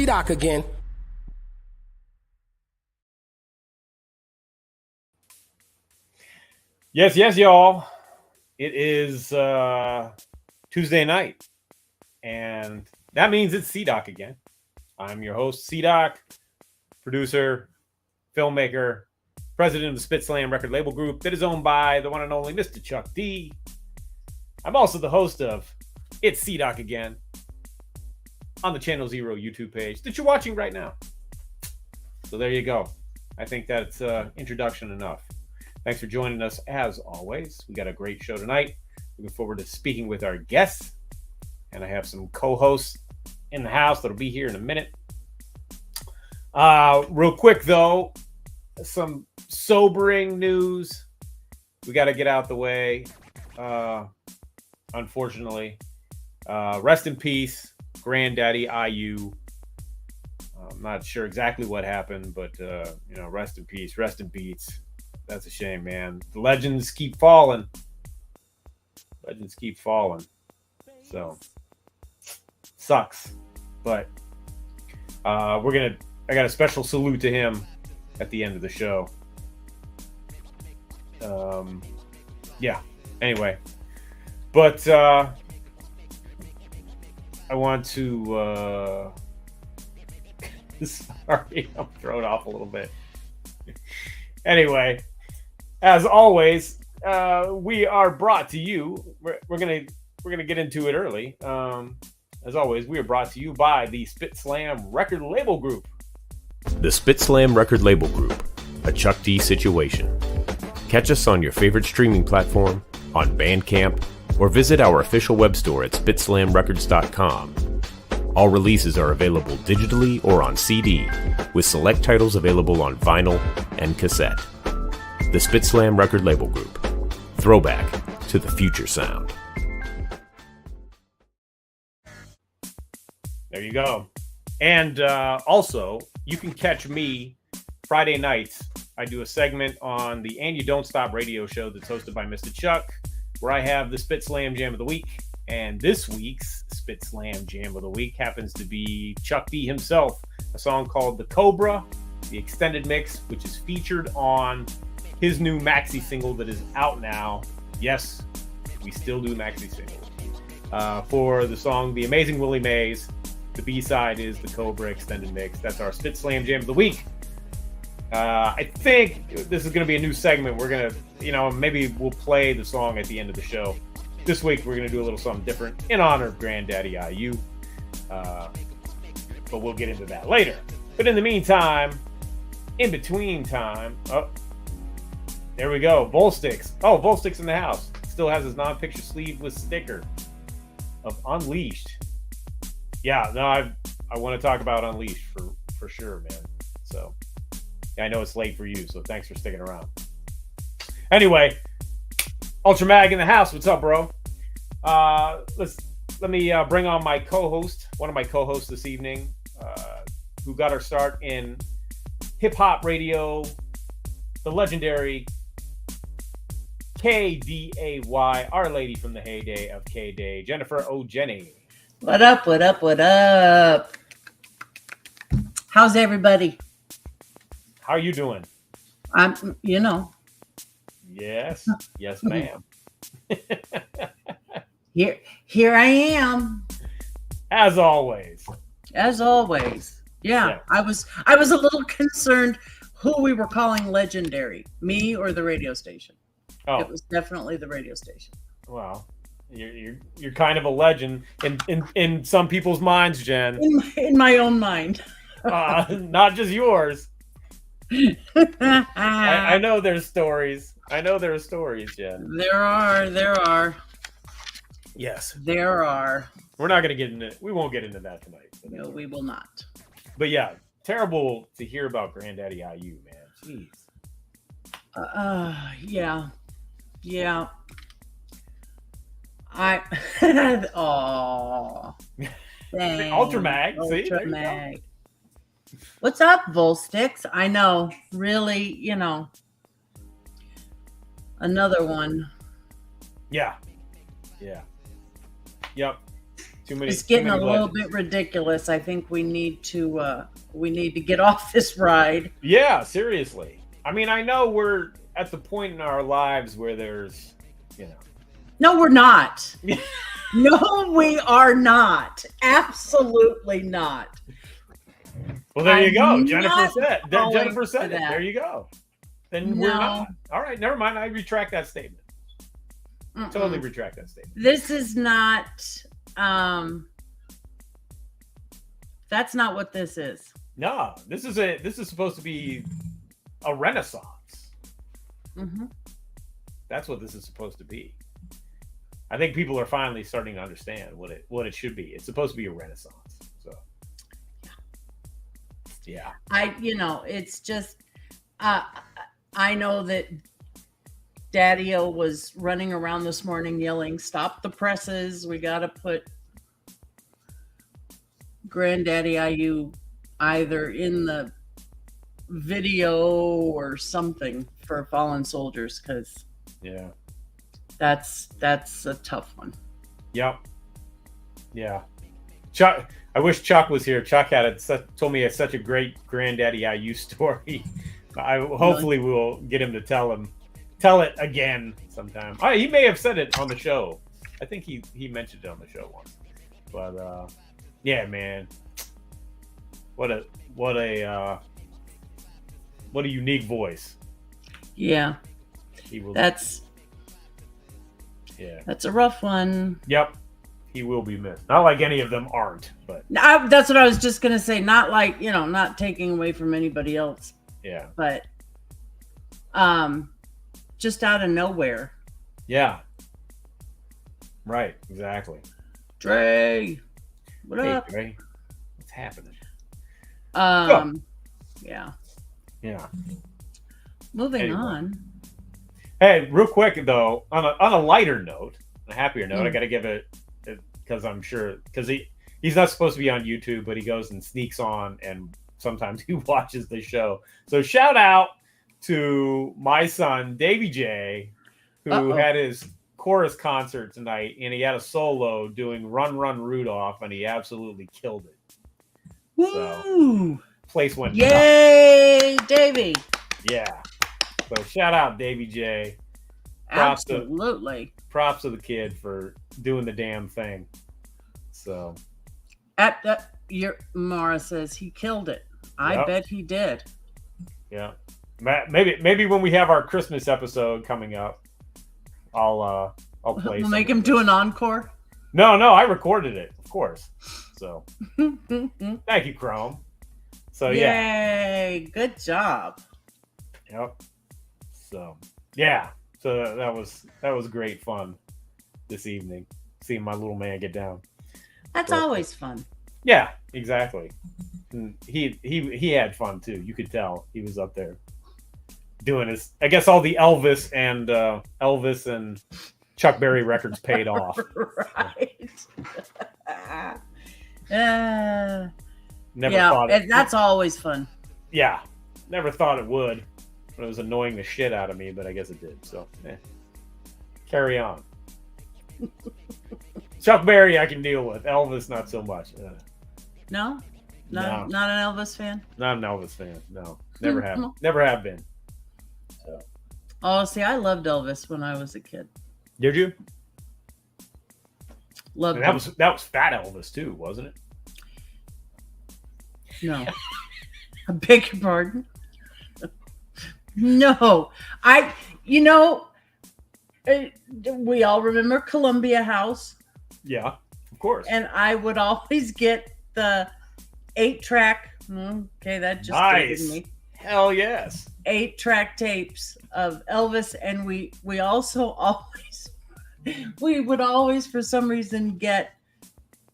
C-Doc again. Yes, y'all. It is Tuesday night, and that means it's C-Doc again. I'm your host, C-Doc, producer, filmmaker, president of the Spit Slam record label group that is owned by the one and only Mr. Chuck D. I'm also the host of It's C-Doc Again on the Channel Zero YouTube page that you're watching right now. So there you go. I think that's introduction enough. Thanks for joining us as always. We got a great show tonight. Looking forward to speaking with our guests. And I have some co-hosts in the house that'll be here in a minute. Real quick though, some sobering news we got to get out the way. Unfortunately, rest in peace, Granddaddy IU. I'm not sure exactly what happened, but rest in peace, rest in beats. That's a shame, man. The legends keep falling. So sucks, but I got a special salute to him at the end of the show. Anyway, but I want to sorry, I'm thrown off a little bit. Anyway, as always, we are brought to you. We're gonna get into it early. As always, we are brought to you by the Spit Slam record label group. The Spit Slam record label group, a Chuck D situation. Catch us on your favorite streaming platform, on Bandcamp, or visit our official web store at spitslamrecords.com. All releases are available digitally or on CD, with select titles available on vinyl and cassette. The Spit Slam record label group. Throwback to the future sound. There you go. And also, you can catch me Friday nights. I do a segment on the And You Don't Stop radio show that's hosted by Mr. Chuck, where I have the Spit Slam Jam of the Week. And this week's Spit Slam Jam of the Week happens to be Chuck D himself, a song called The Cobra, the extended mix, which is featured on his new maxi single that is out now. Yes, we still do maxi singles. For the song The Amazing Willie Mays, the B-side is The Cobra extended mix. That's our Spit Slam Jam of the Week. I think this is going to be a new segment. We're going to, maybe we'll play the song at the end of the show. This week, we're going to do a little something different in honor of Granddaddy IU. But we'll get into that later. But in the meantime, in between time, there we go. Volsticks. Oh, Volsticks in the house. Still has his non-picture sleeveless sticker of Unleashed. Yeah, no, I want to talk about Unleashed for sure, man. So I know it's late for you, so thanks for sticking around. Anyway, Ultra Mag in the house. What's up, bro? Let me bring on my co-host, one of my co-hosts this evening, who got her start in hip hop radio, the legendary KDAY, Our Lady from the heyday of K-Day, Jennifer O'Jenny. What up? What up? What up? How's everybody? How are you doing? I'm, Yes, ma'am. Here I am. As always. Yeah. I was a little concerned who we were calling legendary, me or the radio station. Oh, it was definitely the radio station. Wow. You're kind of a legend in some people's minds, Jen. In my own mind. Not just yours. I know there's stories. Jen. There are. Yes. There are. We're not going to get into it. We won't get into that tonight. No, we will not. But yeah, terrible to hear about Granddaddy IU, man. Jeez. Yeah. Ultra Mag. Ultra Mag. What's up, Volsticks? I know, really, another one. Yeah. Yep. It's getting a little bit ridiculous. I think we need to get off this ride. Yeah, seriously. I mean, I know we're at the point in our lives where there's, No, we're not. No, we are not. Absolutely not. Well, there you go. Jennifer said it. There you go. Then we're not. All right, never mind. I retract that statement. Totally retract that statement. This is not. That's not what this is. No, this is supposed to be a renaissance. Mm-hmm. That's what this is supposed to be. I think people are finally starting to understand what it should be. It's supposed to be a renaissance. So, yeah. It's just. I know that Daddy-O was running around this morning yelling, "Stop the presses. We got to put Granddaddy IU either in the video or something for fallen soldiers," because that's a tough one. Yep. Yeah. Chuck, I wish Chuck was here. Chuck told me it's such a great Granddaddy IU story. Hopefully we'll get him to tell it again sometime. He may have said it on the show. I think he mentioned it on the show once. But yeah, man, what a unique voice. Yeah, that's a rough one. Yep, he will be missed. Not like any of them aren't, but that's what I was just gonna say. Not like not taking away from anybody else. Yeah. But just out of nowhere. Yeah. Right, exactly. Dre. What up? Dre. What's happening? Yeah. Yeah. Moving on. Hey, real quick though, on a lighter note, a happier note, I got to give it because I'm sure he's not supposed to be on YouTube, but he goes and sneaks on and sometimes he watches the show. So shout out to my son, Davy J, who had his chorus concert tonight, and he had a solo doing Run, Run, Rudolph, and he absolutely killed it. Woo! So, place went Yay, nuts. Davy! Yeah. So shout out Davy J. Absolutely. Props to the kid for doing the damn thing. So. Mara says he killed it. I bet he did. Yeah, maybe when we have our Christmas episode coming up, I'll play. We'll make him do an encore. No, I recorded it, of course. So, thank you, Chrome. So Yay, good job. Yep. So that was great fun this evening, seeing my little man get down. That's always fun. Yeah, exactly. And he had fun too. You could tell he was up there doing his. I guess all the Elvis and Chuck Berry records paid off. Right. Never thought it. That's always fun. Yeah, never thought it would. It was annoying the shit out of me, but I guess it did. So, carry on. Chuck Berry I can deal with. Elvis not so much. No? Not an Elvis fan? Not an Elvis fan. No, never have. Never have been. So. Oh, see, I loved Elvis when I was a kid. Did you? Loved him. That was Fat Elvis too, wasn't it? No. I beg your pardon. No. We all remember Columbia House. Yeah, of course. And I would always get the 8-track. Okay, that just dated me. Hell yes. 8-track tapes of Elvis, and we also always we would always for some reason get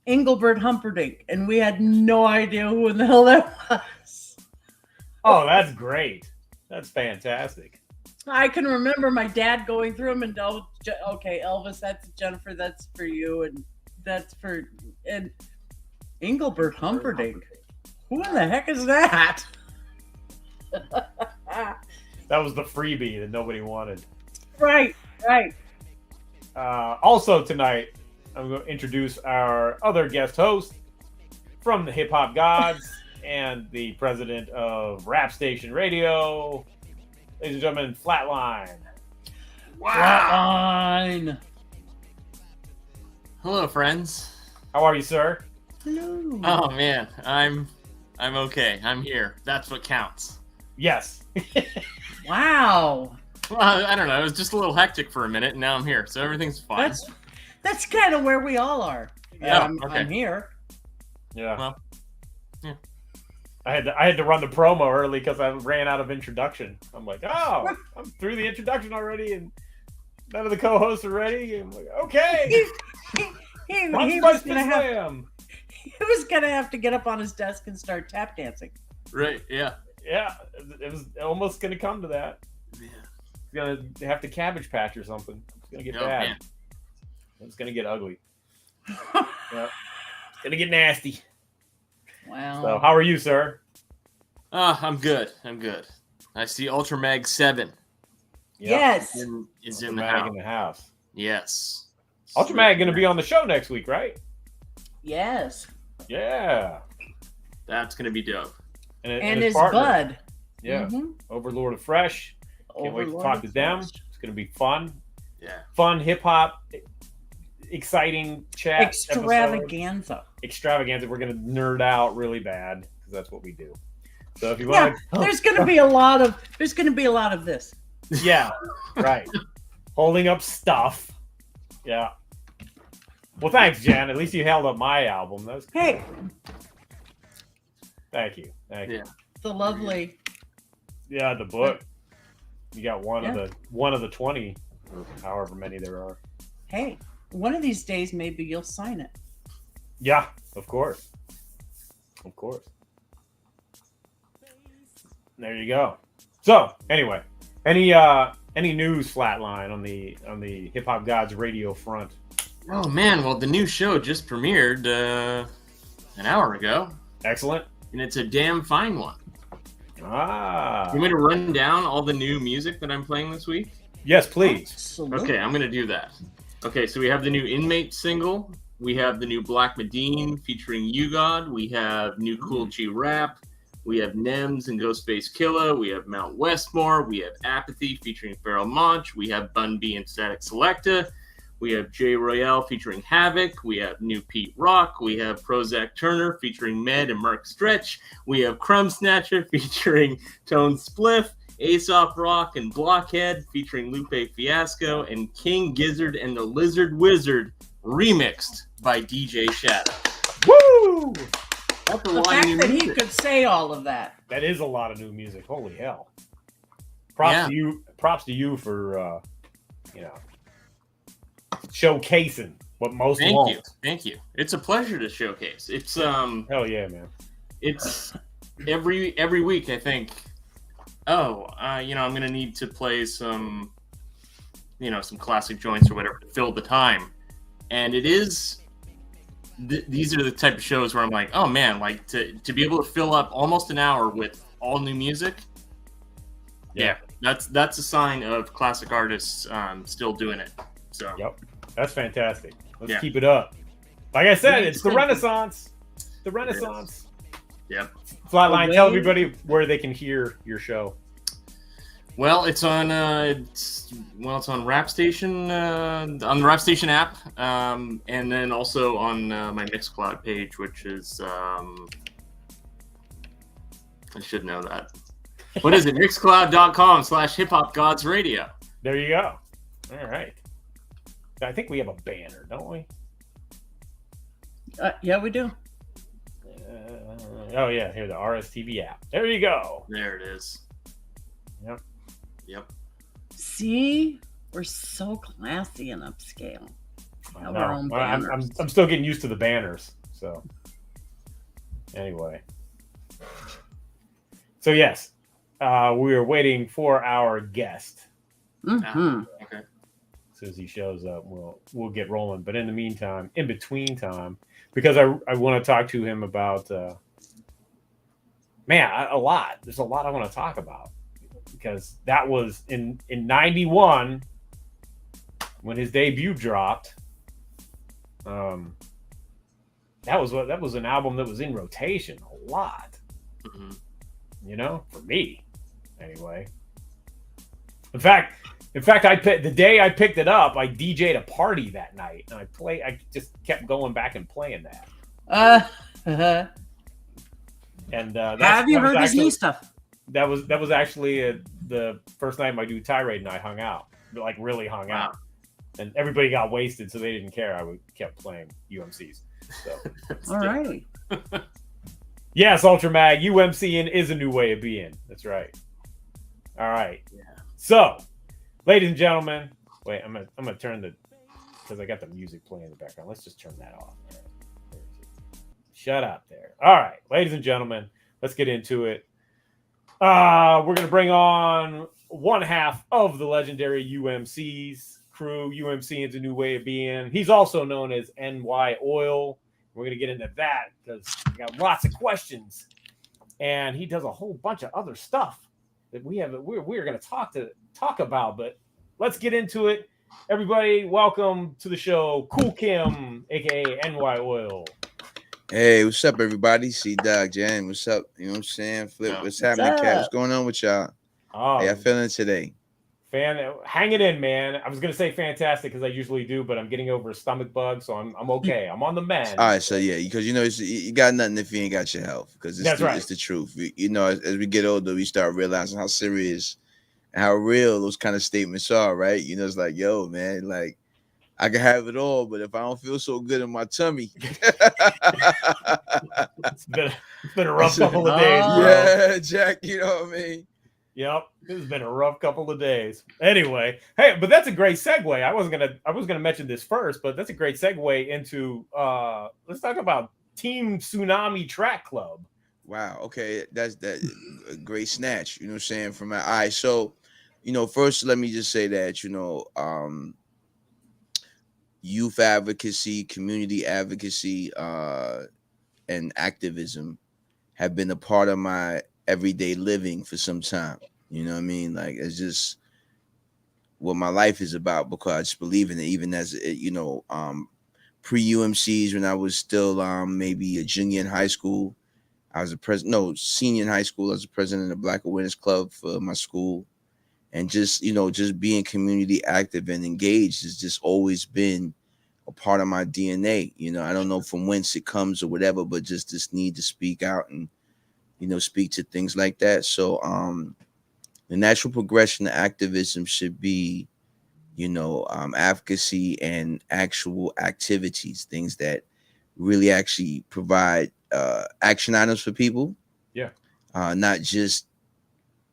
Engelbert Humperdinck, and we had no idea who in the hell that was. Oh, that's great. That's fantastic. I can remember my dad going through them and okay, Elvis, that's Jennifer, that's for you, and that's for Engelbert Humperdinck. Who in the heck is that? That was the freebie that nobody wanted. Right. Also tonight, I'm going to introduce our other guest host from the Hip Hop Gods and the president of Rap Station Radio. Ladies and gentlemen, Flatline. Flatline. Hello, friends. How are you, sir? Hello. Oh man, I'm okay. I'm here. That's what counts. Yes. Wow. Well, I don't know. It was just a little hectic for a minute, and now I'm here, so everything's fine. That's kind of where we all are. Yeah, I'm here. Yeah. Well, yeah. I had to run the promo early because I ran out of introduction. I'm like, oh, I'm through the introduction already, and none of the co-hosts are ready. I'm like, okay. He was was gonna have to get up on his desk and start tap dancing. Right. Yeah. Yeah, it was almost gonna come to that. Yeah. He's gonna have to cabbage patch or something. It's gonna get bad. Man. It's gonna get ugly. Yeah. It's gonna get nasty. Wow. So, how are you, sir? I'm good. I see Ultra Mag 7 Yes. is in the Ultramag house. in the house. Yes. Ultramag gonna be on the show next week, right? Yes. Yeah. That's gonna be dope. And his partner, bud. Yeah. Mhm. Overlord of Fresh. Can't wait to Overlord talk of to them. Fresh. It's gonna be fun. Yeah. Fun hip hop, exciting chat. episode. Extravaganza. We're gonna nerd out really bad because that's what we do. So if you Yeah, want, there's gonna be a lot of this. yeah, right, holding up stuff. Yeah. Well, thanks, Jen. At least you held up my album. That's cool. Hey, Thank you. Yeah. the lovely. Yeah, the book. You got one Yeah. of the 20 or however many there are. Hey, one of these days maybe you'll sign it. Yeah, of course. Of course. There you go. So, anyway, any news, Flatline, on the Hip Hop Gods radio front? Oh man, well the new show just premiered an hour ago, Excellent. and it's a damn fine one. Ah. You want me to run down all the new music that I'm playing this week? Yes, please. Absolutely. Okay, I'm gonna do that. Okay, so we have the new Inmate single. We have the new Black Medine featuring YouGod. We have new Kool G Rap. We have Nems and Ghostface Killah. We have Mount Westmore. We have Apathy featuring Pharoah Monch. We have Bun B and Static Selecta. We have Jay Royale featuring Havoc. We have new Pete Rock. We have Prozac Turner featuring Med and Mark Stretch. We have Crumb Snatcher featuring Tone Spliff. Aesop Rock and Blockhead featuring Lupe Fiasco. And King Gizzard and the Lizard Wizard remixed by DJ Shadow. Woo! That's a The lot of fact new that he music. could say all of that. That is a lot of new music. Holy hell! Props to you. Props to you for showcasing what most won't. Thank you. It's a pleasure to showcase. It's Hell yeah, man. it's every week I think, I'm gonna need to play some some classic joints or whatever to fill the time, and it is these are the type of shows where I'm like, oh man, like to be able to fill up almost an hour with all new music. Yeah, that's a sign of classic artists still doing it. So Yep, that's fantastic. Let's Yeah. keep it up. Like I said, Yeah, it's the it's- Renaissance. The Renaissance. Yep. Flatline, The tell way- everybody where they can hear your show. Well, it's on it's on Rap Station on the Rap Station app, and then also on my Mixcloud page, which is I should know that. What is it? Mixcloud.com/hiphopgodsradio. There you go. All right. I think we have a banner, don't we? Yeah, we do. Oh yeah, here the RSTV app. There you go. There it is. Yep. Yep. See, we're so classy and upscale. I Have our own know. I'm banners. still getting used to the banners. So anyway, so yes, we are waiting for our guest. Mm-hmm. Okay. As soon as he shows up, we'll get rolling. But in the meantime, in between time, because I want to talk to him about a lot. There's a lot I want to talk about because that was in 91 when his debut dropped. That was an album that was in rotation a lot. Mm-hmm. You know, for me, anyway. In fact, the day I picked it up, I DJ'd a party that night, and I just kept going back and playing that. And have you heard his new stuff? That was actually the first night my dude Tirade and I hung out, like really hung out, and everybody got wasted, so they didn't care. I kept playing UMCs. So, all right. Yes, Ultramag, UMCing is a new way of being. That's right. All right. Yeah. So, ladies and gentlemen, wait, I'm gonna turn because I got the music playing in the background. Let's just turn that off. Shut up there. All right, ladies and gentlemen, let's get into it. We're gonna bring on one half of the legendary UMCs crew. UMC is a new way of being. He's also known as NYOIL. We're gonna get into that because we got lots of questions, and he does a whole bunch of other stuff that we're gonna talk about. But let's get into it. Everybody, welcome to the show, Kool Kim, aka NYOIL. Hey, what's up, everybody? C-Dog, Jan, what's up? You know what I'm saying? Flip, what's happening, Cat? What's going on with y'all? How y'all feeling today? Hang it in, man. I was gonna say fantastic because I usually do, but I'm getting over a stomach bug, so I'm okay. I'm on the mend. All right, so yeah, because you know you got nothing if you ain't got your health, because it's the truth. You know, as we get older, we start realizing how serious and how real those kind of statements are, right? You know, it's like, yo, man, like I can have it all, but if I don't feel so good in my tummy, it's been a rough couple of days. Yeah, Jack, you know what I mean? Yep, this has been a rough couple of days. Anyway, hey, but that's a great segue. I was gonna mention this first, but that's a great segue into let's talk about Team Tsunami Track Club. Wow, okay, that's a great snatch. You know what I'm saying? From my eye. So, you know, first let me just say that, you know, youth advocacy, community advocacy, and activism have been a part of my everyday living for some time. You know what I mean? Like, it's just what my life is about, because I just believe in it. Even as, you know, pre-UMCs, when I was still maybe a junior in high school, I was senior in high school. I was the president of the Black Awareness Club for my school. And just, you know, just being community active and engaged has just always been a part of my DNA. You know, I don't know from whence it comes or whatever, but just this need to speak out and, you know, speak to things like that. So the natural progression of activism should be, you know, advocacy and actual activities, things that really actually provide action items for people. Yeah. Not just,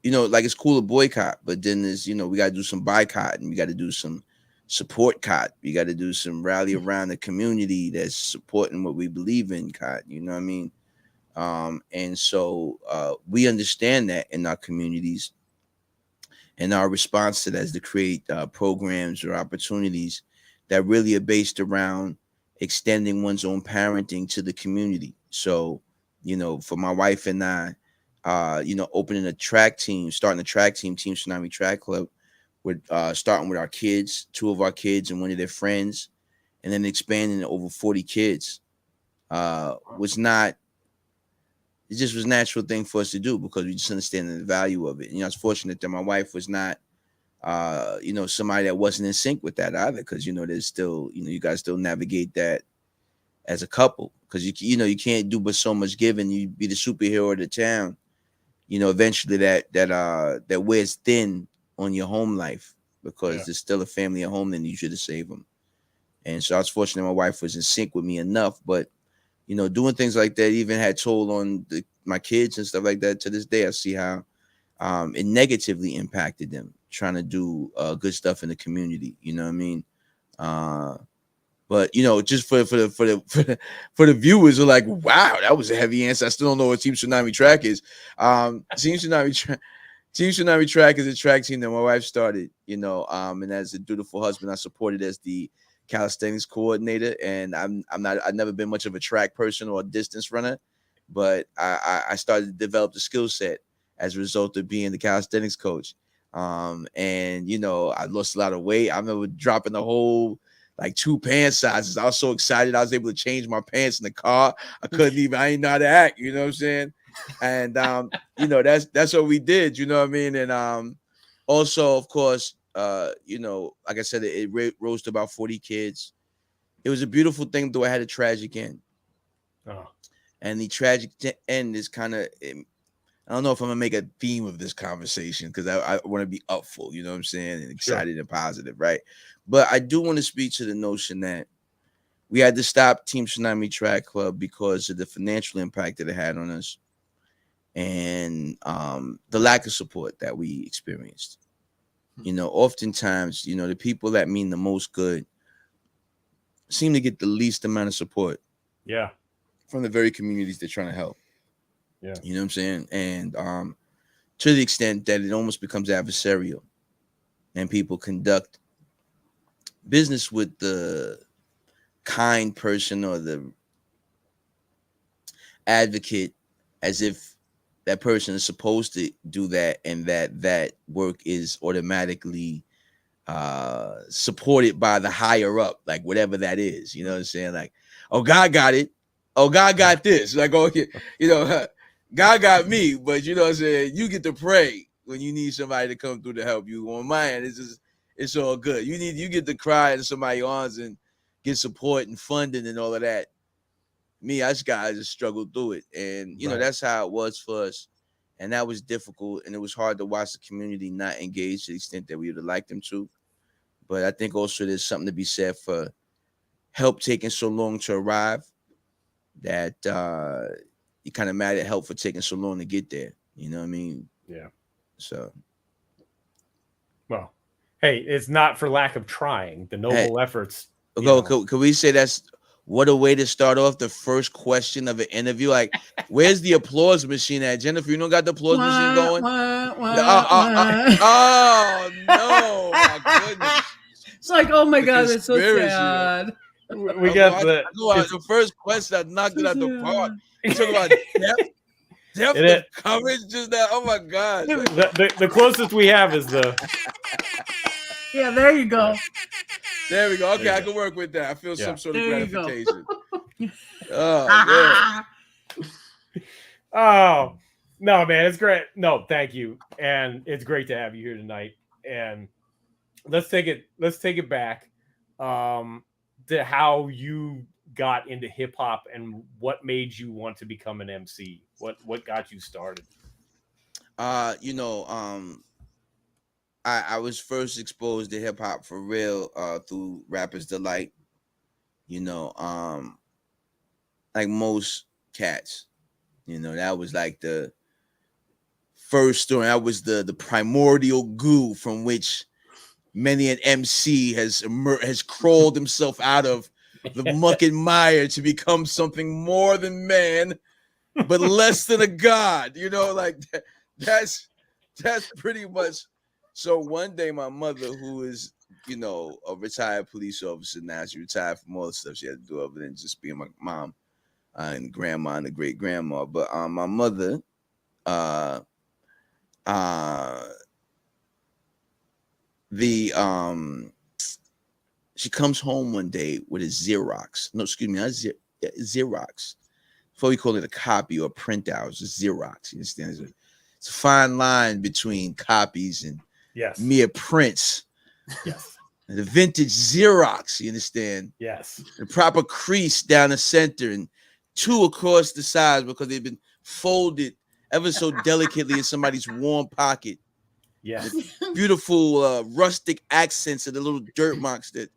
you know, like it's cool to boycott, but then there's, you know, we got to do some boycott and we got to do some support cot. We got to do some rally around the community that's supporting what we believe in cot. You know what I mean? And so we understand that in our communities, and our response to that is to create programs or opportunities that really are based around extending one's own parenting to the community. So, you know, for my wife and I, you know, opening a track team, starting a track team, Team Tsunami Track Club, with starting with our kids, 2 of our kids and 1 of their friends, and then expanding to over 40 kids, was not, it just was a natural thing for us to do because we just understand the value of it. And, you know, I was fortunate that my wife was not, you know, somebody that wasn't in sync with that either, because, you know, there's still, you know, you guys still navigate that as a couple, because you know, you can't do but so much giving. You be the superhero of the town, you know, eventually that wears thin on your home life, because there's still a family at home that needs you to save them. And so I was fortunate my wife was in sync with me enough, but, you know, doing things like that even had toll on my kids and stuff like that. To this day, I see how it negatively impacted them trying to do good stuff in the community. You know what I mean? But, you know, just for the viewers are like, wow, that was a heavy answer. I still don't know what Team Tsunami Track is. Team Tsunami Track is a track team that my wife started, you know, and as a dutiful husband, I supported as the calisthenics coordinator. And I've never been much of a track person or a distance runner, but I started to develop the skill set as a result of being the calisthenics coach. And, you know, I lost a lot of weight. I remember dropping the whole like 2 pant sizes. I was so excited. I was able to change my pants in the car. I ain't know how to act, you know what I'm saying? And you know, that's what we did, you know what I mean? And also, of course, you know, like I said, it rose to about 40 kids. It was a beautiful thing, though I had a tragic end. Oh. And the tragic end is kind of, I don't know if I'm gonna make a theme of this conversation because I want to be upful, you know what I'm saying, and excited and positive, right? But I do want to speak to the notion that we had to stop Team Tsunami Track Club because of the financial impact that it had on us and the lack of support that we experienced. You know, oftentimes, you know, the people that mean the most good seem to get the least amount of support. Yeah. From the very communities they're trying to help. Yeah. You know what I'm saying? And to the extent that it almost becomes adversarial and people conduct business with the kind person or the advocate as if that person is supposed to do that and that work is automatically supported by the higher up, like whatever that is. You know what I'm saying? Like, oh, God got it. Oh, God got this. Like, oh, you know, God got me, but you know what I'm saying? You get to pray when you need somebody to come through to help you. On my end, it's all good. You get to cry in somebody's arms and get support and funding and all of that. Me, I just struggled through it. And you know, that's how it was for us. And that was difficult. And it was hard to watch the community not engage to the extent that we would have liked them to. But I think also there's something to be said for help taking so long to arrive that you kind of mad at help for taking so long to get there. You know what I mean? Yeah. So. Well, hey, it's not for lack of trying. The noble efforts. Could we say that's what a way to start off the first question of an interview? Like, where's the applause machine at? Jennifer, you don't got the applause machine going? Oh, no. My goodness. It's like, oh, my God, it's so sad. We got the first question. I knocked it out the park. You talk about depth of coverage just now. Oh, my God. The closest we have is the... Yeah, there you go. There we go. Okay, I can work with that. I feel some sort of gratification. Oh, yeah. Oh, no, man, it's great. No, thank you. And it's great to have you here tonight. And let's take it back to how you got into hip hop and what made you want to become an MC. What got you started? You know, I was first exposed to hip hop for real through Rapper's Delight. You know, like most cats, you know, that was like the first story. That was the primordial goo from which many an MC has crawled himself out of the muck and mire to become something more than man, but less than a god. You know, like that's pretty much. So one day, my mother, who is, you know, a retired police officer now, she retired from all the stuff she had to do other than just being my mom and grandma and the great grandma. But my mother, she comes home one day with a Xerox. No, excuse me, not Xerox. Before we call it a copy or a printout, it's a Xerox. You understand? It's a fine line between copies and mere prints. Yes. The vintage Xerox, you understand? Yes. The proper crease down the center and 2 across the sides because they've been folded ever so delicately in somebody's warm pocket. Yes. The beautiful rustic accents of the little dirt marks that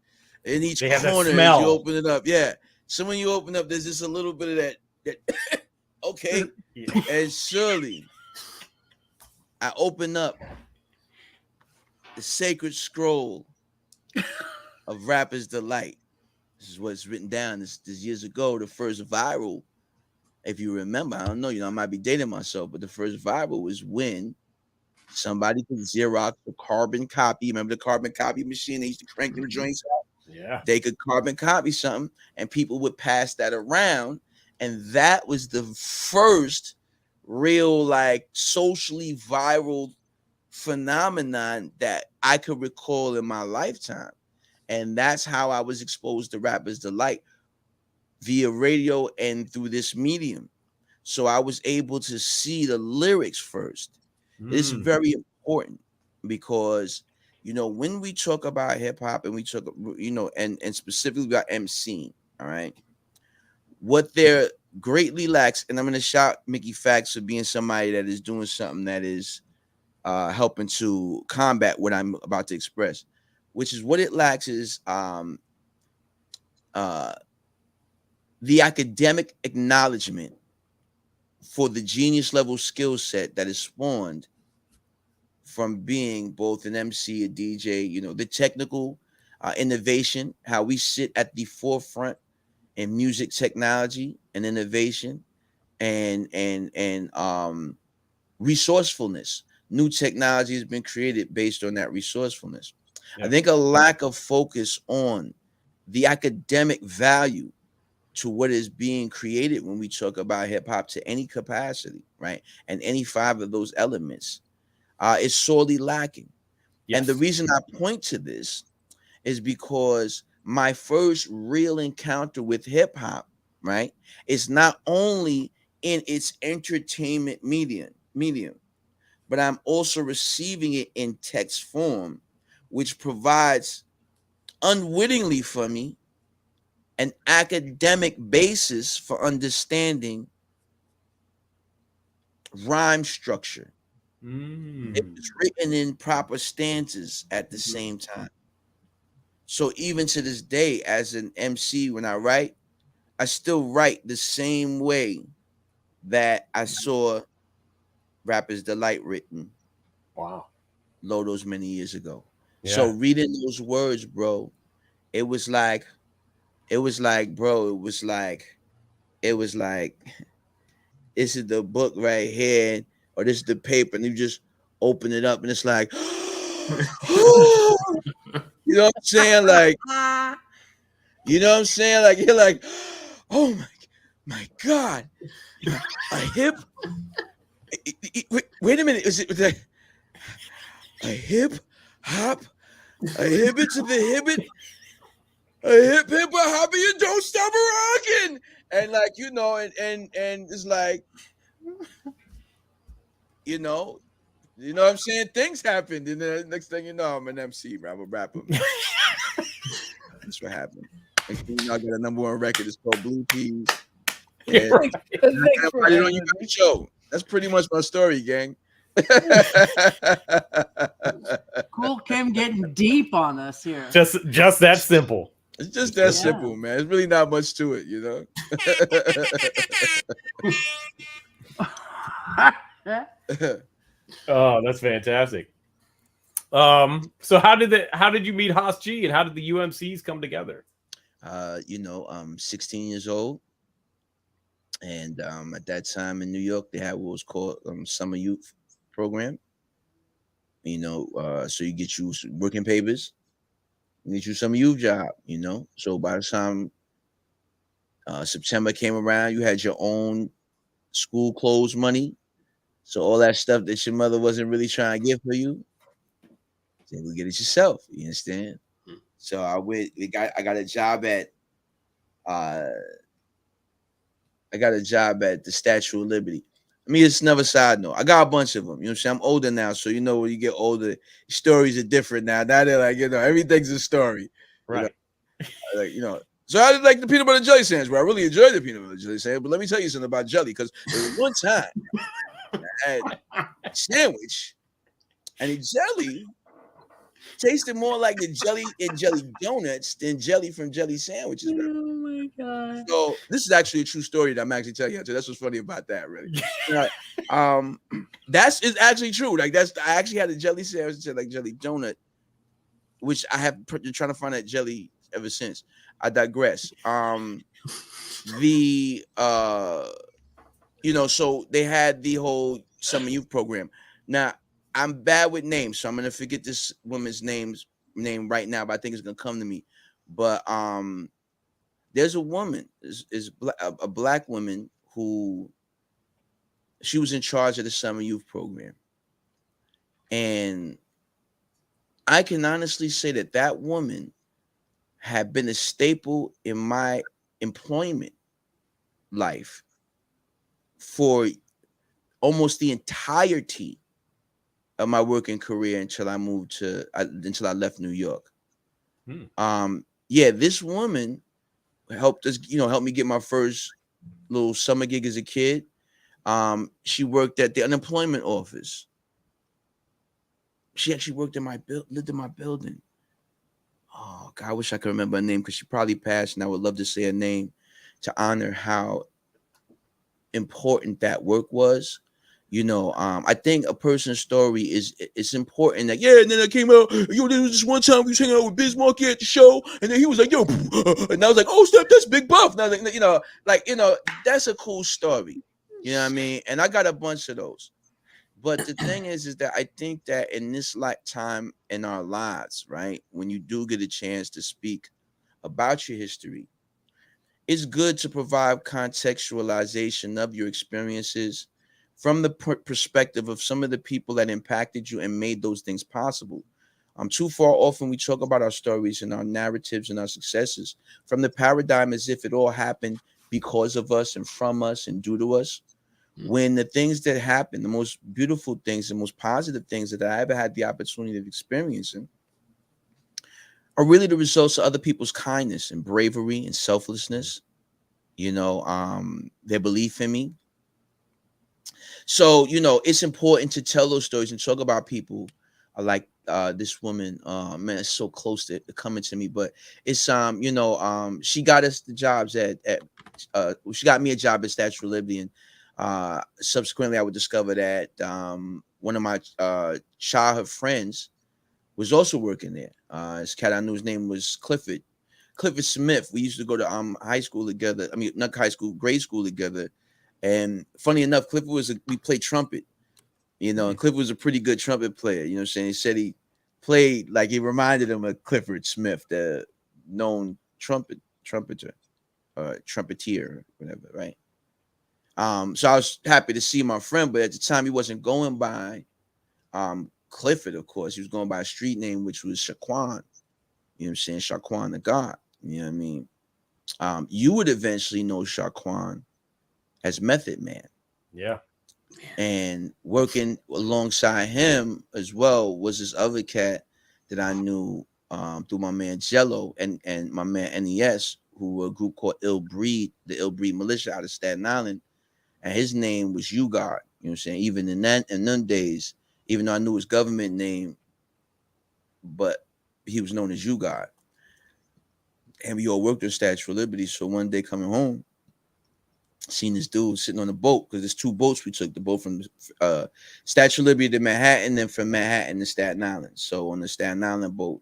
in each corner as you open it up. Yeah. So when you open up, there's just a little bit of that okay. Yeah. And surely I open up the sacred scroll of Rapper's Delight. This is what's written down. This years ago, the first viral, if you remember, I don't know, you know, I might be dating myself, but the first viral was when somebody could Xerox a carbon copy. Remember the carbon copy machine? They used to crank them joints out. Yeah. They could carbon copy something and people would pass that around. And that was the first real, like, socially viral phenomenon that I could recall in my lifetime. And that's how I was exposed to Rapper's Delight, via radio and through this medium. So I was able to see the lyrics first. It's very important because, you know, when we talk about hip hop and we talk, you know, and specifically about MC, all right, what they're greatly lacks, and I'm going to shout Mickey Fax for being somebody that is doing something that is helping to combat what I'm about to express, which is what it lacks is the academic acknowledgement for the genius level skill set that is spawned from being both an MC, a DJ, you know, the technical innovation, how we sit at the forefront in music technology and innovation and resourcefulness. New technology has been created based on that resourcefulness. I think a lack of focus on the academic value to what is being created when we talk about hip hop to any capacity, right? And any five of those elements is sorely lacking. Yes. And the reason I point to this is because my first real encounter with hip hop, right, is not only in its entertainment medium, but I'm also receiving it in text form, which provides unwittingly for me an academic basis for understanding rhyme structure. It's written in proper stanzas at the same time. So even to this day, as an MC, when I write, I still write the same way that I saw Rapper's Delight written. Wow. Those many years ago. Yeah. So reading those words, bro, it was like, bro, it was like, this is the book right here, or this is the paper, and you just open it up, and it's like, you know what I'm saying? Like, you know what I'm saying? Like, you're like, oh my God, a hip. Wait a minute, is it like a hip hop, a hibbit to the hibbit, a hip hip a hopper, you don't stop rocking, and like, you know, and it's like, you know what I'm saying? Things happened, and the next thing you know, I'm an MC, bro. I'm a rapper. That's what happened. And you know, I got a #1 record. It's called Blue Peas. And I put it on you guys' show. That's pretty much my story, gang. Kool Kim getting deep on us here. Just that simple. It's just that simple, man. It's really not much to it, you know. Oh, that's fantastic. So how did you meet Haas G, and how did the UMCs come together? You know, I'm 16 years old, and at that time in New York, they had what was called summer youth program. You know, so you get you working papers, you get you some youth job. You know, so by the time September came around, you had your own school clothes money. So all that stuff that your mother wasn't really trying to give for you, then we get it yourself. You understand? So I got a job at the Statue of Liberty. I mean, it's another side note. I got a bunch of them. You know what I'm saying? I'm older now, so you know when you get older, stories are different now. Now they're like, you know, everything's a story. Right. Like, you know. So I did like the peanut butter jelly sandwich, where I really enjoyed the peanut butter jelly sandwich. But let me tell you something about jelly, because there was one time I had a sandwich, and the jelly tasted more like the jelly in jelly donuts than jelly from jelly sandwiches. Oh my God. So this is actually a true story that I'm actually telling you. So that's what's funny about that, really. That's is actually true. Like I actually had a jelly sandwich, like jelly donut, which I have been trying to find that jelly ever since. I digress. You know, so they had the whole summer youth program. Now, I'm bad with names, so I'm gonna forget this woman's name right now, but I think it's gonna come to me. But there's a woman, a black woman who she was in charge of the summer youth program, and I can honestly say that woman have been a staple in my employment life for almost the entirety of my working career until I until I left New York. Yeah, this woman helped us, helped me get my first little summer gig as a kid. She worked at the unemployment office. She actually lived in my building. Oh God, I wish I could remember her name because she probably passed, and I would love to say her name to honor how important that work was. I think a person's story it's important. That and then I came out. There was this one time we was hanging out with Biz Markie at the show, and then he was like, "Yo," and I was like, "Oh, step, that's Big Buff." And I was like, that's a cool story. You know what I mean? And I got a bunch of those. But the thing is that I think that in this lifetime in our lives, right, when you do get a chance to speak about your history, it's good to provide contextualization of your experiences from the perspective of some of the people that impacted you and made those things possible. Too far often we talk about our stories and our narratives and our successes from the paradigm as if it all happened because of us and from us and due to us. When the things that happen, the most beautiful things, the most positive things that I ever had the opportunity of experiencing are really the results of other people's kindness and bravery and selflessness, their belief in me. So, it's important to tell those stories and talk about people like this woman. Man, it's so close to coming to me, but it's she got us the jobs she got me a job at Statue of Liberty, and subsequently I would discover that one of my childhood friends was also working there. This cat I knew, his name was Clifford Smith. We used to go to high school together. I mean, not high school, grade school together. And funny enough, Clifford we played trumpet, and Clifford was a pretty good trumpet player. You know what I'm saying? He said he played like he reminded him of Clifford Smith, the known trumpeter, trumpeter, whatever, right? So I was happy to see my friend, but at the time he wasn't going by Clifford, of course. He was going by a street name, which was Shaquan. You know what I'm saying? Shaquan the God. You know what I mean? You would eventually know Shaquan as Method Man. Yeah. And working alongside him as well was this other cat that I knew through my man Jello and my man NES, who were a group called Ill Breed, the Ill Breed Militia out of Staten Island. And his name was U God. You know what I'm saying? Even in them days, even though I knew his government name, but he was known as U God. And we all worked at Statue of Liberty. So one day coming home, seen this dude sitting on a boat, because there's two boats we took, the boat from Statue of Liberty to Manhattan, then from Manhattan to Staten Island. So on the Staten Island boat,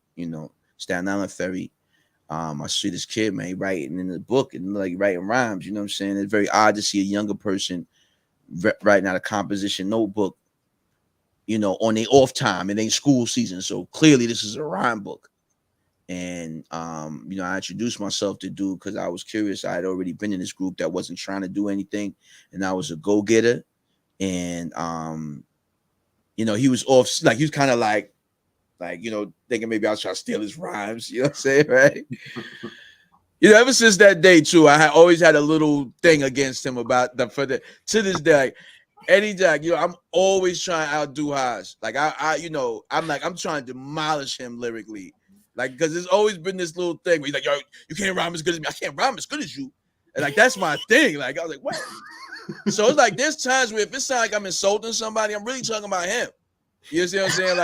Staten Island ferry, I see this kid, man, writing in the book and like writing rhymes. You know what I'm saying? It's very odd to see a younger person writing out a composition notebook, on their off time. It ain't school season, so clearly this is a rhyme book. And I introduced myself to dude because I was curious. I had already been in this group that wasn't trying to do anything, and I was a go-getter. And he was off, like he was kind of like thinking maybe I was trying to steal his rhymes. You know what I'm saying, right? Ever since that day too, I always had a little thing against him about to this day. Like, any Jack, I'm always trying to outdo Haas. Like I'm trying to demolish him lyrically. Like, because there's always been this little thing where he's like, yo, you can't rhyme as good as me. I can't rhyme as good as you. And like, that's my thing. Like, I was like, what? So it's like, there's times where if it sounds like I'm insulting somebody, I'm really talking about him. You see what I'm saying?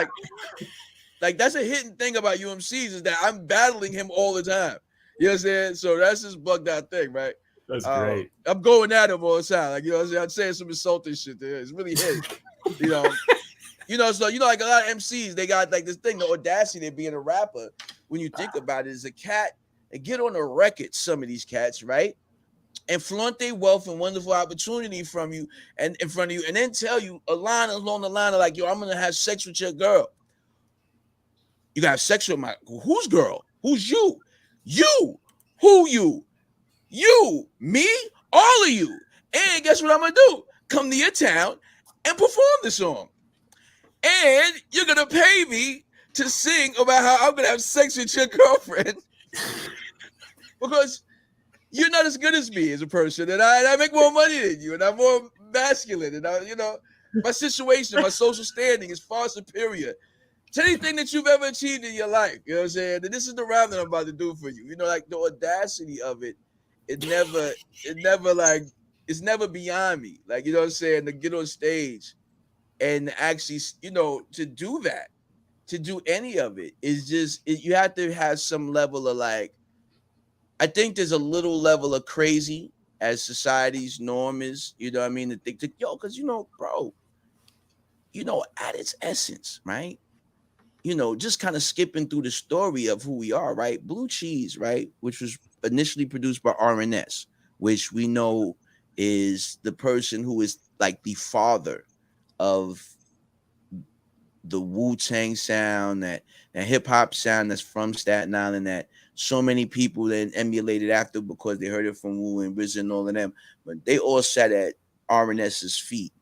Like that's a hidden thing about UMCs is that I'm battling him all the time. You know what I'm saying? So that's just bugged out thing, right? That's great. I'm going at him all the time. Like, you know what I'm saying? I'm saying some insulting shit there. It's really his. So like a lot of MCs, they got like this thing, the audacity of being a rapper. When you think about it, is a cat, they get on a record, some of these cats, right? And flaunt their wealth and wonderful opportunity from you and in front of you, and then tell you a line along the line of like, yo, I'm gonna have sex with your girl. You gotta have sex with my whose girl? Who's you? You, who you? You, me, all of you. And guess what I'm gonna do? Come to your town and perform the song. And you're gonna pay me to sing about how I'm gonna have sex with your girlfriend because you're not as good as me as a person, and I make more money than you, and I'm more masculine, and my situation, my social standing is far superior to anything that you've ever achieved in your life. You know what I'm saying? And this is the round that I'm about to do for you. Like the audacity of it, it's never beyond me. Like, you know what I'm saying? To get on stage and actually, to do that, to do any of it is just, you have to have some level of like, I think there's a little level of crazy as society's norm is, you know what I mean? To think that, because, bro, at its essence, right? Just kind of skipping through the story of who we are, right? Blue Cheese, right? Which was initially produced by RNS, which we know is the person who is like the father of the Wu-Tang sound, that hip hop sound that's from Staten Island, that so many people then emulated after because they heard it from Wu and RZA and all of them. But they all sat at RNS's feet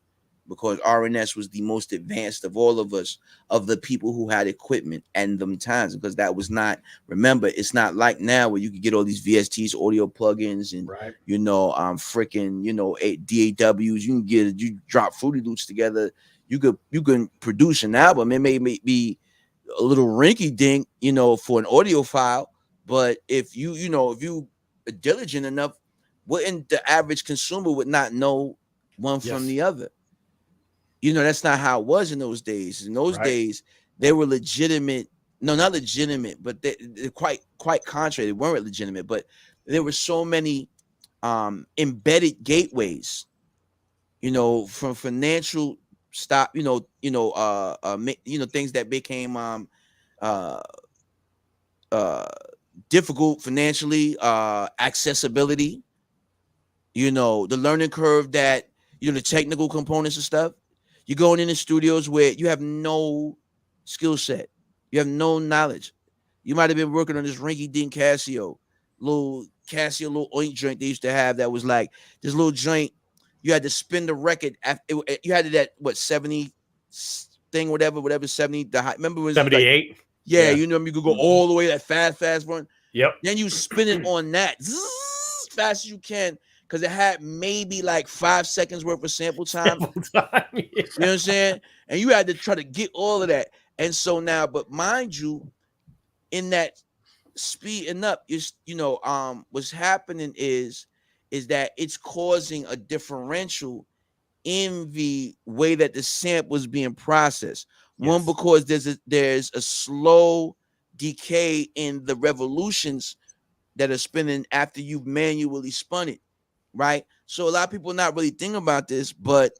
because RNS was the most advanced of all of us, of the people who had equipment and them times, because that was not, remember, it's not like now where you can get all these VSTs, audio plugins, and Right. freaking, DAWs. You drop Fruity Loops together. You can produce an album. It may be a little rinky dink, for an audio file, but if you are diligent enough, wouldn't the average consumer would not know one from the other? That's not how it was in those days. In those days, they were legitimate. No, not legitimate, but they're quite contrary. They weren't legitimate, but there were so many embedded gateways, from financial stop, things that became difficult financially, accessibility, the learning curve, that the technical components and stuff. You're going in the studios where you have no skill set, you have no knowledge. You might have been working on this rinky-dink little oink joint they used to have, that was like this little joint. You had to spin the record. You had that 70 thing, whatever 70. The high, remember it was 78. Like, yeah, you could go all the way that fast one. Yep. Then you spin it on that fast as you can, because it had maybe like 5 seconds worth of sample time. Yeah. You know what I'm saying? And you had to try to get all of that. And so now, but mind you, in that speeding up, is what's happening is that it's causing a differential in the way that the sample was being processed. One, because there's a slow decay in the revolutions that are spinning after you've manually spun it, right? So a lot of people not really thinking about this, but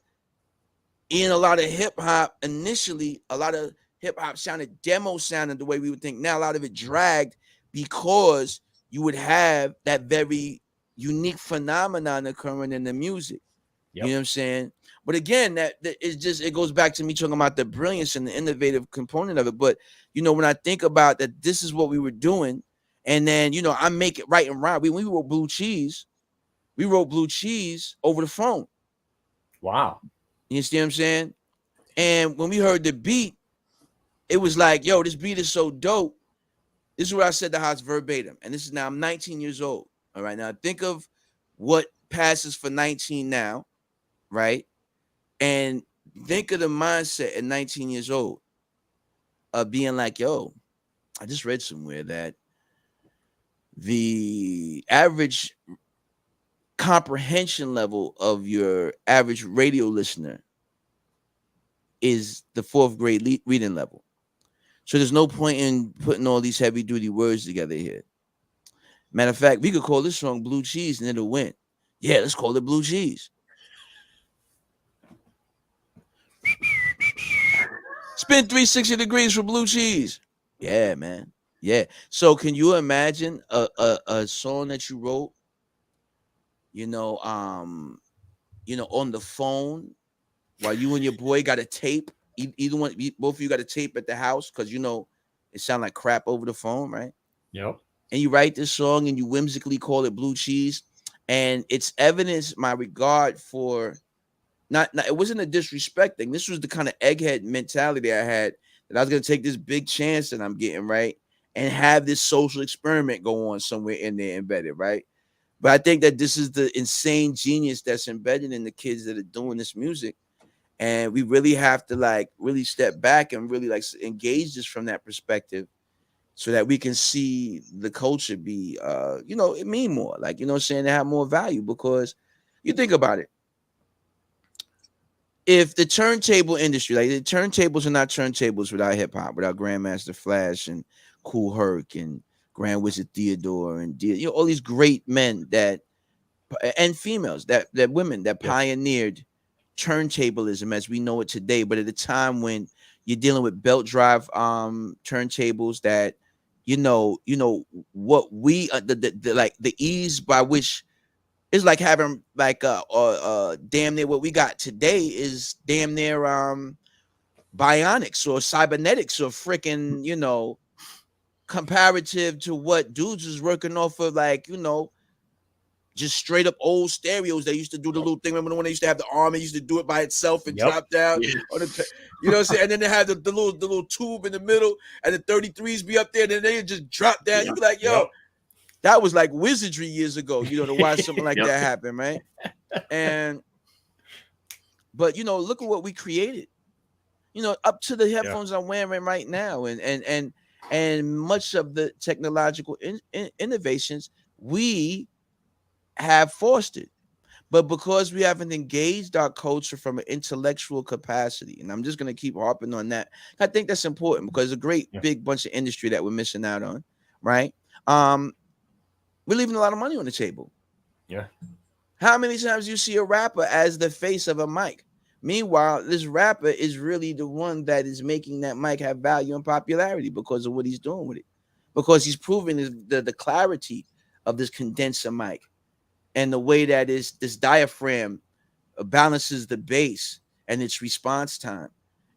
in a lot of hip hop, initially, a lot of hip hop sounded the way we would think. Now a lot of it dragged, because you would have that very unique phenomenon occurring in the music. Yep. You know what I'm saying? But again, that is just, it goes back to me talking about the brilliance and the innovative component of it. But when I think about that, this is what we were doing, and then I make it right and right. We wrote Blue Cheese. We wrote Blue Cheese over the phone. Wow. You see what I'm saying? And when we heard the beat, it was like, yo, this beat is so dope. This is what I said to Haas verbatim. And this is now, I'm 19 years old. All right. Now think of what passes for 19 now, right? And think of the mindset at 19 years old of being like, yo, I just read somewhere that the average comprehension level of your average radio listener is the 4th grade reading level. So there's no point in putting all these heavy duty words together here. Matter of fact, we could call this song Blue Cheese and it'll win. Yeah, let's call it Blue Cheese. Spin 360 degrees for Blue Cheese. Yeah, man. Yeah. So can you imagine a song that you wrote, on the phone while you and your boy got a tape? Both of you got a tape at the house, because it sound like crap over the phone, right? Yep. And you write this song and you whimsically call it Blue Cheese, and it's evidence my regard for not it wasn't a disrespect thing. This was the kind of egghead mentality I had, that I was gonna take this big chance that I'm getting, right? and have this social experiment go on somewhere in there embedded, right? But I think that this is the insane genius that's embedded in the kids that are doing this music. And we really have to like really step back and really like engage this from that perspective so that we can see the culture be it mean more, like, what I'm saying, to have more value. Because you think about it, if the turntable industry, like the turntables are not turntables without hip hop, without Grandmaster Flash and Kool Herc and Grand Wizard Theodore and all these great men that and females that women that pioneered turntablism as we know it today. But at a time when you're dealing with belt drive turntables that what we the ease by which it's like having like damn near what we got today is damn near bionics or cybernetics or freaking comparative to what dudes is working off of, like, just straight up old stereos. They used to do the little thing. Remember when they used to have the arm and used to do it by itself and drop down on the, what I'm saying? And then they had the little tube in the middle and the 33s be up there and then they just drop down. You be like, yo, that was like wizardry years ago, to watch something like that happen, right? But look at what we created. Up to the headphones I'm wearing right now, and much of the technological innovations we have fostered. But because we haven't engaged our culture from an intellectual capacity, and I'm just going to keep harping on that, I think that's important because it's a great big bunch of industry that we're missing out on, right? We're leaving a lot of money on the table. Yeah. How many times do you see a rapper as the face of a mic? Meanwhile, this rapper is really the one that is making that mic have value and popularity because of what he's doing with it. Because he's proving the clarity of this condenser mic and the way that this diaphragm balances the bass and its response time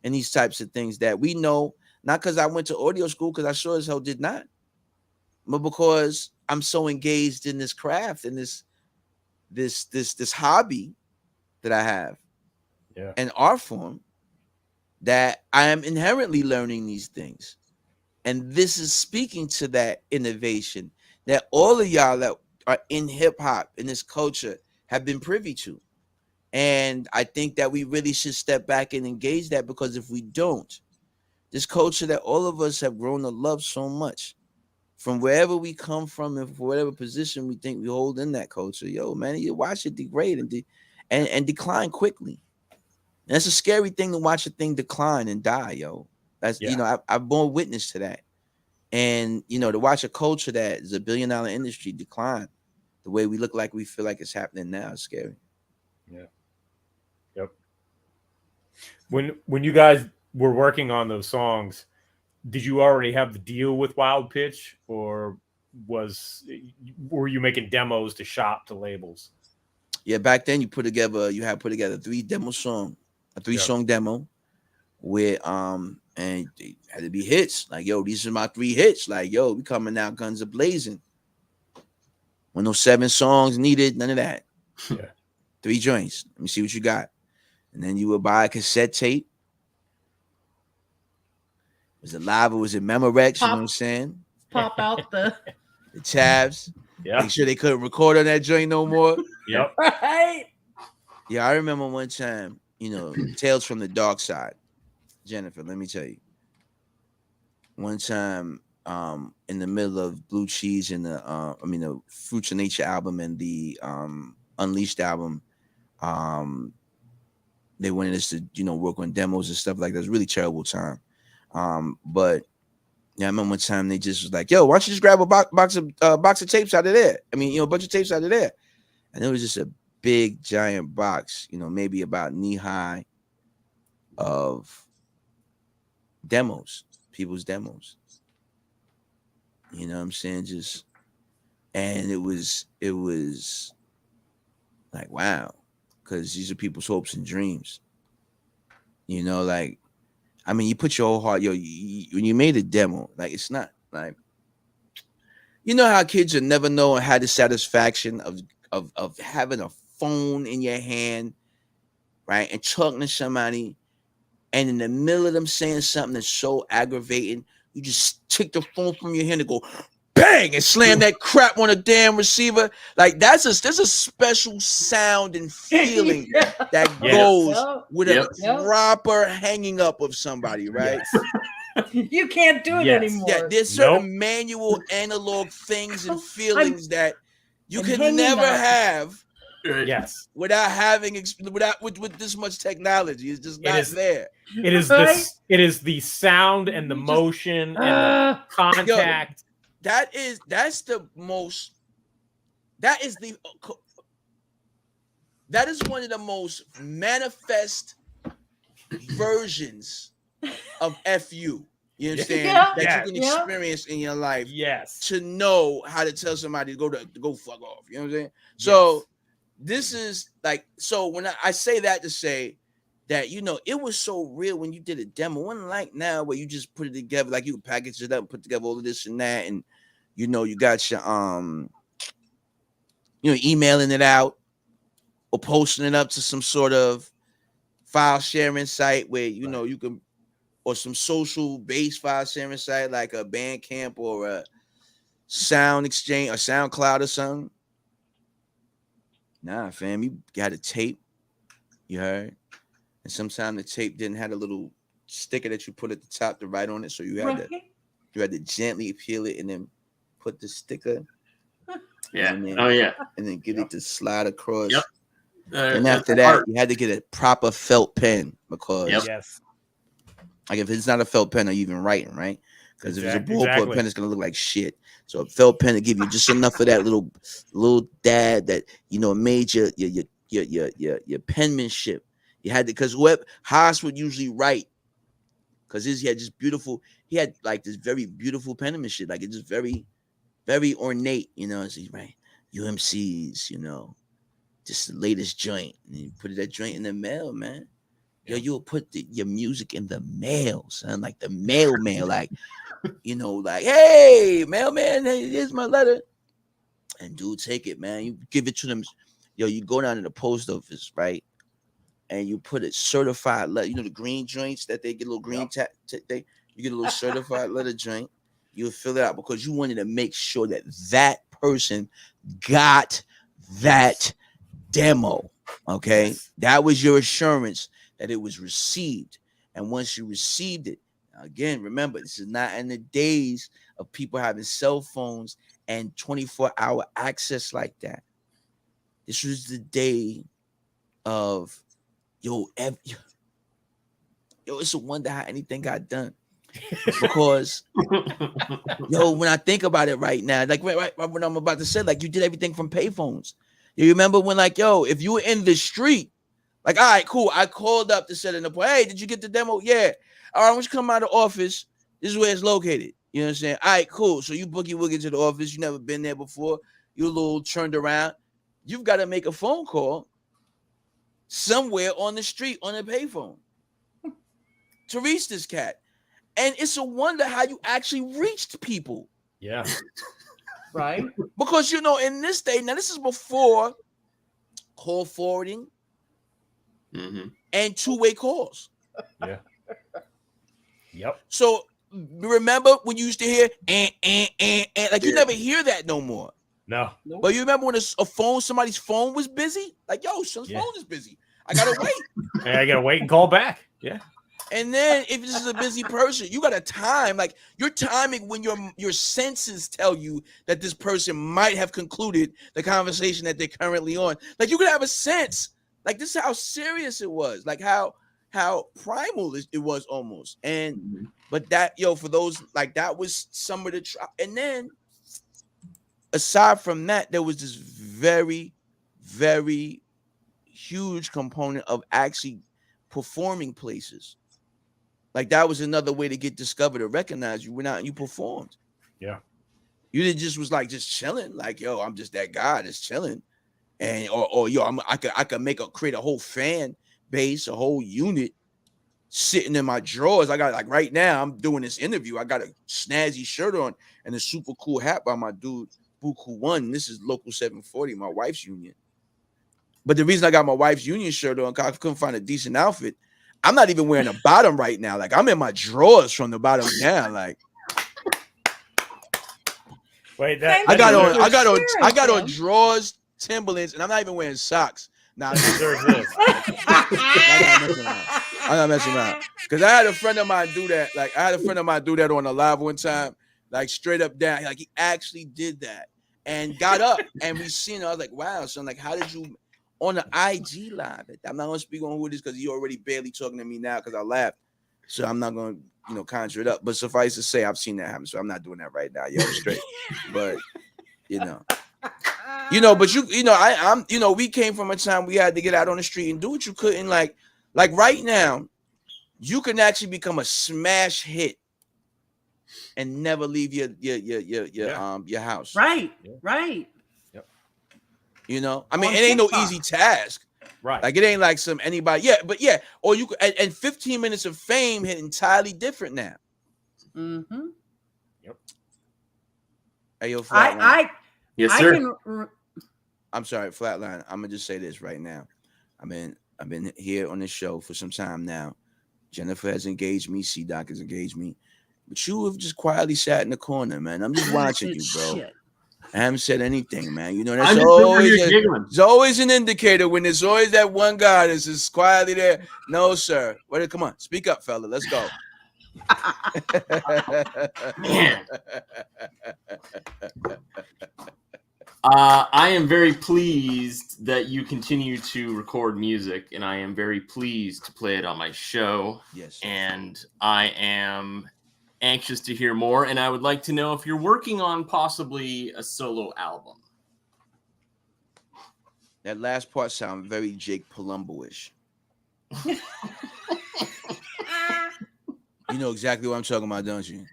and these types of things that we know, not because I went to audio school, because I sure as hell did not, but because I'm so engaged in this craft and this hobby that I have, and art form, that I am inherently learning these things. And this is speaking to that innovation that all of y'all that are in hip hop, in this culture, have been privy to. And I think that we really should step back and engage that, because if we don't, this culture that all of us have grown to love so much, from wherever we come from and for whatever position we think we hold in that culture, man, you watch it degrade and decline quickly. And that's a scary thing to watch a thing decline and die, That's I've borne witness to that. And to watch a culture that is $1 billion industry decline the way we look like we feel like it's happening now is scary. Yeah. Yep. When you guys were working on those songs, did you already have the deal with Wild Pitch, or were you making demos to shop to labels? Yeah, back then you had put together a 3-song demo with and they had to be hits. Like, these are my 3 hits. Like, we coming out guns a blazing. When those 7 songs needed, none of that. Yeah. 3 joints. Let me see what you got. And then you would buy a cassette tape. Was it live or was it Memorex? You know what I'm saying? Pop out the tabs. Yeah. Make sure they couldn't record on that joint no more. Yep. right. Yeah, I remember one time, Tales from the Dark Side. Jennifer, let me tell you. One time, in the middle of Blue Cheese and the Fruits of Nature album and the Unleashed album, they wanted us to, work on demos and stuff like that. It was a really terrible time. But yeah, I remember one time they just was like, why don't you just grab a box of tapes out of there? A bunch of tapes out of there. And it was just a big giant box, maybe about knee high of demos, people's demos. You know what I'm saying? And it was like, wow, because these are people's hopes and dreams. You put your whole heart, when you made a demo, like, it's not like, how kids will never know and had the satisfaction of having a phone in your hand, right, and talking to somebody, and in the middle of them saying something that's so aggravating, you just take the phone from your hand and go bang and slam that crap on a damn receiver. Like there's a special sound and feeling that goes with a proper hanging up of somebody, right? You can't do it anymore. Yeah, there's certain manual analog things and feelings that you can never have. Yes, without having with this much technology, it's just not there. It is this. It is the sound and the motion and the contact. Yo, that's one of the most manifest versions of FU. You understand that you can experience in your life. Yes, to know how to tell somebody to go fuck off. You know what I'm saying? So. This is like, so when I say that to say that, you know, it was so real when you did a demo. It wasn't like now where you just put it together, like you package it up and put together all of this and that. And, you know, you got your, emailing it out or posting it up to some sort of file sharing site where, you know, you can, or some social based file sharing site like a Bandcamp or a Sound Exchange or SoundCloud or something. Nah, fam, you got a tape, you heard? And sometimes the tape didn't have a little sticker that you put at the top to write on it, so you had to gently peel it and then put the sticker. Yeah. And then, and then get it to slide across. Yep. And after that, you had to get a proper felt pen because like if it's not a felt pen, are you even writing, right? Because if it's a ballpoint pen, it's gonna look like shit. So a felt pen to give you just enough of that little dad that, you know, made your penmanship. You had to, because Haas would usually write, because he had like this very beautiful penmanship, like it's just very, very ornate, you know. So he's right, UMCs, you know, just the latest joint, and you put that joint in the mail, man. Yo, you'll put your music in the mail, son, like the mailman, like, you know, like, hey, mailman, hey, here's my letter. And dude, take it, man. You give it to them. Yo, you go down to the post office, right? And you put a certified letter, you know, the green joints that they get a little green you get a little certified letter joint. You would fill it out because you wanted to make sure that that person got that demo. Okay. That was your assurance that it was received. And once you received it, again, remember, this is not in the days of people having cell phones and 24-hour access like that. This was the day of, it's a wonder how anything got done. Because, when I think about it right now, like right when I'm about to say, like, you did everything from payphones. You remember when, like, if you were in the street, like, all right, cool. I called up to set an appointment. Hey, did you get the demo? Yeah. All right, I want you to come out of the office. This is where it's located. You know what I'm saying? All right, cool. So you boogie-woogie to the office. You never been there before. You're a little turned around. You've got to make a phone call somewhere on the street on a payphone to reach this cat. And it's a wonder how you actually reached people. Yeah. Right. Because, in this day, now this is before call forwarding and two-way calls. Yeah. Yep. So remember when you used to hear like you never hear that no more. No. But you remember when somebody's phone was busy? Like, yo, son's phone is busy. I gotta wait. I gotta wait and call back. Yeah. And then if this is a busy person, you got to time, like you're timing when your senses tell you that this person might have concluded the conversation that they're currently on. Like you could have a sense, like this is how serious it was, like how primal it was almost. And but that, for those, like that was some of the and then aside from that, there was this very, very huge component of actually performing places. Like that was another way to get discovered or recognized. You went out and you performed. Yeah. You didn't just was like just chilling. Like, yo, I'm just that guy that's chilling. And or I could create a whole fan base, a whole unit sitting in my drawers. I got, like, right now I'm doing this interview. I got a snazzy shirt on and a super cool hat by my dude Buku One. This is Local 740, my wife's union. But the reason I got my wife's union shirt on, because I couldn't find a decent outfit. I'm not even wearing a bottom right now. Like I'm in my drawers from the bottom down. Like Wait, I got Sharing, on drawers, Timberlands, and I'm not even wearing socks. Nah, deserves this. I'm not messing around. Because I had a friend of mine do that. Like, I had a friend of mine do that on a live one time, like straight up down. Like, he actually did that and got up, and we seen it. I was like, wow, son, like, how did you on the IG live? I'm not gonna speak on who it is because he already barely talking to me now because I laughed. So I'm not gonna, conjure it up. But suffice to say, I've seen that happen. So I'm not doing that right now. Yo, straight. But but we came from a time we had to get out on the street and do what you couldn't. Like right now, you can actually become a smash hit and never leave your house. Right, right. Yep. I mean, it ain't no easy task. Right. Like, it ain't like some anybody. Yeah, but yeah. Or you could, and 15 minutes of fame hit entirely different now. Mm-hmm. Yep. Hey, yo, Flatline. Yes, sir. I'm sorry, Flatline. I'm gonna just say this right now. I've been here on this show for some time now. Jennifer has engaged me. C-Doc has engaged me. But you have just quietly sat in the corner, man. I'm just watching you, bro. Shit. I haven't said anything, man. I'm That's just it's always an indicator when there's always that one guy that's just quietly there. No, sir. Wait, come on, speak up, fella. Let's go. Man. I am very pleased that you continue to record music, and I am very pleased to play it on my show. Yes. And I am anxious to hear more, and I would like to know if you're working on possibly a solo album. That last part sounds very Jake Palumbo-ish. You know exactly what I'm talking about, don't you?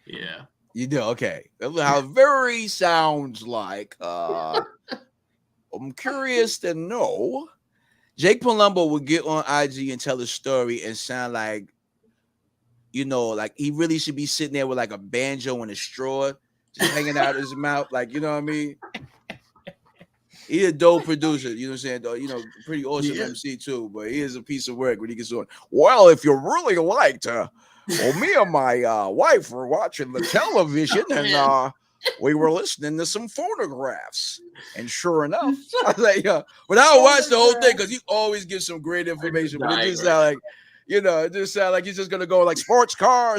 Yeah. You do? Okay. That's how it very sounds like. I'm curious to know. Jake Palumbo would get on IG and tell a story and sound like, like he really should be sitting there with like a banjo and a straw just hanging out his mouth. Like, you know what I mean? He's a dope producer, you know what I'm saying? Pretty awesome MC too, but he is a piece of work when he gets on. Well, if you really liked, me and my wife were watching the television and we were listening to some phonographs. And sure enough, I was like, but I don't watch the whole thing because he always gives some great information. But it just sounds like, it just sounds like he's just gonna go like sports car.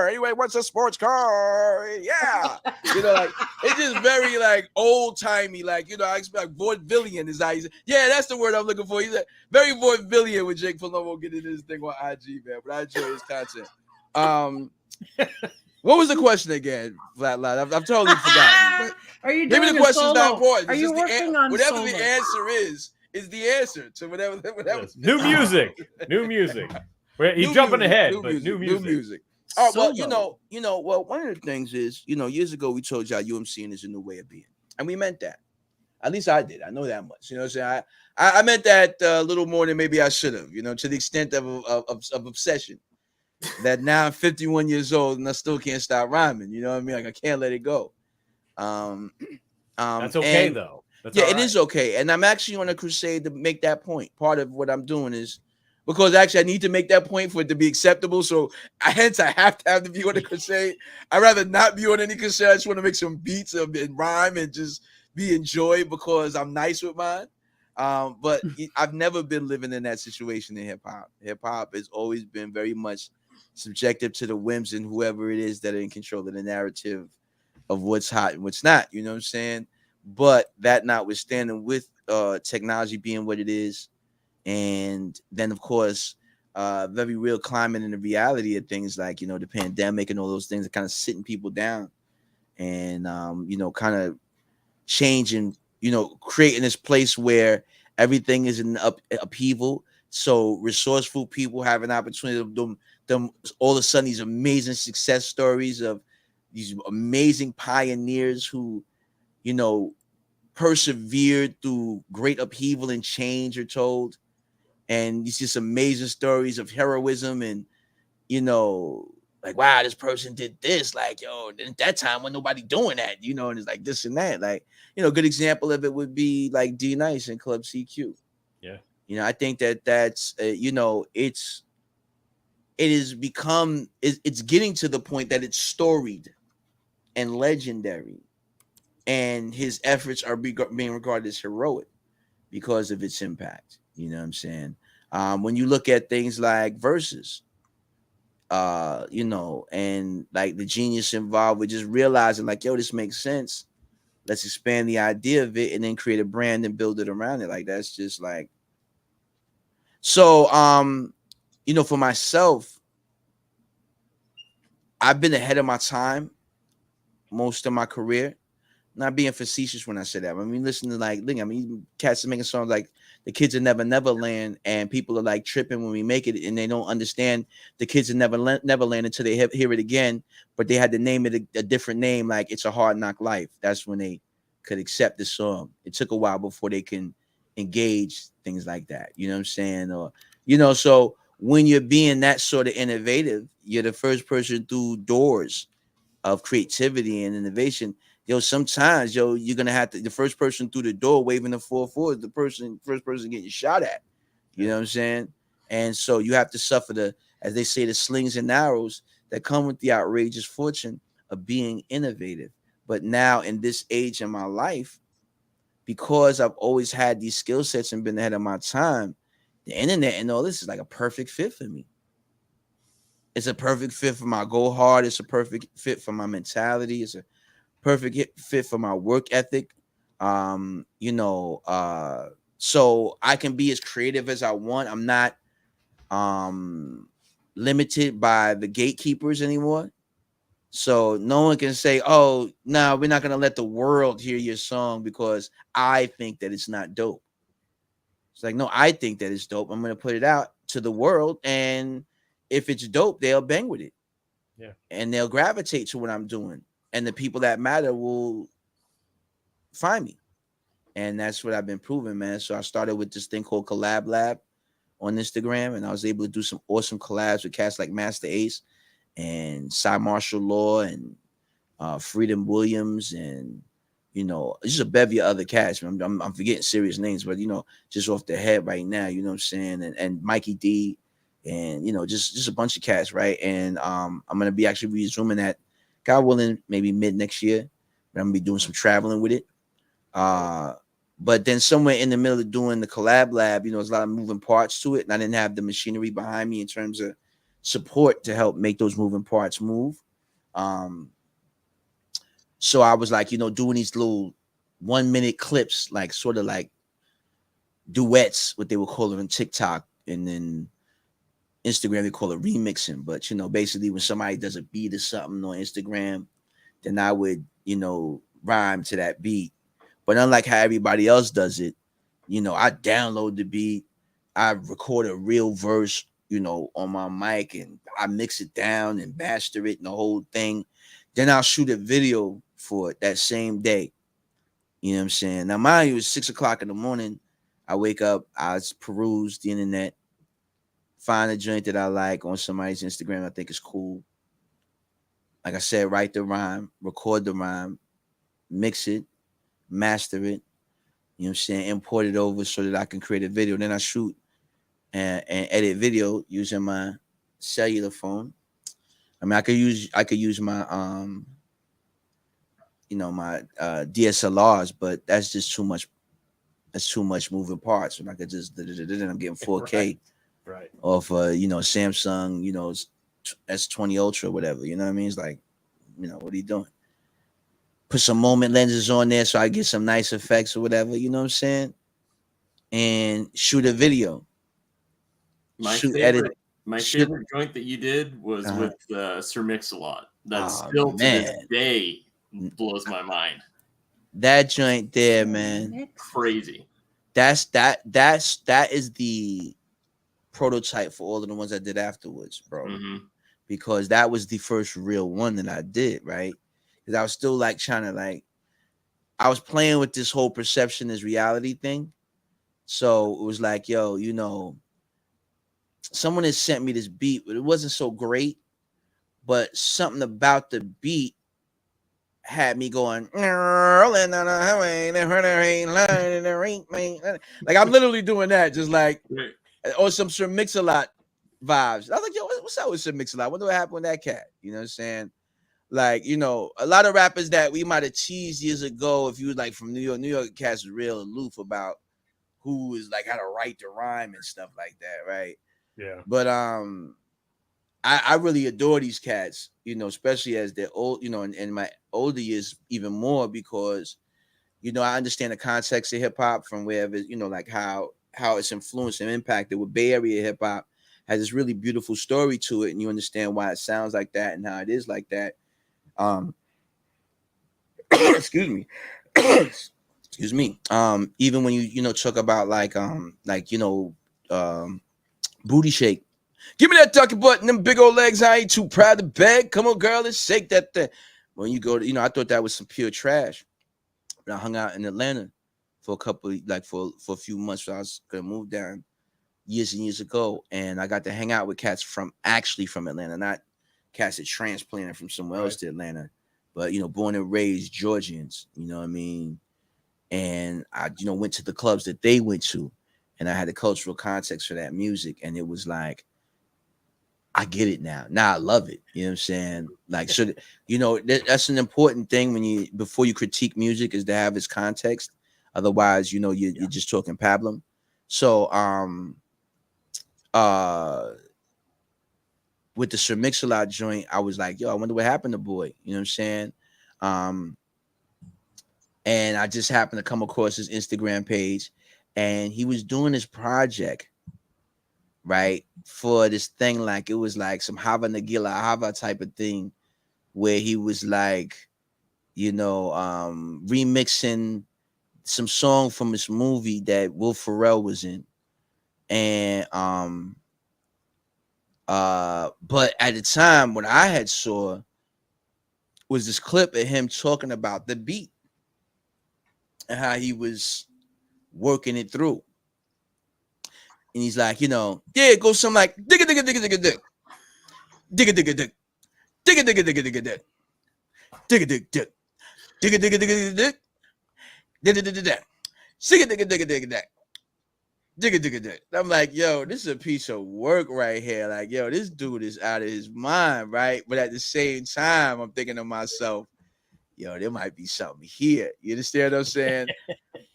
Anyway, what's a sports car? Yeah, like it's just very like old timey. Like I expect vaudevillian is how he's. Yeah, that's the word I'm looking for. He's like, very vaudevillian with Jake Palumbo getting this thing on IG, man. But I enjoy his content. What was the question again, Flatline? I've totally forgotten. Are you doing maybe the question's not important. Are you working on whatever solo? the answer is the answer to whatever. Yes. New music. He's jumping ahead, but new music. Oh, well, well, one of the things is, years ago we told y'all UMCing is a new way of being, and we meant that. At least I did. I know that much. You know what I'm saying? I meant that a little more than maybe I should have. To the extent of obsession. That now I'm 51 years old and I still can't stop rhyming. You know what I mean? Like I can't let it go. That's okay though. That's it is okay. And I'm actually on a crusade to make that point. Part of what I'm doing is because actually I need to make that point for it to be acceptable. So hence I have to be on a crusade. I'd rather not be on any crusade. I just want to make some beats and rhyme and just be enjoyed because I'm nice with mine. But I've never been living in that situation in hip hop. Hip hop has always been very much subjective to the whims and whoever it is that are in control of the narrative of what's hot and what's not. You know what I'm saying? But that notwithstanding, with technology being what it is, and then of course, very real climate and the reality of things like the pandemic and all those things are kind of sitting people down, and kind of changing, creating this place where everything is in upheaval. So resourceful people have an opportunity of them all of a sudden these amazing success stories of these amazing pioneers who, persevered through great upheaval and change are told. And it's just amazing stories of heroism and, like, wow, this person did this. Like, at that time when nobody doing that, and it's like this and that. Like, good example of it would be like D Nice and Club CQ. Yeah. I think that's, it's getting to the point that it's storied and legendary and his efforts are being regarded as heroic because of its impact. You know what I'm saying? When you look at things like Versus, you know, and like the genius involved with just realizing like, yo, this makes sense. Let's expand the idea of it and then create a brand and build it around it. Like that's just like so. You know, for myself, I've been ahead of my time most of my career. Not being facetious when I say that. I mean, listen to like, I mean, cats are making songs like "The Kids of Neverland," and people are like tripping when we make it, and they don't understand "The Kids of Neverland" until they hear it again. But they had to name it a different name, like "It's a Hard Knock Life." That's when they could accept the song. It took a while before they can engage things like that. You know what I'm saying? Or you know, so when you're being that sort of innovative, you're the first person through doors of creativity and innovation. Yo, sometimes, yo, you're gonna have to the first person through the door waving the 4-4 is the first person getting shot at. You know what I'm saying? And so you have to suffer the, as they say, the slings and arrows that come with the outrageous fortune of being innovative. But now in this age in my life, because I've always had these skill sets and been ahead of my time, the internet and all this is like a perfect fit for me. It's a perfect fit for my go hard. It's a perfect fit for my mentality. It's a perfect fit for my work ethic. You know, so I can be as creative as I want. I'm not limited by the gatekeepers anymore. So no one can say, oh, no, we're not going to let the world hear your song because I think that it's not dope. It's like, no, I think that it's dope. I'm going to put it out to the world. And if it's dope, they'll bang with it. Yeah. And they'll gravitate to what I'm doing. And the people that matter will find me. And that's what I've been proving, man. So I started with this thing called Collab Lab on Instagram. And I was able to do some awesome collabs with cats like Master Ace and Cy Martial Law and Freedom Williams and, you know, just a bevy of other cats. I'm forgetting serious names, but, you know, just off the head right now, you know what I'm saying? And Mikey D and, you know, just a bunch of cats, right? And I'm going to be actually resuming that, God willing, maybe mid next year. But I'm going to be doing some traveling with it. But then somewhere in the middle of doing the Collab Lab, you know, there's a lot of moving parts to it. And I didn't have the machinery behind me in terms of support to help make those moving parts move. So I was like, you know, doing these little 1-minute clips, like sort of like duets, what they would call it on TikTok, and then Instagram they call it remixing. But you know, basically when somebody does a beat or something on Instagram, then I would, you know, rhyme to that beat. But unlike how everybody else does it, you know, I download the beat, I record a real verse, you know, on my mic, and I mix it down and master it and the whole thing. Then I'll shoot a video for it that same day. You know what I'm saying? Now, mind you, it's 6 o'clock in the morning. I wake up, I peruse the internet, find a joint that I like on somebody's Instagram I think is cool. Like I said, write the rhyme, record the rhyme, mix it, master it, you know what I'm saying, import it over so that I can create a video. Then I shoot and edit video using my cellular phone. I mean, I could use my you know, my DSLRs, but that's just too much. That's too much moving parts. And I could just I'm getting 4K right. off you know, Samsung, you know, S20 Ultra, whatever. You know what I mean? It's like, you know, what are you doing? Put some moment lenses on there so I get some nice effects or whatever. You know what I'm saying? And shoot a video. My favorite joint that you did was with Sir Mix-a-Lot. That still to this day blows my mind. That joint there, man, crazy. That is the prototype for all of the ones I did afterwards, bro. Mm-hmm. Because that was the first real one that I did, right? Because I was still like trying to like, I was playing with this whole perception as reality thing. So it was like, yo, you know, someone had sent me this beat, but it wasn't so great. But something about the beat had me going, like I'm literally doing that, just like, or some Sir Mix-a-Lot vibes. I was like, yo, what's up with Sir Mix-a-Lot? What do I happen with that cat? You know what I'm saying? Like, you know, a lot of rappers that we might have teased years ago, if you was like from New York cats was real aloof about who is like how to write the rhyme and stuff like that, right? Yeah. But I really adore these cats, you know, especially as they're old, you know, in my older years even more, because you know I understand the context of hip hop from wherever, you know, like how it's influenced and impacted. With Bay Area hip hop has this really beautiful story to it, and you understand why it sounds like that and how it is like that. Excuse me. Excuse me. Even when you know talk about like you know booty shake. Give me that ducky butt and them big old legs. I ain't too proud to beg. Come on, girl, let's shake that thing. When you go to, you know, I thought that was some pure trash. But I hung out in Atlanta for a couple, like for a few months. So I was gonna move down years and years ago, and I got to hang out with cats from Atlanta, not cats that transplanted from somewhere else to Atlanta, but you know, born and raised Georgians. You know what I mean? And I, you know, went to the clubs that they went to, and I had the cultural context for that music, and it was like, I get it now. Now I love it. You know what I'm saying? Like, so, you know, that's an important thing when you, before you critique music, is to have its context. Otherwise, you know, you're just talking pablum. So, with the Sir Mix-a-Lot joint, I was like, yo, I wonder what happened to Boy. You know what I'm saying? And I just happened to come across his Instagram page, and he was doing this project, right, for this thing, like it was like some Hava Nagila Hava type of thing, where he was like, you know, remixing some song from this movie that Will Ferrell was in. And but at the time when I had saw was this clip of him talking about the beat and how he was working it through. And he's like, you know, yeah, it goes something like digga digga digga digga dig. Digga digga dig. Digga digga digga digga dig. Digga dig dig. Digga digga digga digga dig. Digga digga dig. Digga digga digga digga dig. Digga digga dig. I'm like, yo, this is a piece of work right here. Like, yo, this dude is out of his mind, right? But at the same time, I'm thinking to myself, yo, there might be something here. You understand what I'm saying?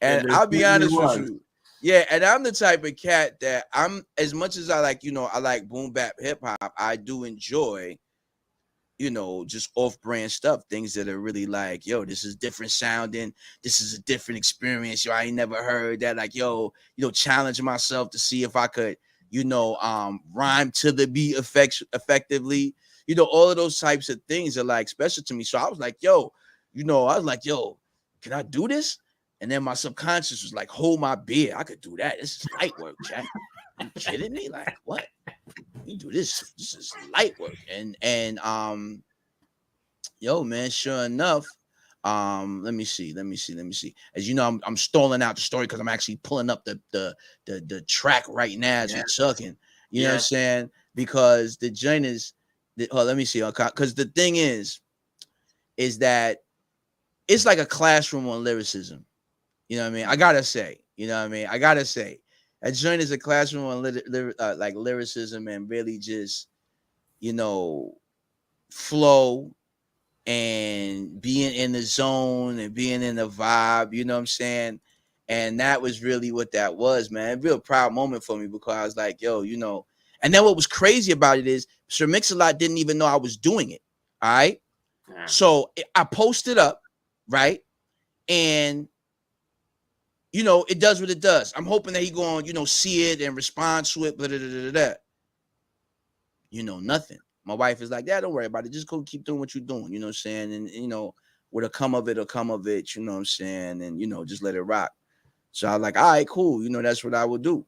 And I'll be honest with you. Yeah, and I'm the type of cat that I'm, as much as I like, you know, I like boom bap hip hop, I do enjoy, you know, just off-brand stuff, things that are really like, yo, this is different sounding, this is a different experience. Yo, I ain't never heard that. Like, yo, you know, challenge myself to see if I could, you know, rhyme to the beat effectively. You know, all of those types of things are like special to me. So I was like, yo, you know, can I do this? And then my subconscious was like, hold my beer. I could do that. This is light work, Jack. You kidding me? Like, what? You do this. This is light work. And yo, man, sure enough, let me see. As you know, I'm stalling out the story because I'm actually pulling up the track right now as we're talking. You know what I'm saying? Because the joint is, let me see. Because the thing is that it's like a classroom on lyricism. You know what I mean? I gotta say, that joint is a classroom on like lyricism and really just, you know, flow and being in the zone and being in the vibe. You know what I'm saying? And that was really what that was, man. A real proud moment for me because I was like, yo, you know. And then what was crazy about it is Sir Mix-a-Lot didn't even know I was doing it. All right. Yeah. So I posted up, right, and you know, it does what it does. I'm hoping that he going, you know, see it and respond to it, blah, blah, blah, blah. You know, nothing. My wife is like, yeah, don't worry about it. Just go keep doing what you're doing. You know what I'm saying? And, you know, what'll come of it, you know what I'm saying? And, you know, just let it rock. So I was like, all right, cool. You know, that's what I will do.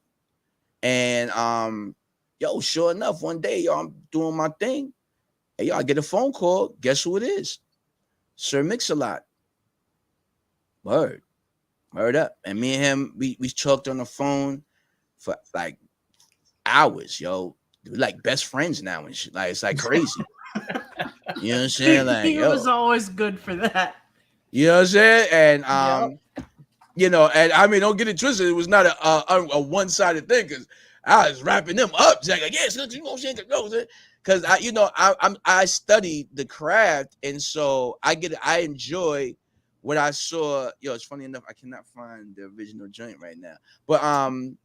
And, yo, sure enough, one day, yo, I'm doing my thing. And, yo, I get a phone call. Guess who it is? Sir Mix-a-Lot. Word up. And me and him, we talked on the phone for like hours, yo. We're like best friends now and shit. Like, it's like crazy. You know what I'm saying? Like, he was always good for that. You know what I'm saying? And you know, and I mean, don't get it twisted. It was not a one-sided thing because I was wrapping them up. Like, yes, you know what I'm saying? because I studied the craft, and so I enjoy what I saw. Yo, it's funny enough, I cannot find the original joint right now, but long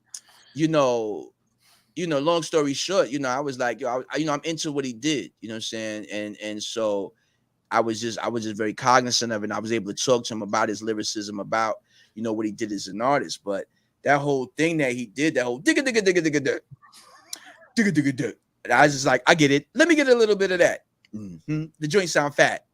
story short, I was like, yo, I'm into what he did, you know what I'm saying, and so I was just very cognizant of it, and I was able to talk to him about his lyricism, about what he did as an artist, but that whole thing that he did, that whole digga digga digga digga digga digga digga digga. I was just like, I get it. Let me get a little bit of that. Mm-hmm. The joint sound fat.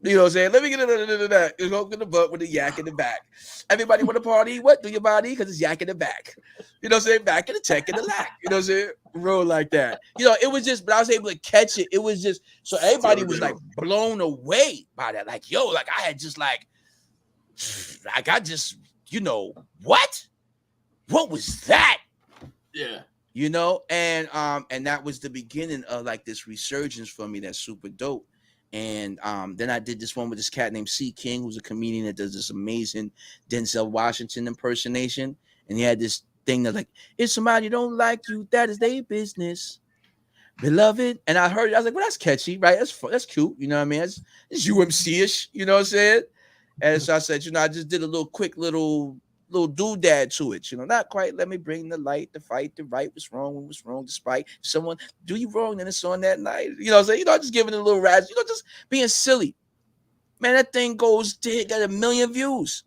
You know what I'm saying? Let me get a little bit of that. You go in the butt with the yak in the back. Everybody want to party? What? Do your body? Because it's yak in the back. You know what I'm saying? Back in the tech in the lack. You know what I'm saying? Roll like that. It was just, but I was able to catch it. It was just, so everybody was like blown away by that. Like, yo, like I had just like I just, what? What was that? Yeah. And that was the beginning of like this resurgence for me. That's super dope. And then I did this one with this cat named C. King, who's a comedian that does this amazing Denzel Washington impersonation. And he had this thing that's like, if somebody don't like you, that is their business, beloved. And I heard it, I was like, well, that's catchy, right? That's cute. You know what I mean? It's UMC-ish, you know what I'm saying? And so I said, I just did a little quick little doodad to it, not quite. Let me bring the light, the fight, the right, what's wrong, despite someone do you wrong, then it's on that night. You know what I'm saying? Just giving it a little razz, just being silly. Man, that thing got 1 million views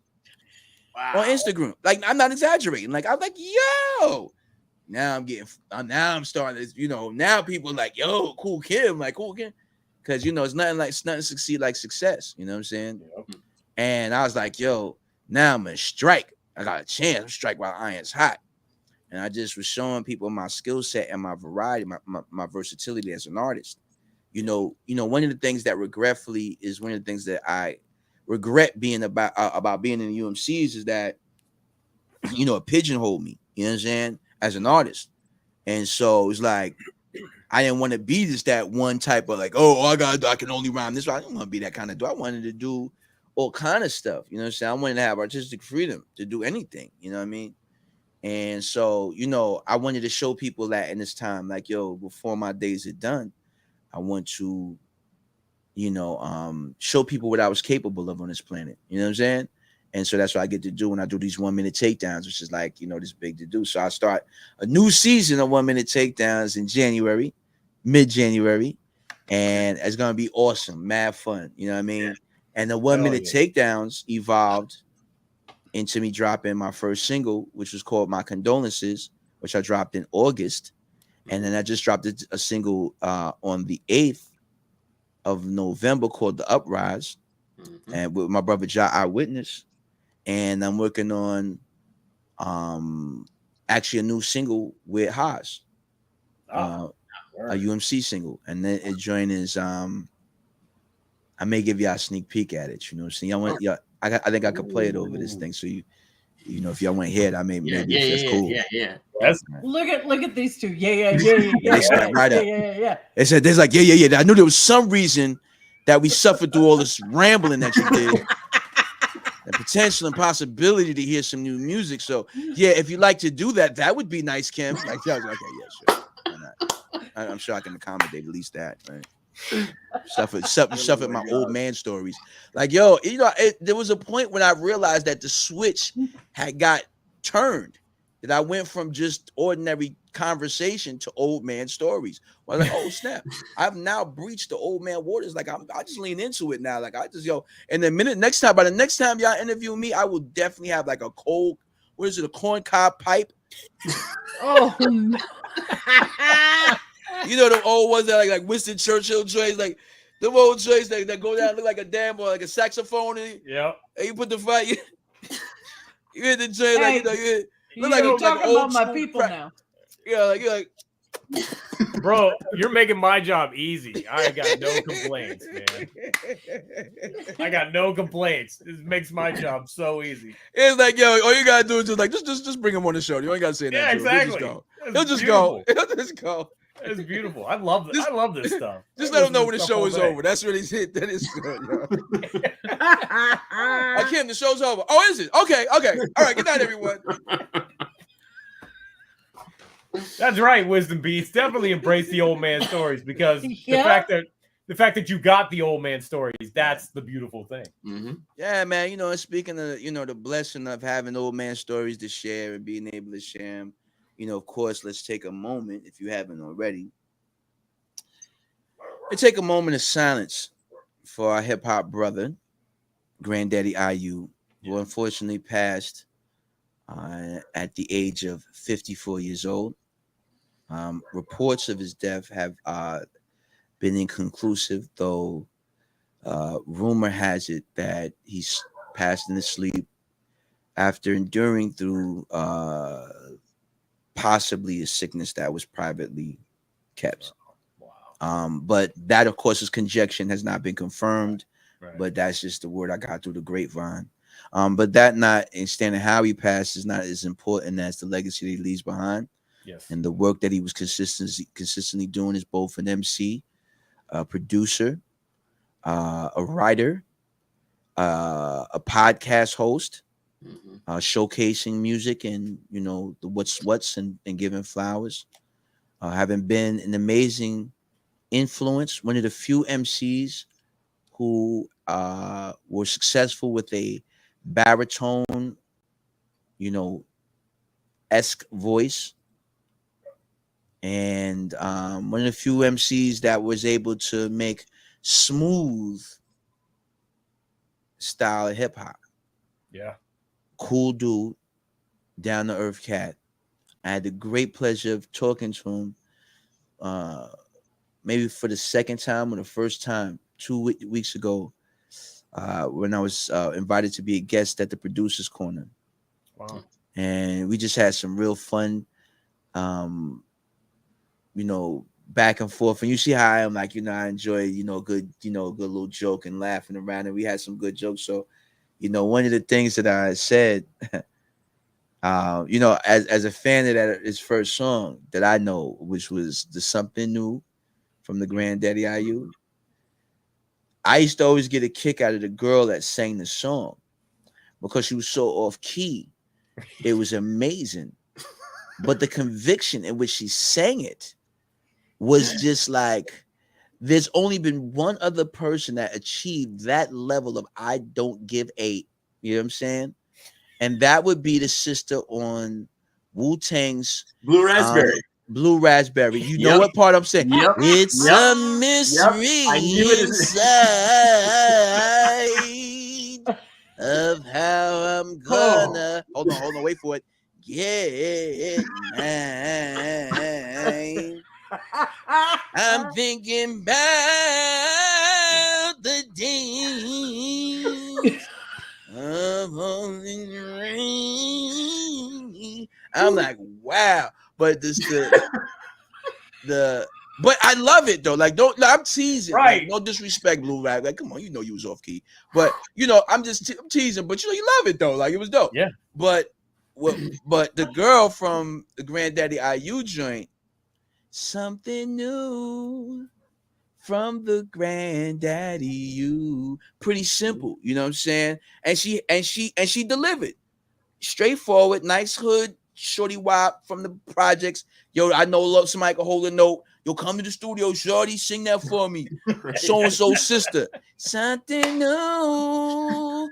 on Instagram. Like, I'm not exaggerating. Like, I'm like, yo, now I'm starting to, now people are like, yo, Kool Kim, because it's nothing succeed like success. You know what I'm saying? Yep. And I was like, yo, now I'm gonna strike. I got a chance to strike while iron's hot. And I just was showing people my skill set and my variety, my versatility as an artist. One of the things that regretfully is one of the things that I regret being about being in the UMCs is that, it pigeonholed me, you know what I'm saying, as an artist. And so it's like, I didn't want to be just that one type of like, I can only rhyme this. I didn't want to be that kind of dude. I wanted to do all kind of stuff, you know what I'm saying? I wanted to have artistic freedom to do anything, you know what I mean? And so, I wanted to show people that in this time, like, yo, before my days are done, I want to, show people what I was capable of on this planet, you know what I'm saying? And so that's what I get to do when I do these 1 minute takedowns, which is like, this big to do. So I start a new season of 1 minute takedowns in mid-January, and it's going to be awesome, mad fun, you know what I mean? Yeah. And the 1 minute takedowns evolved into me dropping my first single, which was called My Condolences, which I dropped in August. And then I just dropped a single on the 8th of November called The Uprise, and with my brother Ja Eyewitness. And I'm working on actually a new single with Haas, a UMC single. And then it joined is I may give y'all a sneak peek at it. You know what I'm saying? I think I could play it over this thing. So if y'all want to hear it, I maybe that's cool. Yeah. Look at these two. Yeah. They start right up. Yeah. They said there's like, yeah. I knew there was some reason that we suffered through all this rambling that you did. The potential and possibility to hear some new music. So yeah, if you like to do that, that would be nice, Kim. Like, I was like, okay, yeah, sure. Why not? I'm sure I can accommodate at least that, right? Suffered my old man stories. Like, yo, there was a point when I realized that the switch had got turned, that I went from just ordinary conversation to old man stories. Well, like, oh snap, I've now breached the old man waters. Like, I just lean into it now. Like, I just, and by the next time y'all interview me, I will definitely have like a a corn cob pipe. Oh no. The old ones that like Winston Churchill joints, like the old joints that go down, look like a damn or like a saxophone. And you put the fight, you hit the joint, like you look like you're talking about my people now. Yeah, like you're like, bro, you're making my job easy. I got no complaints, man. I got no complaints. This makes my job so easy. It's like, yo, all you gotta do is just bring him on the show. You ain't gotta say that. Yeah, exactly. He'll just go. It's beautiful. I love this. I love this stuff. Just let him know when the show is over. That's what he's hit. That is good, yo. Kim, the show's over. Oh, is it? Okay. All right. Good night, everyone. That's right, Wisdom Beats. Definitely embrace the old man stories because Yeah. the fact that you got the old man stories, that's the beautiful thing. Mm-hmm. Yeah, man. You know, and speaking of, you know, the blessing of having old man stories to share and being able to share them, you know, of course, let's take a moment, if you haven't already, and take a moment of silence for our hip hop brother, Granddaddy IU, who unfortunately passed at the age of 54 years old. Reports of his death have been inconclusive, though rumor has it that he's passed in his sleep after enduring through possibly a sickness that was privately kept. Wow. But that, of course, is conjecture, has not been confirmed. Right. But that's just the word I got through the grapevine. But that not understanding how he passed is not as important as the legacy that he leaves behind. Yes. And the work that he was consistently doing is both an MC, a producer, a writer, a podcast host, showcasing music and, you know, the what's and giving flowers, having been an amazing influence, one of the few MCs who were successful with a baritone, you know, esque voice, and one of the few MCs that was able to make smooth style of hip hop. Yeah. Cool dude, down to earth cat. I had the great pleasure of talking to him, maybe for the second time or the first time 2 weeks ago, when I was invited to be a guest at the Producers Corner. Wow. And we just had some real fun, you know, back and forth. And you see how I am, like, you know, I enjoy, you know, good little joke and laughing around. And we had some good jokes. So, you know, one of the things that I said, you know, as a fan of that, his first song that I know, which was the Something New from the Granddaddy IU, I used to always get a kick out of the girl that sang the song because she was so off key. It was amazing. But the conviction in which she sang it was just like, there's only been one other person that achieved that level of I don't give a, you know what I'm saying? And that would be the sister on Wu-Tang's Blue Raspberry. Blue Raspberry. You know Yep. what part I'm saying? Yep. It's Yep. a mystery I knew it inside of how I'm gonna hold on, wait for it. Get mine. I'm thinking about the days of holding the rain. I'm like, wow. But this the but I love it though. Like, I'm teasing. Right. Like, no disrespect, Blue Rag. Like, come on, you know you was off key. But you know, I'm teasing. But you know, you love it though. Like, it was dope. Yeah. But the girl from the Granddaddy IU joint, something new from the Granddaddy U. Pretty simple, you know what I'm saying? And she delivered. Straightforward, nice hood, shorty wop from the projects. Yo, I know somebody can hold a note. Yo, come to the studio, shorty, sing that for me. So-and-so sister. Something new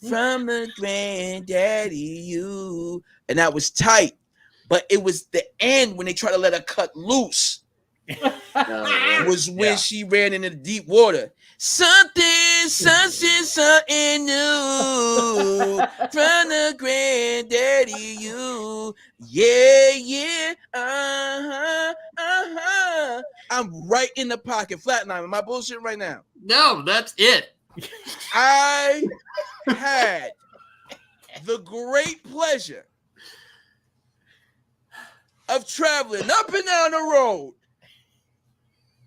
from the Granddaddy U. And that was tight. But it was the end when they tried to let her cut loose. Was when she ran into the deep water. Something new from the Granddaddy U. Yeah, I'm right in the pocket. Flatline. Am I bullshit right now? No, that's it. I had the great pleasure of traveling up and down the road,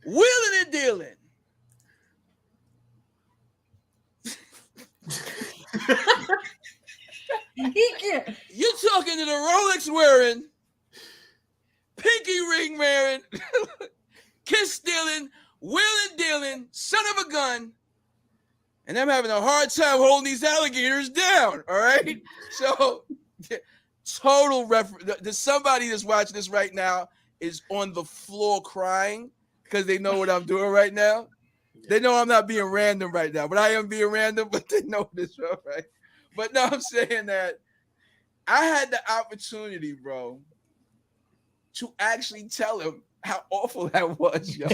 wheeling and dealing. You're talking to the Rolex wearing, pinky ring wearing, kiss stealing, wheeling dealing, son of a gun. And I'm having a hard time holding these alligators down. All right. So total reference. There's somebody that's watching this right now is on the floor crying because they know what I'm doing right now. They know I'm not being random right now, but I am being random, but they know this, right? But no, I'm saying that I had the opportunity, bro, to actually tell him how awful that was, yo.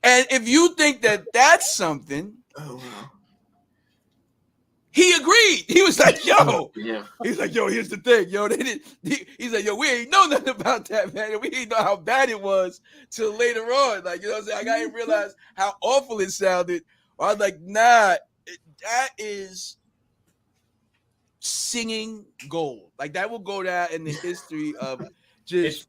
And if you think that that's something, Oh wow. he agreed. He was like, yo. Yeah. He's like, yo, here's the thing, yo. He's like, yo, we ain't know nothing about that, man. We didn't know how bad it was till later on. Like, you know what I'm saying? Like, I didn't realize how awful it sounded. I was like, nah, that is singing gold. Like, that will go down in the history of just.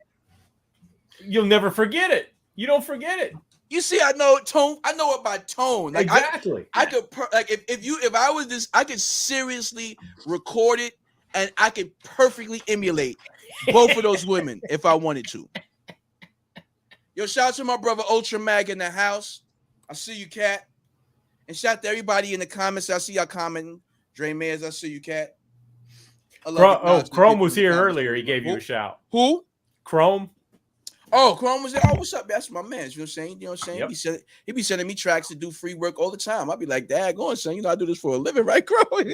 You'll never forget it. You don't forget it. You see, I know tone. I know it by tone. Like, Exactly. I could like if I was this, I could seriously record it and I could perfectly emulate both of those women if I wanted to. Yo, shout out to my brother Ultra Mag in the house. I see you, Cat. And shout out to everybody in the comments. I see y'all commenting. Dre Mayers, I see you, Cat. Chrome was here earlier. He gave you a shout. Who? Chrome. Oh, Chrome was there. Oh, what's up? That's my man. You know what I'm saying? You know what I'm saying? Yep. He be sending me tracks to do free work all the time. I'll be like, Dad, go on, son. You know, I do this for a living, right, Chrome?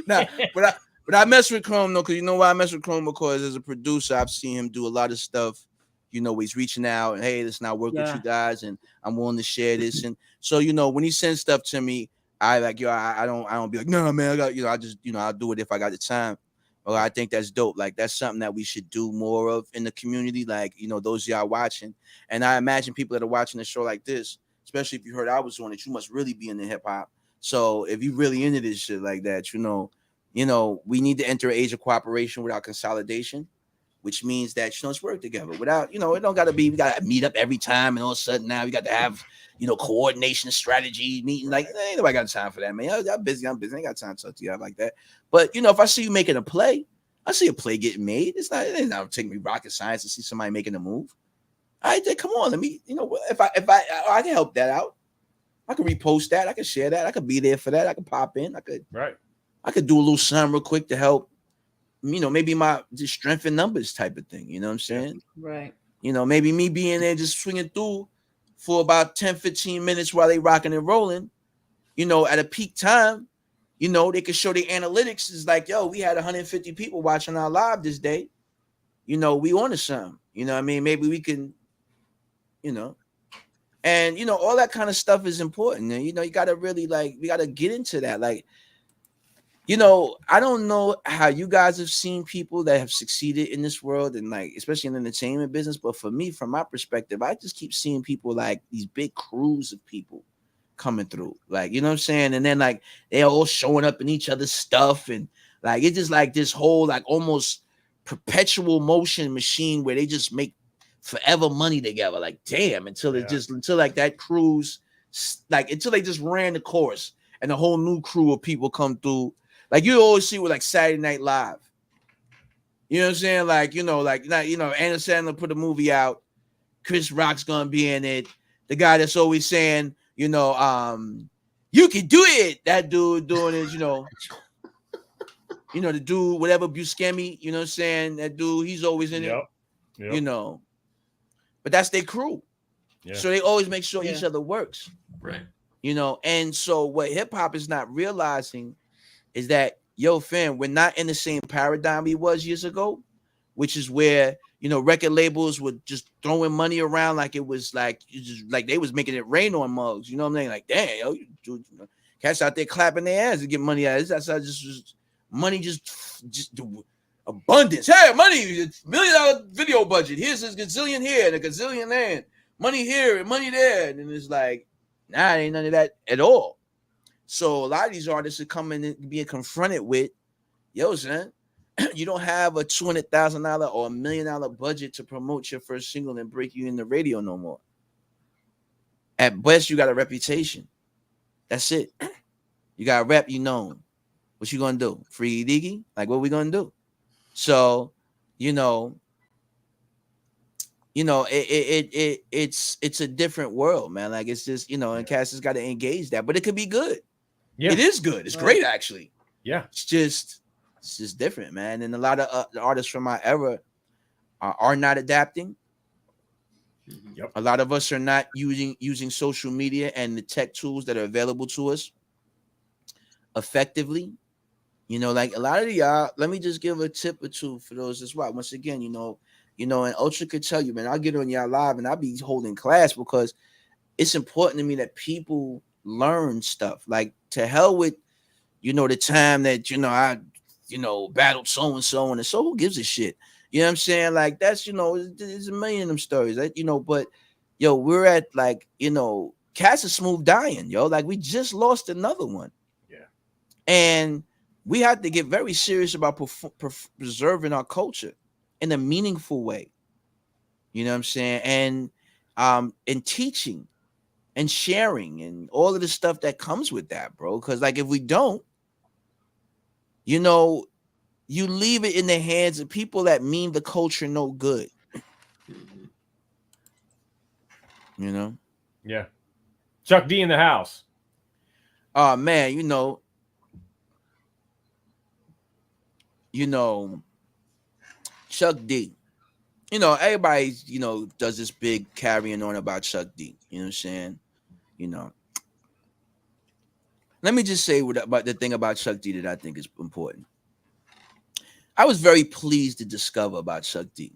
Nah, but I mess with Chrome though, because you know why I mess with Chrome? Because as a producer, I've seen him do a lot of stuff. You know, he's reaching out and hey, let's not work with you guys, and I'm willing to share this. And so, you know, when he sends stuff to me, I like, yo, I don't be like, no, man, I got, you know, I just, you know, I'll do it if I got the time. Well, I think that's dope. Like, that's something that we should do more of in the community. Like, you know, those of y'all watching. And I imagine people that are watching a show like this, especially if you heard I was on it, you must really be into hip hop. So if you really into this shit like that, you know, we need to enter an age of cooperation without consolidation, which means that, you know, let's work together without, you know, it don't got to be, we got to meet up every time. And all of a sudden now we got to have, you know, coordination strategy meeting. Like, ain't nobody got time for that, man. I'm busy. I ain't got time to talk to you like that. But, you know, if I see you making a play, I see a play getting made. It ain't not taking me rocket science to see somebody making a move. All right, come on, let me, you know, if I can help that out. I can repost that. I can share that. I could be there for that. I could pop in. I could do a little something real quick to help, you know, maybe my just strength in numbers type of thing. You know what I'm saying? Right. You know, maybe me being there just swinging through for about 10, 15 minutes while they rocking and rolling, you know, at a peak time, you know, they could show the analytics is like, yo, we had 150 people watching our live this day. You know, we on to something. You know what I mean? Maybe we can, you know, and, you know, all that kind of stuff is important. And, you know, you got to really like, we got to get into that. Like, you know, I don't know how you guys have seen people that have succeeded in this world and like, especially in the entertainment business. But for me, from my perspective, I just keep seeing people like these big crews of people coming through. Like, you know what I'm saying? And then like, they're all showing up in each other's stuff. And like, it's just like this whole like almost perpetual motion machine where they just make forever money together. Like, damn, until like that cruise, like until they just ran the course and a whole new crew of people come through. Like you always see with like Saturday Night Live. You know what I'm saying? Like, you know, like, you know, Anna Sandler put a movie out. Chris Rock's gonna be in it. The guy that's always saying, you know, you can do it. That dude doing it, you know, the dude, whatever Buscemi, you know what I'm saying? That dude, he's always in it. Yep. You know. But that's their crew. Yeah. So they always make sure each other works. Right. You know, and so what hip hop is not realizing is that, yo, fam, we're not in the same paradigm we was years ago, which is where, you know, record labels were just throwing money around like it was like, like they was making it rain on mugs. You know what I'm saying? Like, damn, yo, you know, cats out there clapping their ass to get money out of this. That's just money, just abundance. Hey, money, $1 million video budget. Here's a gazillion here and a gazillion there. Money here and money there. And it's like, nah, ain't none of that at all. So a lot of these artists are coming and being confronted with, yo, son, you don't have a $200,000 or $1 million budget to promote your first single and break you in the radio no more. At best, you got a reputation. That's it. You got a rep, you known. What you gonna do? Free Diggy? Like, what we gonna do? So, you know, it's a different world, man. Like, it's just, you know, and Cass has got to engage that, but it could be good. Yeah. It is good. It's great, actually. Yeah. It's just different, man. And a lot of the artists from our era are not adapting. Yep. A lot of us are not using social media and the tech tools that are available to us effectively. You know, like a lot of y'all, let me just give a tip or two for those as well. Once again, you know, and Ultra could tell you, man, I'll get on y'all live and I'll be holding class because it's important to me that people learn stuff. Like, to hell with, you know, the time that, you know, I, you know, battled so and so, who gives a shit? You know what I'm saying? Like, that's, you know, there's a million of them stories, that, you know, but yo, we're at, like, you know, cats are smooth dying, yo. Like, we just lost another one. Yeah. And we have to get very serious about preserving our culture in a meaningful way. You know what I'm saying? And teaching and sharing and all of the stuff that comes with that, bro. Because, like, if we don't, you know, you leave it in the hands of people that mean the culture no good. You know? Yeah. Chuck D in the house. Oh man, you know, Chuck D. You know, everybody, you know, does this big carrying on about Chuck D. You know what I'm saying? You know. Let me just say about the thing about Chuck D that I think is important. I was very pleased to discover about Chuck D.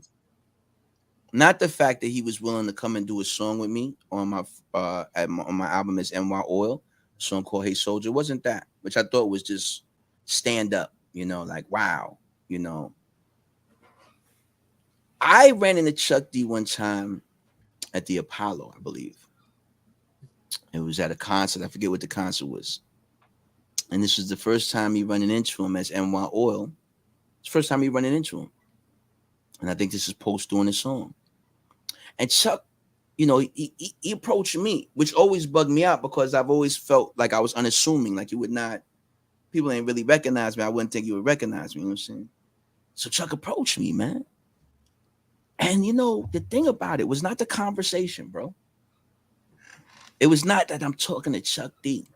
Not the fact that he was willing to come and do a song with me on my on my album is NYOIL, a song called Hey Soldier. It wasn't that, which I thought was just stand up, you know, like, wow, you know. I ran into Chuck D one time at the Apollo, I believe. It was at a concert. I forget what the concert was. And this was the first time me running into him as NYOIL. It's the first time me running into him. And I think this is post doing the song. And Chuck, you know, he approached me, which always bugged me out because I've always felt like I was unassuming, like you would not, people ain't really recognize me. I wouldn't think you would recognize me, you know what I'm saying? So Chuck approached me, man. And, you know, the thing about it was not the conversation, bro. It was not that I'm talking to Chuck D.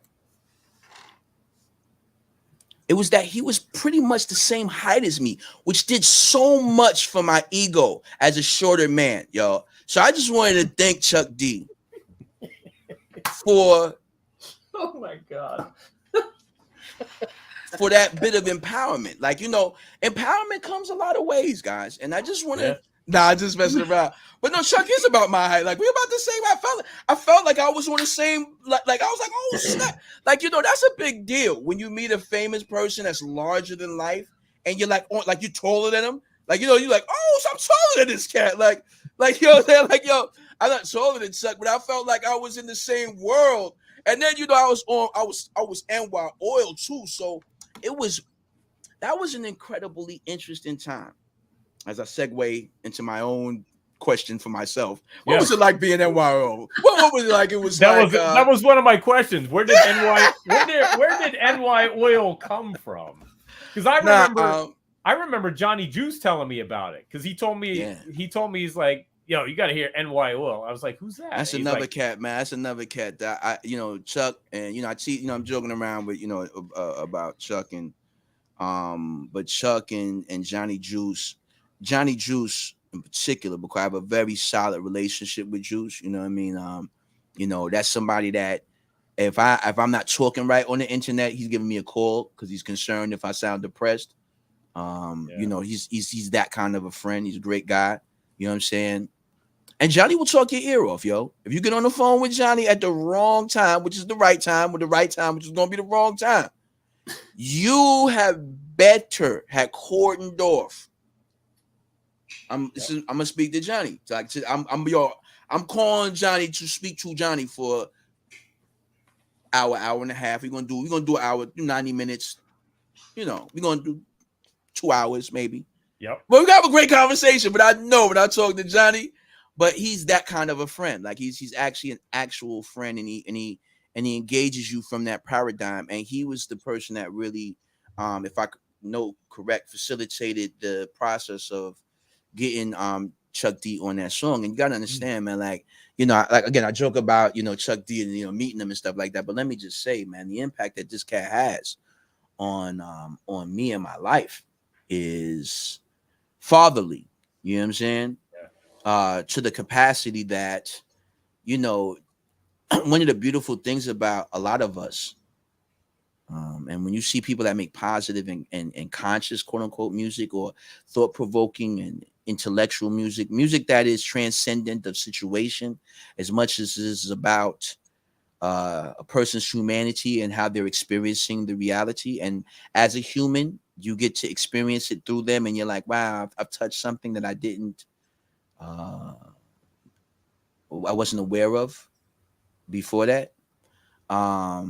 It was that he was pretty much the same height as me, which did so much for my ego as a shorter man, yo. So I just wanted to thank Chuck D for, Oh my God. for that bit of empowerment. Like, you know, empowerment comes a lot of ways, guys. And I just want to, nah, just messing around. But no, Chuck is about my height. Like, we about the same. I felt like I was on the same, like I was like, oh snap. Like, you know, that's a big deal when you meet a famous person that's larger than life and you're like, like you're taller than him. Like, you know, you're like, oh, so I'm taller than this cat. Like, you know what I'm saying? Like, yo, I'm not taller than Chuck, but I felt like I was in the same world. And then, you know, I was NYOIL too. So that was an incredibly interesting time. As I segue into my own question for myself, what was it like being NYO? What was it like? It was that was one of my questions. Where did NYOIL come from? Because I remember Johnny Juice telling me about it because he told me he's like, yo, you got to hear NYOIL. I was like, who's that? That's another cat, man. That's another cat that I, you know, Chuck, and you know, I'm joking around with, you know, about Chuck and but Chuck and Johnny Juice in particular, because I have a very solid relationship with Juice. You know what I mean? You know, that's somebody that if I'm not talking right on the internet, he's giving me a call because he's concerned if I sound depressed. You know, he's that kind of a friend. He's a great guy. You know what I'm saying? And Johnny will talk your ear off, yo. If you get on the phone with Johnny at the wrong time, which is the right time, with the right time, which is gonna be the wrong time, you have better had cordoned off. I'm gonna speak to Johnny. I'm calling Johnny to speak to Johnny for hour and a half. We're gonna do an hour, 90 minutes. You know, we're gonna do 2 hours maybe. Yep. But we have a great conversation. But I know when I talk to Johnny, but he's that kind of a friend. Like he's actually an actual friend, and he engages you from that paradigm. And he was the person that really, if I know correct, facilitated the process of getting Chuck D on that song. And you gotta understand, man, like, like again, I joke about, Chuck D and meeting him and stuff like that. But let me just say, man, the impact that this cat has on me and my life is fatherly. You know what I'm saying? To the capacity that, one of the beautiful things about a lot of us, and when you see people that make positive and conscious, quote unquote, music, or thought provoking and intellectual music that is transcendent of situation, as much as it is about a person's humanity and how they're experiencing the reality. And as a human, you get to experience it through them, and you're like, wow, I've touched something that I wasn't aware of before that. Oh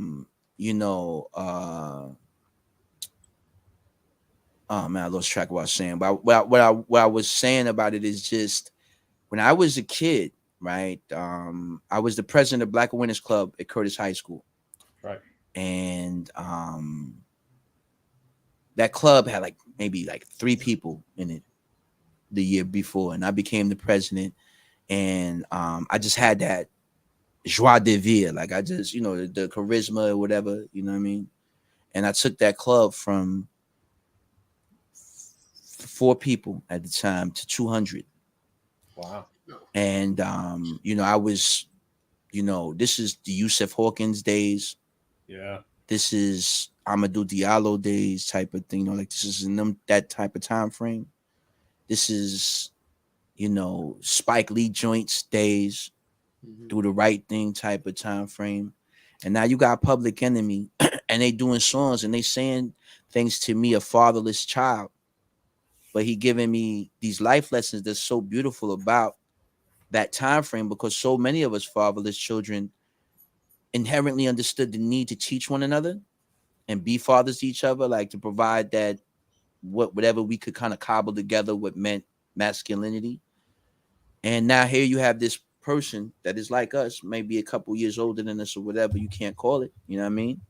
man, I lost track of what I was saying. But what I was saying about it is just when I was a kid, right? I was the president of Black Awareness Club at Curtis High School. Right. And that club had maybe 3 people in it the year before, and I became the president. And I just had that joie de vivre, like I just, the charisma or whatever, you know what I mean? And I took that club from 4 people at the time to 200. Wow. And I was, this is the Yusuf Hawkins days. Yeah. This is Amadou Diallo days type of thing, this is in that type of time frame. This is, Spike Lee joints days, do the right thing type of time frame. And now you got Public Enemy and they doing songs and they saying things to me, a fatherless child, but he giving me these life lessons that's so beautiful about that time frame, because so many of us fatherless children inherently understood the need to teach one another and be fathers to each other, like to provide that whatever we could kind of cobble together what meant masculinity. And now here you have this person that is like us, maybe a couple years older than us or whatever you can't call it, you know what I mean?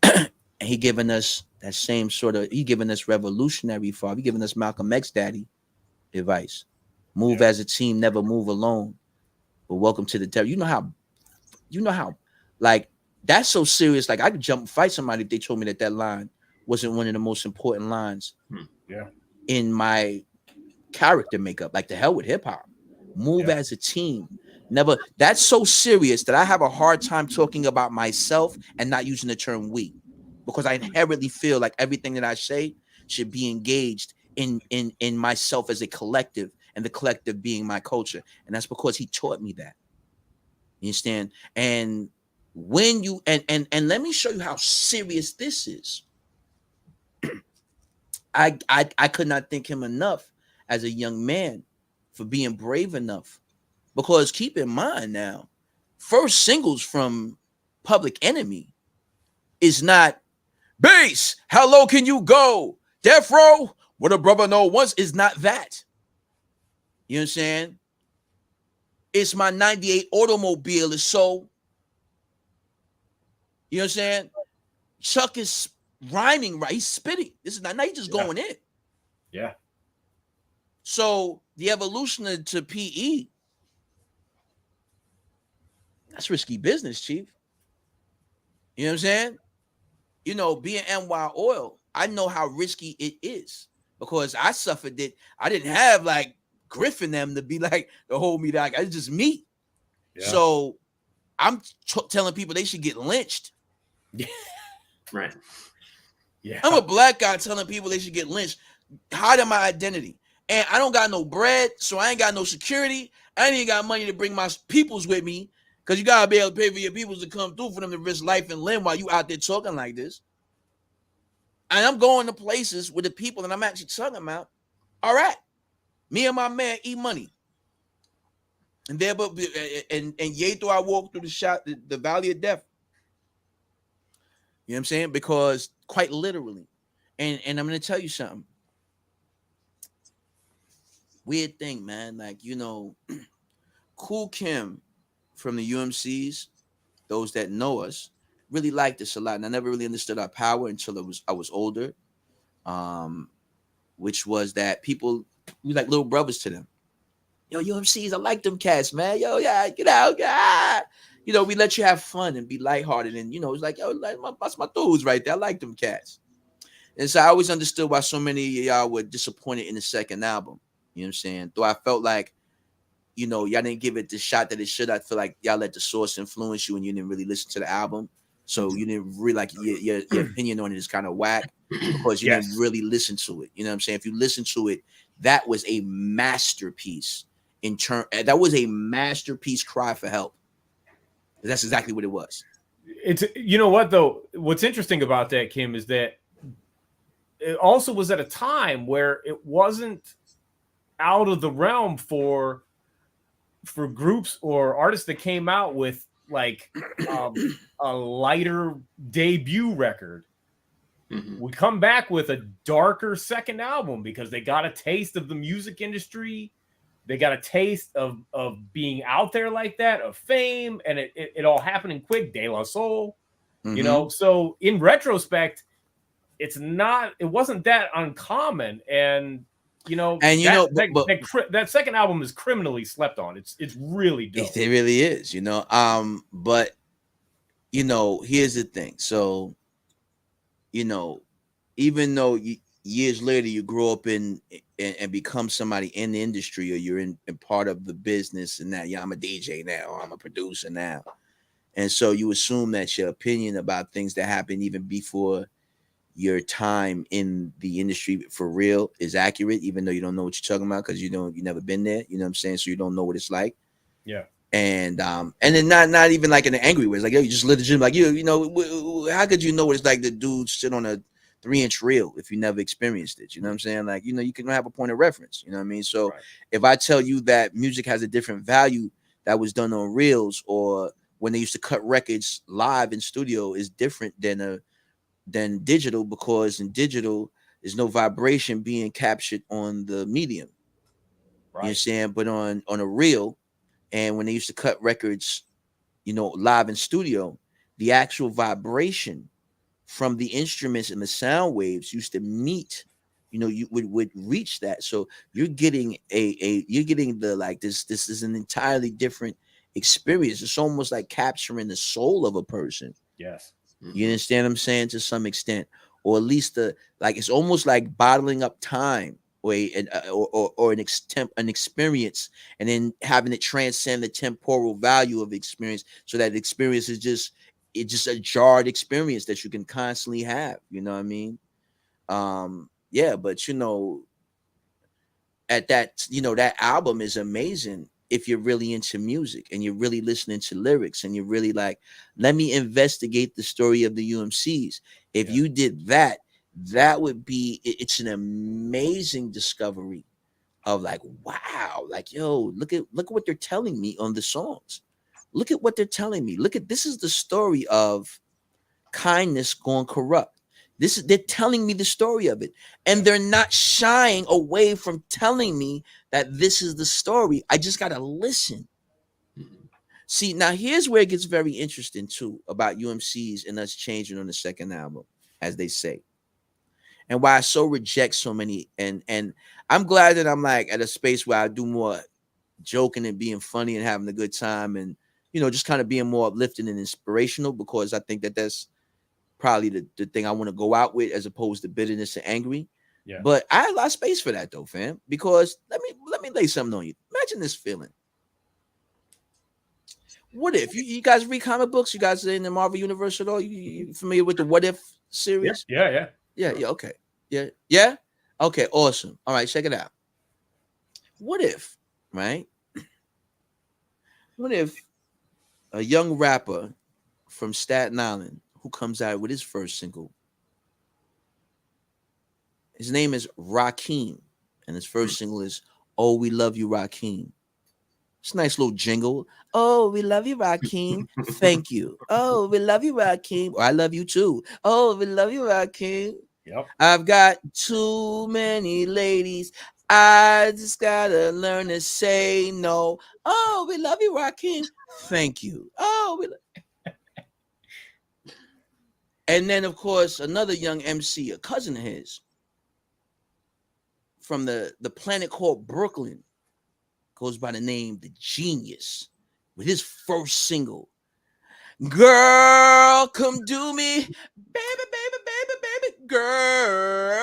And he giving us that same sort of, he giving us revolutionary father, he giving us Malcolm X daddy advice. Move as a team, never move alone. But welcome to the terror. You know how, like, that's so serious. Like, I could jump and fight somebody if they told me that line wasn't one of the most important lines in my character makeup. Like, the hell with hip hop. Move as a team. Never. That's so serious that I have a hard time talking about myself and not using the term we, because I inherently feel like everything that I say should be engaged in myself as a collective, and the collective being my culture. And that's because he taught me that. You understand? And when you and let me show you how serious this is. I could not thank him enough as a young man for being brave enough, because keep in mind now, first singles from Public Enemy is not bass, how low can you go? Death Row, what a brother know once, is not that. You know what I'm saying? It's my 98 automobile is so, you know what I'm saying? Chuck is rhyming, right? He's spitting. This is not, now he's just going in. Yeah. So the evolution to PE, that's risky business, Chief. You know what I'm saying? Being NYOIL, I know how risky it is, because I suffered it. I didn't have like Griffin them to be like to hold me back. It's just me. Yeah. So I'm telling people they should get lynched. Right. Yeah. I'm a black guy telling people they should get lynched, hiding my identity. And I don't got no bread, so I ain't got no security. I ain't got money to bring my peoples with me, because you got to be able to pay for your peoples to come through for them to risk life and limb while you out there talking like this. And I'm going to places with the people that I'm actually talking about. All right. Me and my man E-Money. And there, but and yea, though I walk through the valley of death. You know what I'm saying? Because quite literally, and I'm gonna tell you something. Weird thing, man. Like, Kool Kim from the UMCs, those that know us, really liked us a lot. And I never really understood our power until I was older. Which was that people, we like little brothers to them. Yo, UMCs, I like them cats, man. Yo, yeah, get out, yeah. You know, we let you have fun and be lighthearted, and you know, it's like, yo, that's my dudes right there. I like them cats. And so I always understood why so many of y'all were disappointed in the second album. You know what I'm saying? Though I felt like, you know, y'all didn't give it the shot that it should. I feel like y'all let the source influence you and you didn't really listen to the album. So you didn't really like your opinion on it is kind of whack because you didn't really listen to it. You know what I'm saying? If you listen to it, that was a masterpiece that was a masterpiece cry for help. That's exactly what it was. It's, you know what though, what's interesting about that, Kim, is that it also was at a time where it wasn't out of the realm for groups or artists that came out with like a lighter debut record. We come back with a darker second album because they got a taste of the music industry. They got a taste of being out there like that, of fame, and it all happening quick. De La Soul, you know. So in retrospect, it wasn't that uncommon, and you know, that second album is criminally slept on. It's really dope. It really is, you know. But you know, here's the thing. So, you know, even though years later you grow up and become somebody in the industry, or you're in part of the business, and now, yeah, I'm a DJ now, or I'm a producer now, and so you assume that your opinion about things that happened even before your time in the industry for real is accurate, even though you don't know what you're talking about because you never been there. You know what I'm saying? So you don't know what it's like. Yeah. And then not even like in an angry way. It's like, yo, you just live the gym. Like, you know, how could you know what it's like to dude sit on a 3-inch reel if you never experienced it? You know what I'm saying? Like, you know, you can have a point of reference. You know what I mean? So if I tell you that music has a different value that was done on reels, or when they used to cut records live in studio, is different than digital, because in digital there's no vibration being captured on the medium. You know what I'm saying? But on a reel, and when they used to cut records, you know, live in studio, the actual vibration from the instruments and the sound waves used to meet, you know, you would reach that. So you're getting you're getting the, like, this is an entirely different experience. It's almost like capturing the soul of a person. Yes. You understand what I'm saying? To some extent, or at least it's almost like bottling up time, or an experience, and then having it transcend the temporal value of the experience, so that experience is just a jarred experience that you can constantly have. You know what I mean? Yeah, but you know, at that, you know, that album is amazing if you're really into music and you're really listening to lyrics and you're really like, let me investigate the story of the UMCs. If you did that, that would be, it's an amazing discovery of like, wow, like, yo, look at what they're telling me on the songs. Look at what they're telling me. This is the story of kindness gone corrupt. They're telling me the story of it, and they're not shying away from telling me that this is the story. I just got to listen. See, now here's where it gets very interesting too about UMCs and us changing on the second album, as they say, and why I so reject so many. And I'm glad that I'm like at a space where I do more joking and being funny and having a good time, and you know, just kind of being more uplifting and inspirational, because I think that that's probably the thing I want to go out with, as opposed to bitterness and angry. Yeah. But I had a lot of space for that though, fam, because let me lay something on you. Imagine this feeling. What if you guys read comic books? You guys are in the Marvel universe at all? You familiar with the What If series? Yeah. Okay. Yeah. Okay. Awesome. All right. Check it out. What if, right? What if a young rapper from Staten Island who comes out with his first single, his name is Rakim, and his first single is "Oh, We Love You, Rakim." It's a nice little jingle. Oh, we love you, Rakim. Thank you. Oh, we love you, Rakim. Or I love you too. Oh, we love you, Rakim. Yep. I've got too many ladies. I just gotta learn to say no. Oh, we love you, Rakim. Thank you. Oh, and then, of course, another young MC, a cousin of his, from the planet called Brooklyn, goes by the name The Genius with his first single, Girl, Come Do Me, Baby, Baby, Baby, Baby, Girl,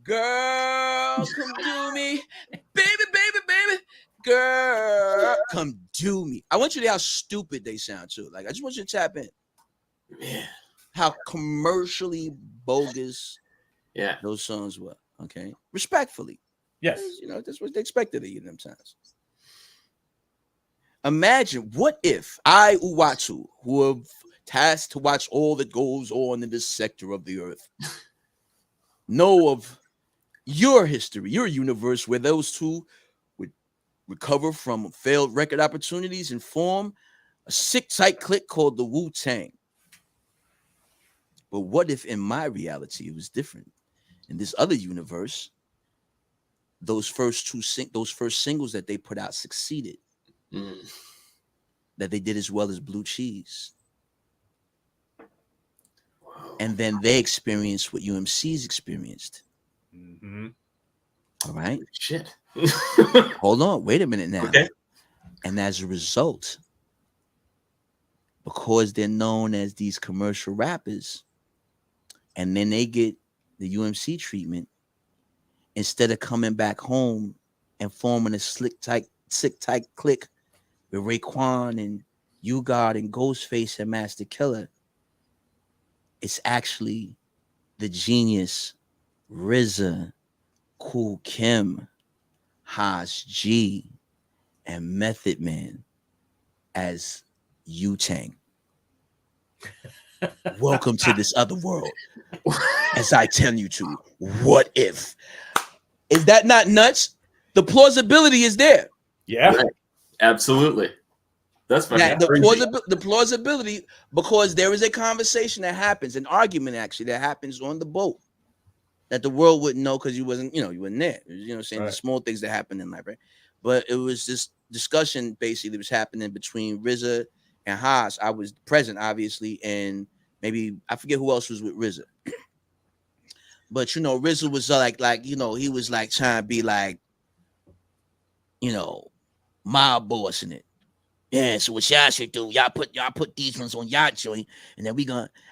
Girl, Come Do Me, Baby, Baby, Baby, Girl, Come Do Me. I want you to hear how stupid they sound too. Like, I just want you to tap in. Man. How commercially bogus Yeah. those songs were. Okay, respectfully. Yes. You know, that's what they expected of you them times. Imagine what if I, Uwatu, who are tasked to watch all that goes on in this sector of the earth, know of your history, your universe, where those two would recover from failed record opportunities and form a sick, tight clique called the Wu-Tang. But what if in my reality it was different? In this other universe, those first singles that they put out succeeded. That they did as well as Blue Cheese. And then they experienced what UMCs experienced. Mm-hmm. All right. Shit. Hold on. Wait a minute now. Okay. And as a result, because they're known as these commercial rappers, and then they get the UMC treatment, instead of coming back home and forming a sick tight clique with Raekwon and U-God and Ghostface and Master Killer, it's actually the Genius, RZA, Kool Kim, Haas G, and Method Man as Wu-Tang. Welcome to this other world. As I tell you to, what if? Is that not nuts? The plausibility is there. Yeah. Right. Absolutely. That's Now, fucking the plausibility, because there is a conversation that happens, an argument actually that happens on the boat that the world wouldn't know because you wasn't there. Saying Right. the small things that happen in life, right? But it was this discussion basically that was happening between RZA and Haas. I was present, obviously, and maybe I forget who else was with RZA. But RZA was he was like trying to be like, mob boss in it. Yeah, so what y'all should do, y'all put these ones on y'all joint, and then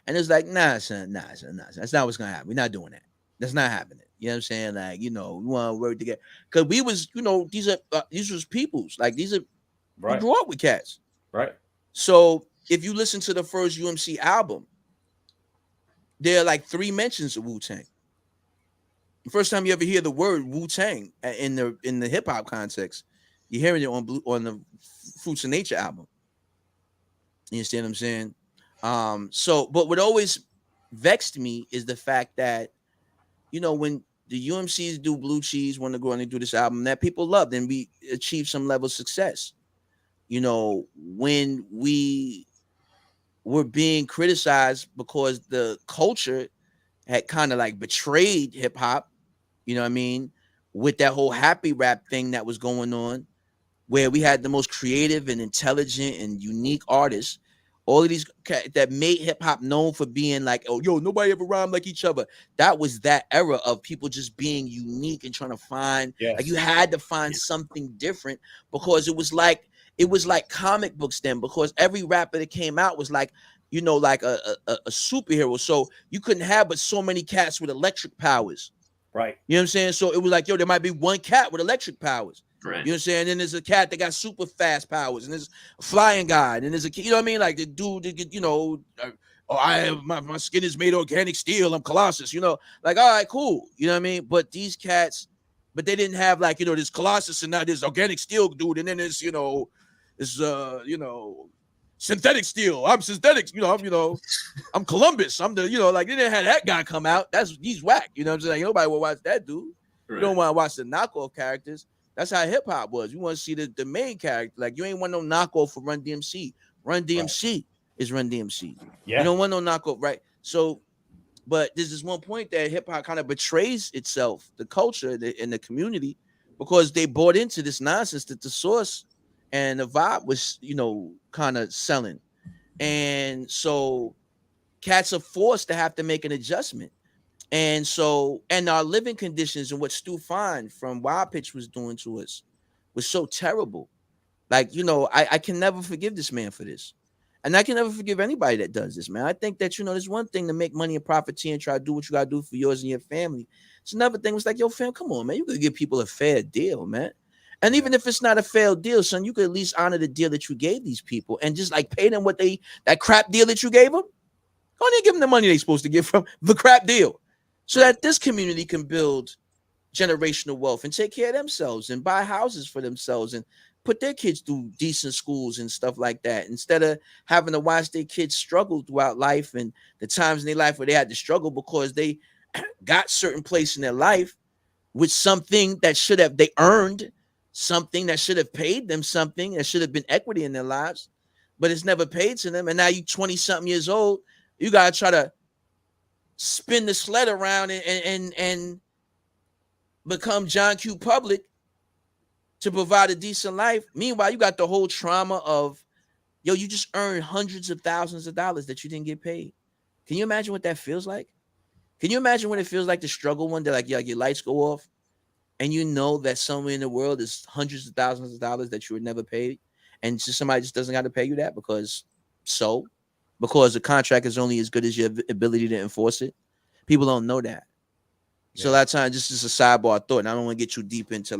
and it's like, nah, son. That's not what's gonna happen. We're not doing that. That's not happening. You know what I'm saying? Like, we want to work together. Because we was, these was peoples. Like, these are, Right. we grew up with cats. Right. So if you listen to the first UMC album, there are like 3 mentions of Wu-Tang. The first time you ever hear the word Wu-Tang in the hip hop context, you're hearing it on the Fruits of Nature album. You understand what I'm saying? But what always vexed me is the fact that, when the UMCs do Blue Cheese, want to go on and do this album that people loved and we achieved some level of success. When we were being criticized because the culture had kind of like betrayed hip hop, you know what I mean? With that whole happy rap thing that was going on, where we had the most creative and intelligent and unique artists, all of these that made hip hop known for being like, oh, yo, nobody ever rhymed like each other. That was that era of people just being unique and trying to find, like, you had to find something different, because it was like comic books then, because every rapper that came out was like, like a superhero. So you couldn't have but so many cats with electric powers. Right. You know what I'm saying? So it was like, yo, there might be one cat with electric powers. Right. You know what I'm saying? And then there's a cat that got super fast powers, and there's a flying guy, and there's a kid, you know what I mean? Like the dude that I have my skin is made of organic steel. I'm Colossus, like, all right, cool. You know what I mean? But these cats, but they didn't have like, this Colossus and now this organic steel dude, and then there's synthetic steel. I'm synthetic, I'm Columbus. I'm the, like, they didn't have that guy come out. He's whack. You know what I'm saying? Like, nobody will watch that dude. Right. You don't want to watch the knockoff characters. That's how hip hop was. You want to see the main character. Like, you ain't want no knockoff for Run DMC. Run DMC is Run DMC. Yeah. You don't want no knockoff, right? So, but there's this one point that hip hop kind of betrays itself, the culture and the community, because they bought into this nonsense that the source and the vibe was, kind of selling. And so cats are forced to have to make an adjustment. And so, and our living conditions and what Stu Fine from Wild Pitch was doing to us was so terrible. Like, I can never forgive this man for this. And I can never forgive anybody that does this, man. I think that, there's one thing to make money and profiteer and try to do what you got to do for yours and your family. It's another thing. It's like, yo, fam, come on, man. You could give people a fair deal, man. And even if it's not a fair deal, son, you could at least honor the deal that you gave these people and just like pay them that crap deal that you gave them. Go ahead and give them the money they're supposed to get from the crap deal so that this community can build generational wealth and take care of themselves and buy houses for themselves and put their kids through decent schools and stuff like that, instead of having to watch their kids struggle throughout life and the times in their life where they had to struggle because they got certain place in their life with something that they earned, something that should have paid them, something that should have been equity in their lives, but it's never paid to them. And now you 20 something years old, you got to try to spin the sled around and become John Q. Public to provide a decent life. Meanwhile, you got the whole trauma of, yo, you just earned hundreds of thousands of dollars that you didn't get paid. Can you imagine what that feels like? Can you imagine what it feels like to struggle one day, like, yeah, your lights go off and you know that somewhere in the world is hundreds of thousands of dollars that you were never paid, and just somebody just doesn't got to pay you that because the contract is only as good as your ability to enforce it. People don't know that. So a lot of times, just as a sidebar thought, and I don't want to get too deep into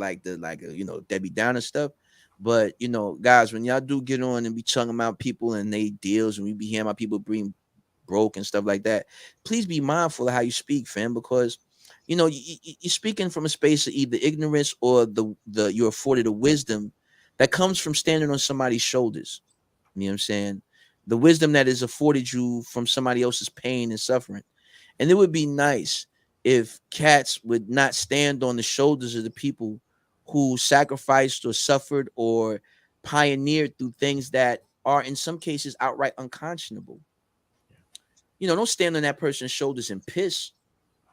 Debbie Downer stuff, but guys, when y'all do get on and be talking about people and they deals, and we be hearing about people being broke and stuff like that, please be mindful of how you speak, fam, because you're speaking from a space of either ignorance or you're afforded a wisdom that comes from standing on somebody's shoulders. You know what I'm saying? The wisdom that is afforded you from somebody else's pain and suffering. And it would be nice if cats would not stand on the shoulders of the people who sacrificed or suffered or pioneered through things that are in some cases outright unconscionable. Don't stand on that person's shoulders and piss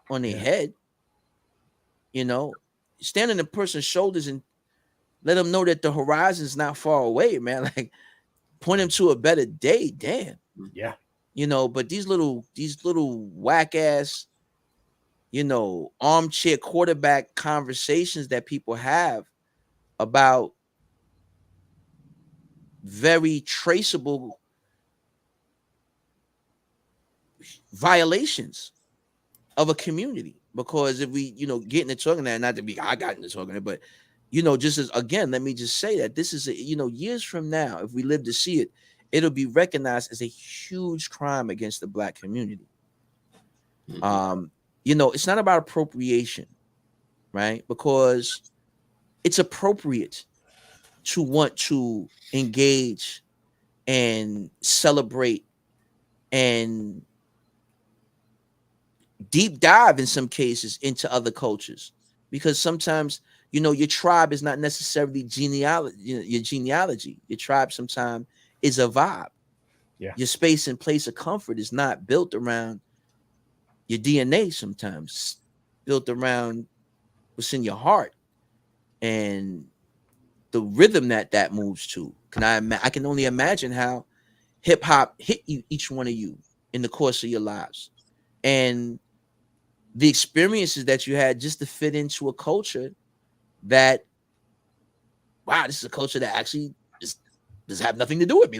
on their head. Stand on the person's shoulders and let them know that the horizon's not far away, man. Like, point them to a better day. Damn. Yeah. But these little whack ass, armchair quarterback conversations that people have about very traceable violations of a community. Because if we, get into talking that, not to be, I got into talking that, but, just as, again, let me just say that this is, years from now, if we live to see it, it'll be recognized as a huge crime against the Black community. It's not about appropriation, right? Because it's appropriate to want to engage and celebrate and deep dive in some cases into other cultures, because sometimes, your tribe is not necessarily genealogy, your genealogy. Your tribe sometimes is a vibe. Yeah. Your space and place of comfort is not built around your DNA, sometimes built around what's in your heart and the rhythm that moves to. I can only imagine how hip hop hit you, each one of you, in the course of your lives, and the experiences that you had just to fit into a culture that, wow, this is a culture that actually does have nothing to do with me.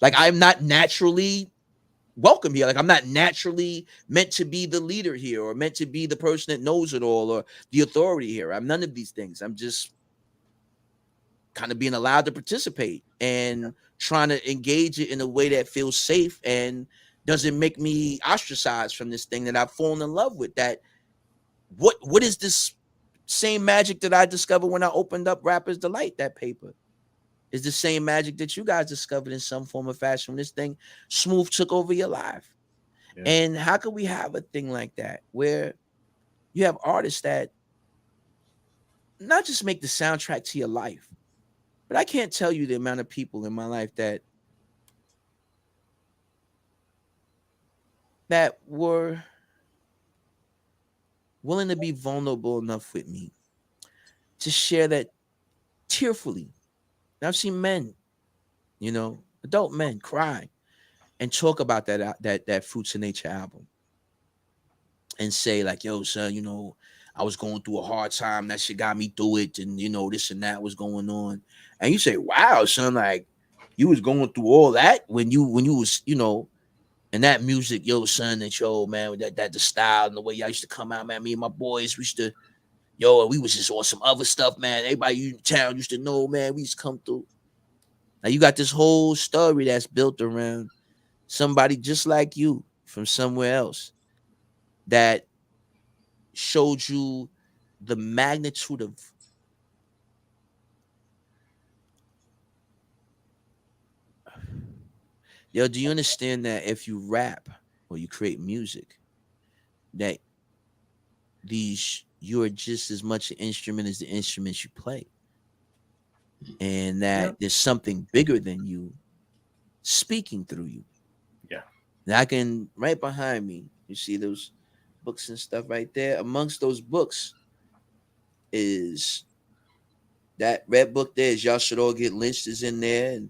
I'm not naturally welcome here. Like, I'm not naturally meant to be the leader here or meant to be the person that knows it all or the authority here. I'm none of these things. I'm just kind of being allowed to participate and trying to engage it in a way that feels safe and doesn't make me ostracized from this thing that I've fallen in love with. That what is this same magic that I discovered when I opened up Rapper's Delight? That paper is the same magic that you guys discovered in some form or fashion when this thing smooth took over your life. Yeah. And how could we have a thing like that where you have artists that not just make the soundtrack to your life, but I can't tell you the amount of people in my life that were willing to be vulnerable enough with me to share that tearfully. And I've seen men, adult men cry and talk about that Fruits of Nature album. and say like, yo, son, you know, I was going through a hard time. That shit got me through it. And, you know, this and that was going on. And you say, wow, son, like you was going through all that when you was, you know, and that music, yo, son, that yo, man, that the style and the way y'all used to come out, man. Me and my boys, we used to, yo, we was just on some other stuff, man. Everybody in town used to know, man. We used to come through. Now you got this whole story that's built around somebody just like you from somewhere else that showed you the magnitude of yo, do you understand that if you rap or you create music, that you are just as much an instrument as the instruments you play, and that there's something bigger than you speaking through you. Yeah. Now I can, right behind me, you see those books and stuff right there. Amongst those books is that red book there is Y'all Should All Get Lynched is in there, and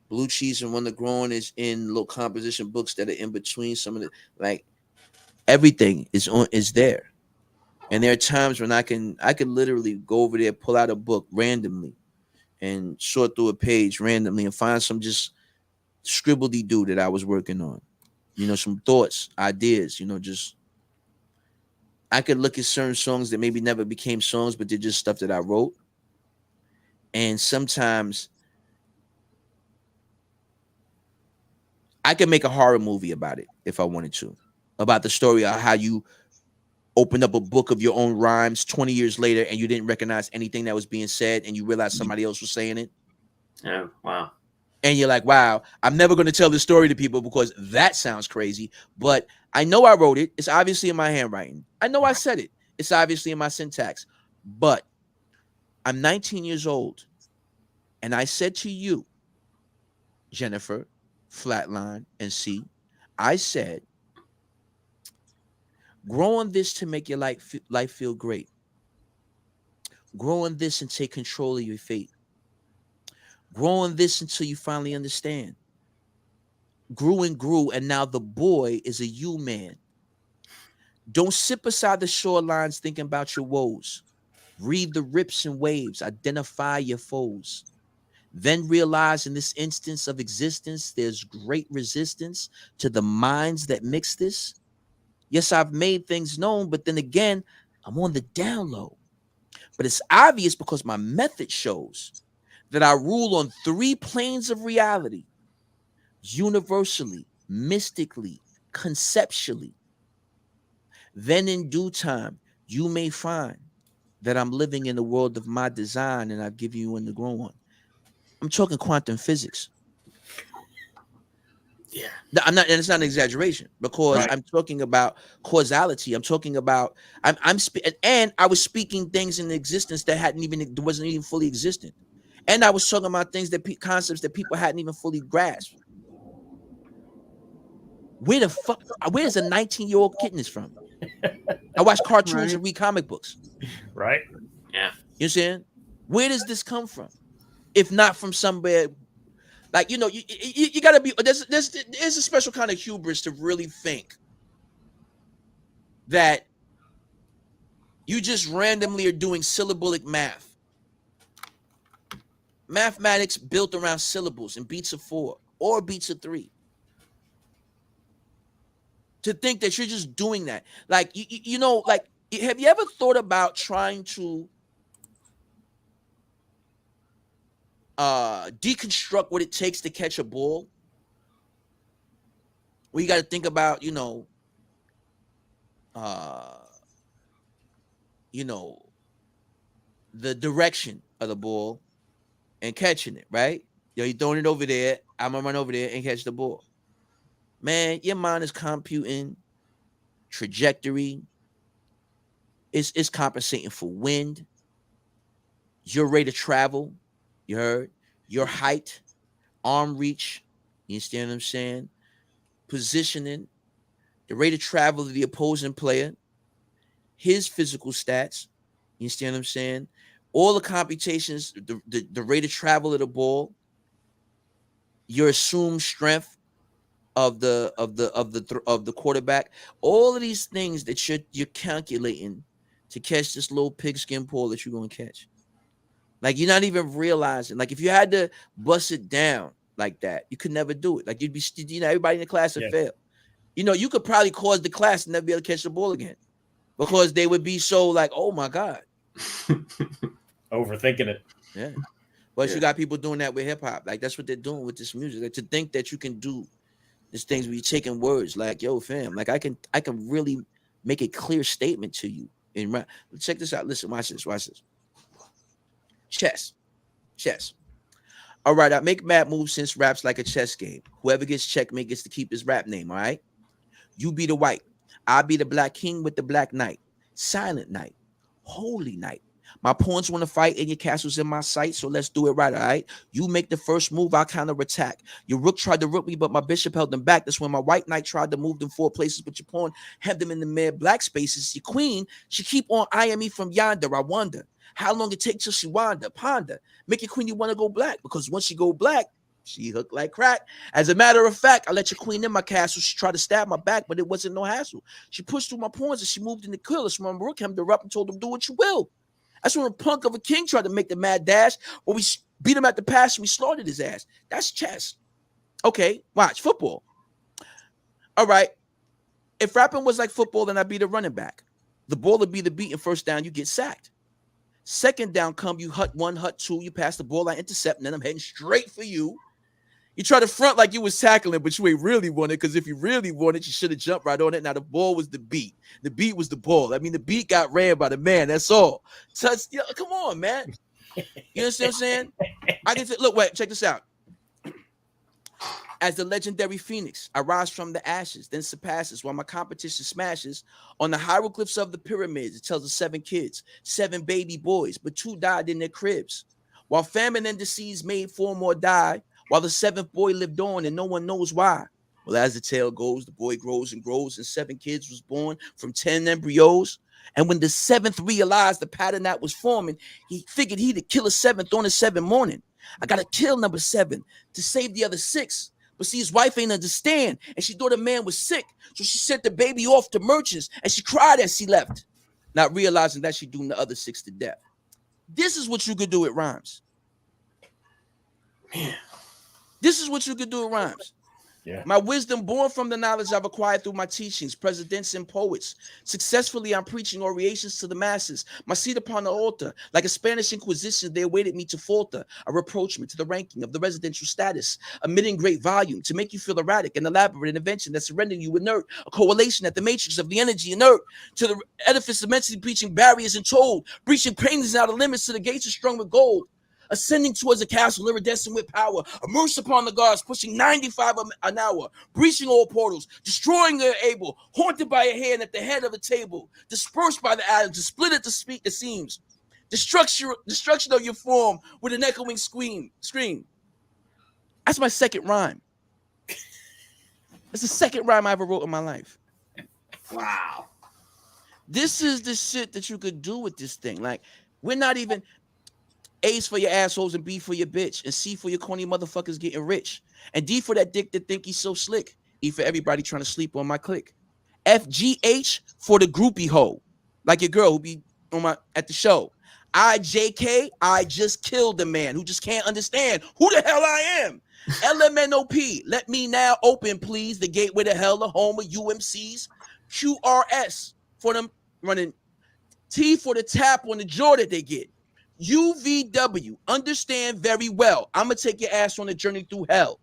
Blue Cheese and Wonder Growing is in little composition books that are in between some of the, like, everything is there. And there are times when I could literally go over there, pull out a book randomly and sort through a page randomly and find some just scribbledy do that I was working on. You know, some thoughts, ideas, you know, just I could look at certain songs that maybe never became songs, but they're just stuff that I wrote. And sometimes I could make a horror movie about it if I wanted to, about the story of how you opened up a book of your own rhymes 20 years later and you didn't recognize anything that was being said and you realized somebody else was saying it. Yeah, wow. And you're like, wow, I'm never going to tell this story to people because that sounds crazy. But I know I wrote it. It's obviously in my handwriting. I know I said it. It's obviously in my syntax. But I'm 19 years old. And I said to you, Jennifer, Flatline, and C, I said, grow on this to make your life feel great. Grow on this and take control of your fate. Grow on this until you finally understand. Grew and grew, and now the boy is a you man. Don't sit beside the shorelines thinking about your woes. Read the rips and waves, identify your foes. Then realize in this instance of existence, there's great resistance to the minds that mix this. Yes, I've made things known, but then again, I'm on the down low. But it's obvious because my method shows that I rule on 3 planes of reality, universally, mystically, conceptually. Then in due time, you may find that I'm living in the world of my design and I've given you one to grow on. I'm talking quantum physics. Yeah. I'm not, and it's not an exaggeration because Right. I'm talking about causality. I'm talking about and I was speaking things in existence that wasn't even fully existent, and I was talking about things concepts that people hadn't even fully grasped. Where the fuck? Where's a 19-year-old getting this from? I watch cartoons and read comic books. Right. Yeah. You understand? Where does this come from? If not from somewhere. Like, you know, you gotta be, there's a special kind of hubris to really think that you just randomly are doing syllabic math. Mathematics built around syllables and beats of 4 or beats of 3. To think that you're just doing that. Like, you know, like, have you ever thought about trying to deconstruct what it takes to catch a ball? Well, you got to think about, you know, the direction of the ball and catching it, right? Yo, you're throwing it over there. I'm gonna run over there and catch the ball. Man, your mind is computing trajectory. It's compensating for wind, your rate of travel, you heard, your height, arm reach, you understand what I'm saying? Positioning, the rate of travel of the opposing player, his physical stats, you understand what I'm saying? All the computations, the rate of travel of the ball, your assumed strength, of the quarterback. All of these things that you're calculating to catch this little pigskin ball that you're gonna catch. Like you're not even realizing. Like if you had to bust it down like that, you could never do it. Like you'd be, everybody in the class would fail. You could probably cause the class to never be able to catch the ball again because they would be so like, oh my God. Overthinking it. Yeah. But you got people doing that with hip hop. Like that's what they're doing with this music. Like, to think that you can do these things where you're taking words like, yo, fam, like I can really make a clear statement to you. And check this out. Listen, watch this. Chess. All right, I make mad moves since rap's like a chess game. Whoever gets checkmate gets to keep his rap name, all right? You be the white. I be the black king with the black knight. Silent night. Holy night. My pawns want to fight and your castle's in my sight, so let's do it right, all right? You make the first move, I'll counterattack. Your rook tried to rook me, but my bishop held them back. That's when my white knight tried to move them 4 places, but your pawn had them in the mad black spaces. Your queen, she keep on eyeing me from yonder. I wonder how long it takes till she ponder. Make your queen you want to go black, because once she go black, she hooked like crack. As a matter of fact, I let your queen in my castle. She tried to stab my back, but it wasn't no hassle. She pushed through my pawns and she moved in the kill. So my rook hemmed her up and told him, do what you will. That's when a punk of a king tried to make the mad dash, but we beat him at the pass and we slaughtered his ass. That's chess. Okay, watch football. All right. If rapping was like football, then I'd be the running back. The ball would be the beat, and first down, you get sacked. Second down come, you hut 1, hut 2, you pass the ball, I intercept, and then I'm heading straight for you. You try to front like you was tackling, but you ain't really want it, because if you really want it, you should have jumped right on it. Now, the ball was the beat. The beat was the ball. I mean, the beat got ran by the man. That's all. Come on, man. You understand what I'm saying? I can say, look, wait, check this out. As the legendary phoenix, I rise from the ashes, then surpasses while my competition smashes. On the hieroglyphs of the pyramids, it tells of 7 kids, 7 baby boys, but 2 died in their cribs. While famine and disease made 4 more die, while the 7th boy lived on and no one knows why. Well, as the tale goes, the boy grows and grows, and 7 kids was born from 10 embryos. And when the 7th realized the pattern that was forming, he figured he'd kill a 7th on the 7th morning. I gotta kill number 7 to save the other 6. But see, his wife ain't understand, and she thought the man was sick, so she sent the baby off to merchants, and she cried as she left, not realizing that she doomed the other 6 to death. This is what you could do with rhymes. Man. This is what you could do with rhymes. Yeah. My wisdom born from the knowledge I've acquired through my teachings, presidents and poets. Successfully, I'm preaching orations to the masses. My seat upon the altar, like a Spanish Inquisition, they awaited me to falter. A reproachment to the ranking of the residential status, emitting great volume to make you feel erratic and elaborate, an invention that's rendering you inert, a correlation at the matrix of the energy inert, to the edifice immensely breaching barriers and told, breaching pains out of limits to the gates are strung with gold. Ascending towards a castle, iridescent with power, immersed upon the guards, pushing 95 an hour, breaching all portals, destroying their able, haunted by a hand at the head of a table, dispersed by the atoms, to split at the seams, destruction of your form with an echoing scream. That's my second rhyme. That's the second rhyme I ever wrote in my life. Wow. This is the shit that you could do with this thing. Like, we're not even... A's for your assholes and B for your bitch, and C for your corny motherfuckers getting rich, and D for that dick that think he's so slick. E for everybody trying to sleep on my clique. FGH for the groupie hoe, like your girl who be on at the show. IJK, I just killed the man who just can't understand who the hell I am. LMNOP, let me now open please the gateway to hell, the home of UMCs. QRS for them running. T for the tap on the jaw that they get. UVW, understand very well. I'm going to take your ass on a journey through hell.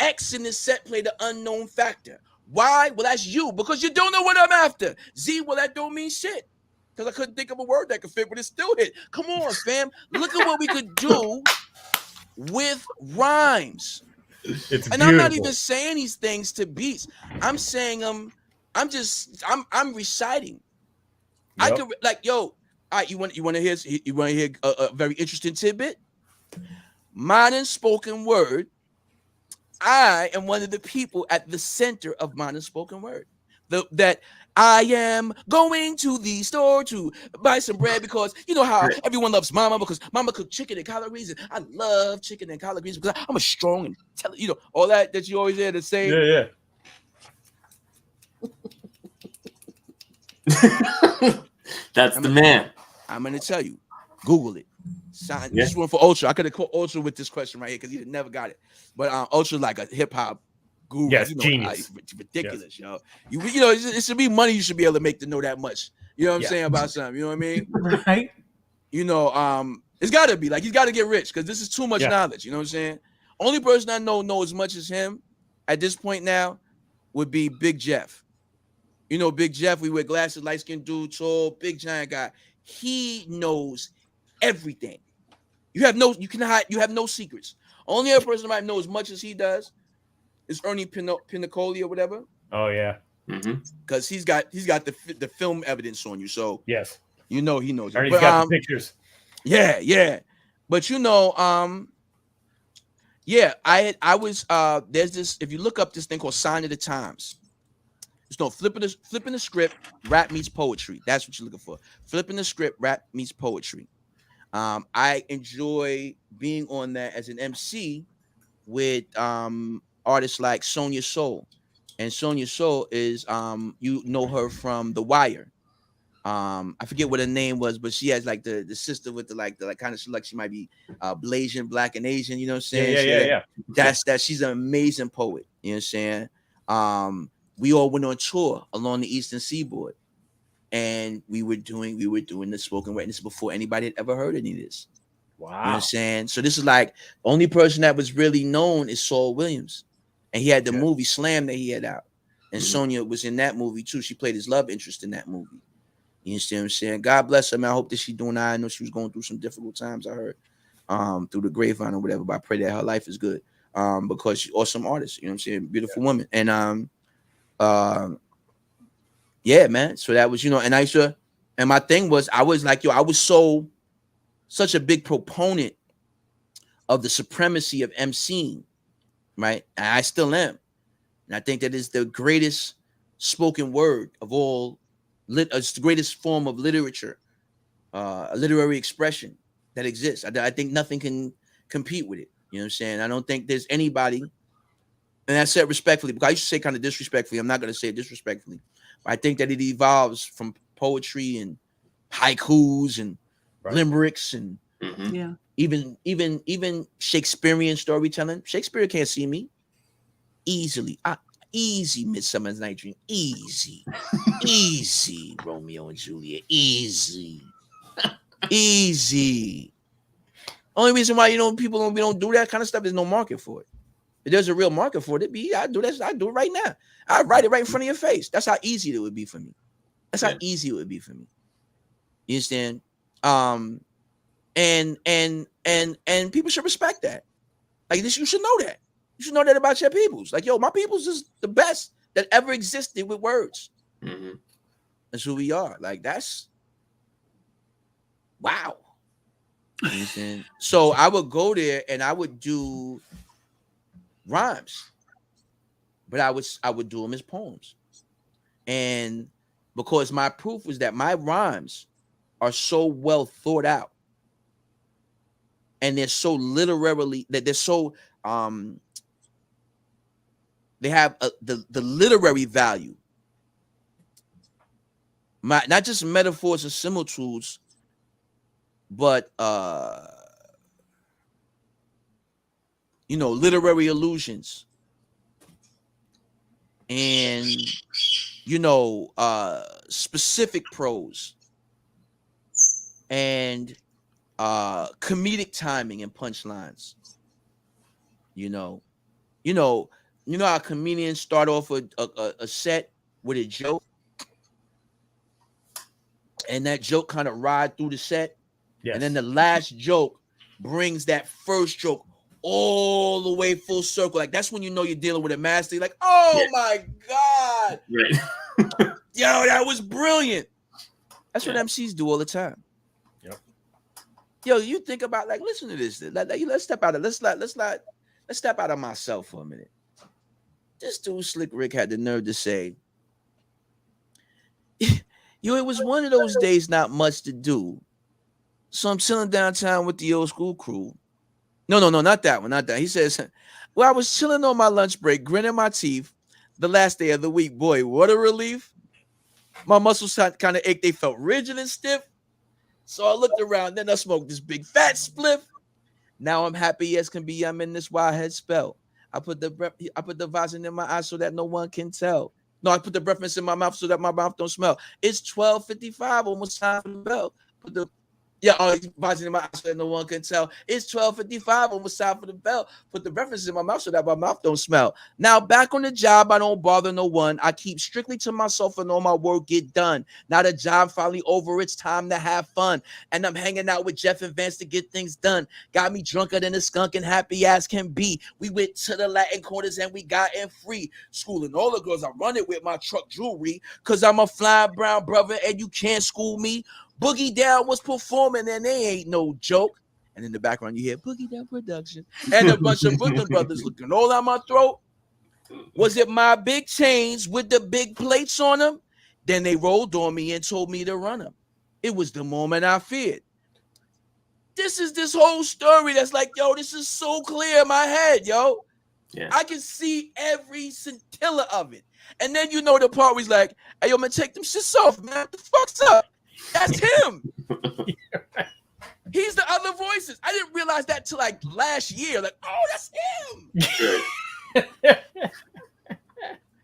X in this set play the unknown factor. Why? Well, that's you, because you don't know what I'm after. Z, well, that don't mean shit, because I couldn't think of a word that could fit, but it still hit. Come on, fam. Look at what we could do with rhymes. It's and beautiful. I'm not even saying these things to beats. I'm saying them. I'm reciting. Yep. I could, like, yo. All right, you want to hear a very interesting tidbit? Modern spoken word. I am one of the people at the center of modern spoken word. That I am going to the store to buy some bread because you know how everyone loves mama because mama cooked chicken and collard greens. And I love chicken and collard greens because I'm a strong and all that you always hear to say. Yeah. That's the man. I'm gonna tell you. Google it. Yeah. This is one for Ultra. I could have called Ultra with this question right here because he never got it. But Ultra like a hip hop guru. Yes, you know, genius. Ridiculous, yo. You know, it should be money you should be able to make to know that much. You know what I'm saying about something. You know what I mean? Right. You know, it's got to be like he's got to get rich because this is too much knowledge. You know what I'm saying? Only person I know as much as him at this point now would be Big Jeff. You know, Big Jeff, we wear glasses, light skinned dude, tall, big giant guy. He knows everything. You have no secrets. Only other person might know as much as he does is Ernie Pinnacoli or whatever. Oh yeah, because he's got the film evidence on you. So yes, you know he knows. Ernie's got the pictures. Yeah. But you know, I was there's this. If you look up this thing called Sign of the Times. No, flipping the script, rap meets poetry. That's what you're looking for. Flipping the script, rap meets poetry. I enjoy being on that as an MC with artists like Sonia Soul. And Sonia Soul is you know her from The Wire. I forget what her name was, but she has like the sister with the kind of like she might be Blasian, black and Asian, you know what I'm saying? Yeah. That's she's an amazing poet, you know what I'm saying? We all went on tour along the Eastern Seaboard, and we were doing the spoken word. This before anybody had ever heard any of this. Wow. You know what I'm saying? So this is like the only person that was really known is Saul Williams, and he had the movie Slam that he had out, and Sonia was in that movie too. She played his love interest in that movie. You understand what I'm saying? God bless her, man. I hope that she's doing all right. I know she was going through some difficult times, I heard, through the grapevine or whatever, but I pray that her life is good. Because she's an awesome artist, you know what I'm saying? Beautiful woman. And yeah, man. So that was, you know, and and my thing was, I was like, I was such a big proponent of the supremacy of MCing, right? And I still am. And I think that is the greatest spoken word of all, it's the greatest form of literature, a literary expression that exists. I think nothing can compete with it. You know what I'm saying? I don't think there's anybody, and I said respectfully, because I used to say kind of disrespectfully. I'm not going to say it disrespectfully. But I think that it evolves from poetry and haikus and limericks and even Shakespearean storytelling. Shakespeare can't see me easily. Easy Midsummer's Night Dream. Easy. Easy Romeo and Juliet. Easy. Easy. Only reason why we don't do that kind of stuff, there's no market for it. If there's a real market for it, I do that. I do it right now. I write it right in front of your face. That's how easy it would be for me. That's how easy it would be for me. You understand? And people should respect that. Like this, you should know that. You should know that about your peoples. Like, my peoples is the best that ever existed with words. That's who we are. Like, that's wow. You understand? So I would go there and I would do rhymes, but I would do them as poems. And because my proof was that my rhymes are so well thought out and they're so literarily that they're so they have the literary value, not just metaphors and similitudes, but literary allusions and specific prose and comedic timing and punchlines. You know how comedians start off a set with a joke, and that joke kind of ride through the set, and then the last joke brings that first joke all the way full circle. Like that's when you know you're dealing with a master. You're like, oh my God, yo, that was brilliant. That's what MCs do all the time. Yo, you think about like, listen to this. Let's step out of let's step out of myself for a minute. This dude Slick Rick had the nerve to say, yo, it was one of those days, not much to do. So I'm chilling downtown with the old school crew. No, not that one, not that. He says, well, I was chilling on my lunch break, grinning my teeth, the last day of the week. Boy, what a relief. My muscles kind of ached. They felt rigid and stiff. So I looked around. Then I smoked this big fat spliff. Now I'm happy as can be. I'm in this wild head spell. I put the Vaseline in my eyes so that no one can tell. No, I put the breath in my mouth so that my mouth don't smell. It's 12:55, almost time for the bell. Vaseline in my eyes so that no one can tell. It's 12:55, almost time for the bell. Put the references in my mouth so that my mouth don't smell. Now back on the job, I don't bother no one. I keep strictly to myself and all my work get done. Now the job finally over, it's time to have fun. And I'm hanging out with Jeff and Vance to get things done. Got me drunker than a skunk and happy as can be. We went to the Latin quarters and we got in free. Schooling all the girls, I run it with my truck jewelry. Cause I'm a flying brown brother and you can't school me. Boogie Down was performing and they ain't no joke. And in the background, you hear Boogie Down Production and a bunch of Brooklyn brothers looking all down my throat. Was it my big chains with the big plates on them? Then they rolled on me and told me to run them. It was the moment I feared. This is this whole story that's like, yo, this is so clear in my head, yo. Yeah. I can see every scintilla of it. And then you know the part where he's like, hey, yo, man, take them shits off, man. What the fuck's up? That's him. He's the other voices. I didn't realize that till like last year. Like, oh, that's him.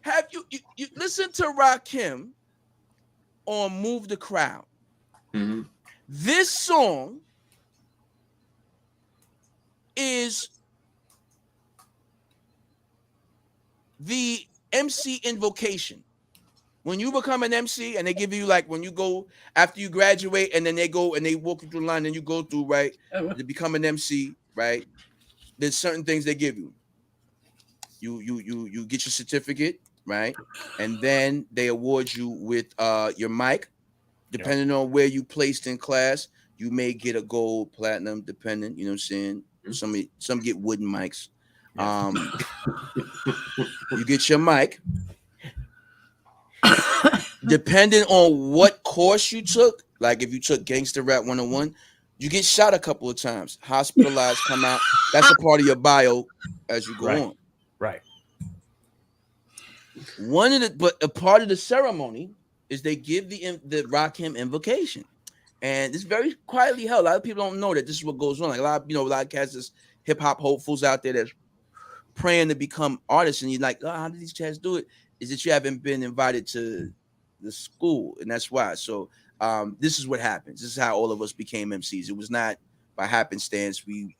Have you listen to Rakim on Move the Crowd? Mm-hmm. This song is the MC invocation. When you become an MC and they give you like when you go after you graduate and then they go and they walk you through the line and you go through, right, to become an MC, right? There's certain things they give you. You get your certificate, right? And then they award you with your mic. Depending on where you placed in class, you may get a gold, platinum, depending, you know what I'm saying? Some get wooden mics. You get your mic. Depending on what course you took, like if you took Gangster Rap 101, you get shot a couple of times, hospitalized, come out. That's a part of your bio as you go on. Right. But a part of the ceremony is they give the Rakim invocation, and it's very quietly held. A lot of people don't know that this is what goes on. Like a lot of cats, is hip hop hopefuls out there that's praying to become artists, and you're like, oh, how did these cats do it? Is that you haven't been invited to the school, and that's why. So this is what happens. This is how all of us became MCs. It was not by happenstance. We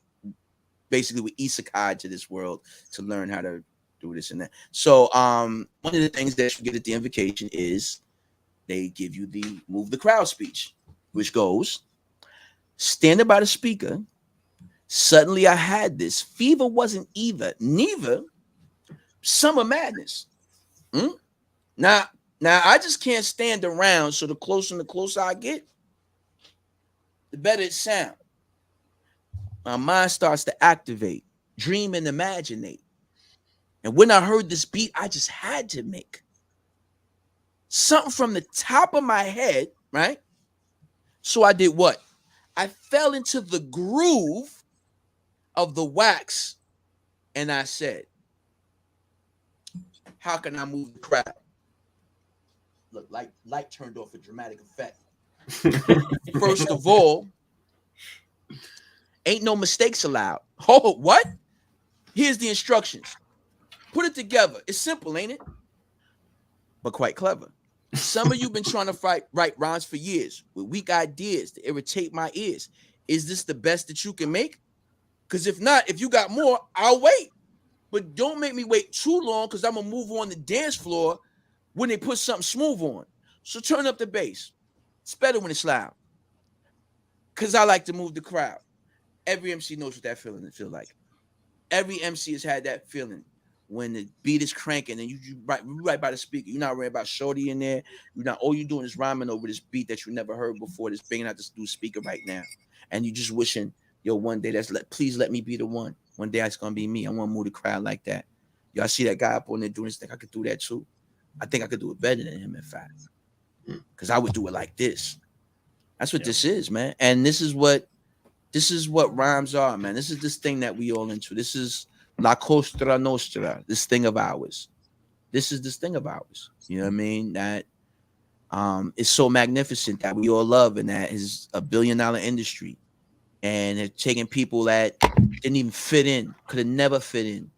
basically were isekai to this world to learn how to do this and that. So one of the things that you get at the invocation is they give you the Move the Crowd speech, which goes, standing by the speaker, suddenly I had this. Fever wasn't neither summer madness. Now I just can't stand around. So the closer I get, the better it sounds. My mind starts to activate, dream and imaginate. And when I heard this beat, I just had to make something from the top of my head, right? So I did what? I fell into the groove of the wax, and I said, how can I move the crowd? Look, light turned off for dramatic effect. First of all, ain't no mistakes allowed. Oh, what? Here's the instructions. Put it together. It's simple, ain't it? But quite clever. Some of you been trying to write rhymes for years with weak ideas to irritate my ears. Is this the best that you can make? Because if not, if you got more, I'll wait. But don't make me wait too long because I'm going to move on the dance floor when they put something smooth on. So turn up the bass. It's better when it's loud. Because I like to move the crowd. Every MC knows what that feeling like. Every MC has had that feeling when the beat is cranking and you right by the speaker. You're not worried about shorty in there. You're not. All you're doing is rhyming over this beat that you never heard before. That's banging out this new speaker right now, and you just wishing, yo, one day please let me be the one. One day it's gonna be me. I want to move the crowd like that. Y'all see that guy up on there doing this thing? I could do that too. I think I could do it better than him, in fact, because I would do it like this. That's what this is, man. And this is what rhymes are, man. This is this thing that we all into. This is La Costa Nostra, this thing of ours. this is this thing of ours. You know what I mean? That is so magnificent that we all love, and that is a $1 billion industry, and it's taking people that didn't even fit in, could have never fit in,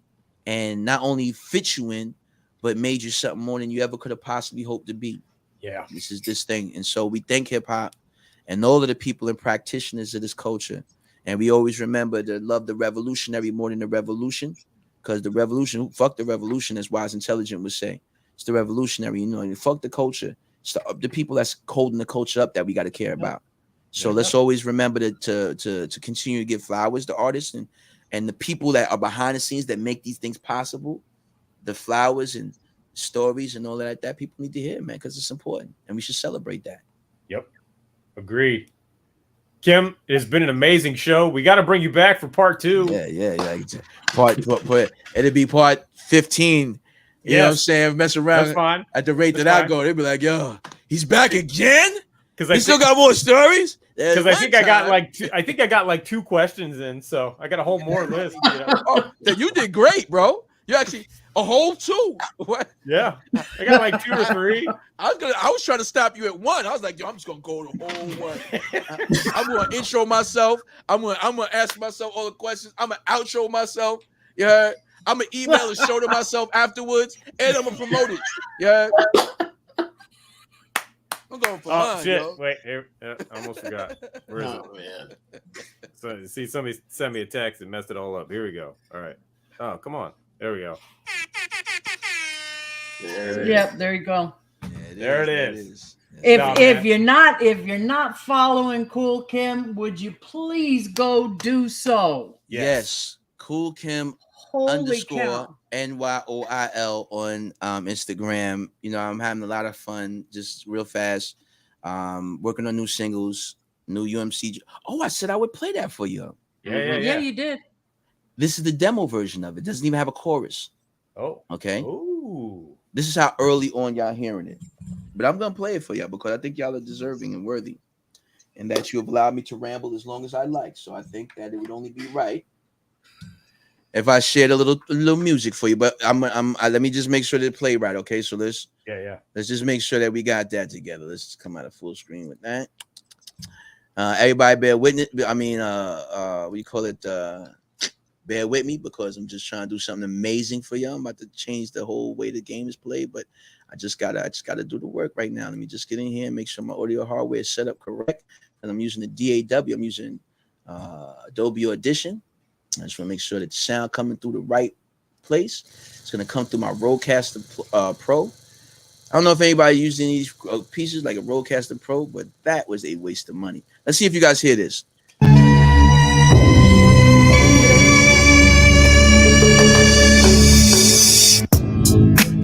and not only fit you in, but made you something more than you ever could have possibly hoped to be. Yeah. This is this thing. And so we thank hip hop and all of the people and practitioners of this culture. And we always remember to love the revolutionary more than the revolution, because the revolution, fuck the revolution, as Wise Intelligent would say. It's the revolutionary, you know, and fuck the culture. It's the people that's holding the culture up that we got to care about. So let's always remember to continue to give flowers to artists and the people that are behind the scenes that make these things possible. The flowers and stories and all that people need to hear, man, because it's important and we should celebrate that. Yep. Agreed. Kim, it has been an amazing show. We got to bring you back for part 2. Yeah. Part it'll be part 15. You know what I'm saying? Mess around. That's fine. At the rate that I go, they'll be like, yo, he's back again? Because he still got more stories? Because I think I got like 2 questions in, so I got a whole more list. You know? Oh, you did great, bro. You actually a whole 2. What? Yeah, I got like 2 or 3. I was trying to stop you at 1. I was like, yo, I'm just gonna go the whole 1. I'm gonna intro myself. I'm gonna ask myself all the questions. I'm gonna outro myself. Yeah, I'm gonna email a show to myself afterwards, and I'm gonna promote it. Yeah. I'm going for mine, shit. Yo. Wait, here, I almost forgot. Where is it? Man. So, see, somebody sent me a text and messed it all up. Here we go. All right. Oh, come on. There we go. Yep, there you go. Yeah, There it is. If you're not following Kool Kim, would you please go do so? Yes. Kool Kim Holy cow. NYOIL on Instagram. You know, I'm having a lot of fun, just real fast. Working on new singles, new UMC. Oh, I said I would play that for you. Yeah, you did. This is the demo version of it. It doesn't even have a chorus. Oh. Okay. Ooh. This is how early on y'all hearing it. But I'm gonna play it for y'all because I think y'all are deserving and worthy, and that you have allowed me to ramble as long as I like. So I think that it would only be right if I shared a little music for you. But let me just make sure that it play right. Okay, so let's just make sure that we got that together. Let's just come out of full screen with that. Everybody bear witness. I mean, what do you call it? Bear with me because I'm just trying to do something amazing for you. I'm about to change the whole way the game is played, but I just gotta do the work right now. Let me just get in here and make sure my audio hardware is set up correct. And I'm using the DAW. I'm using Adobe Audition. I just want to make sure that the sound coming through the right place. It's gonna come through my Rodecaster Pro. I don't know if anybody used any of these pieces like a Rodecaster Pro, but that was a waste of money. Let's see if you guys hear this.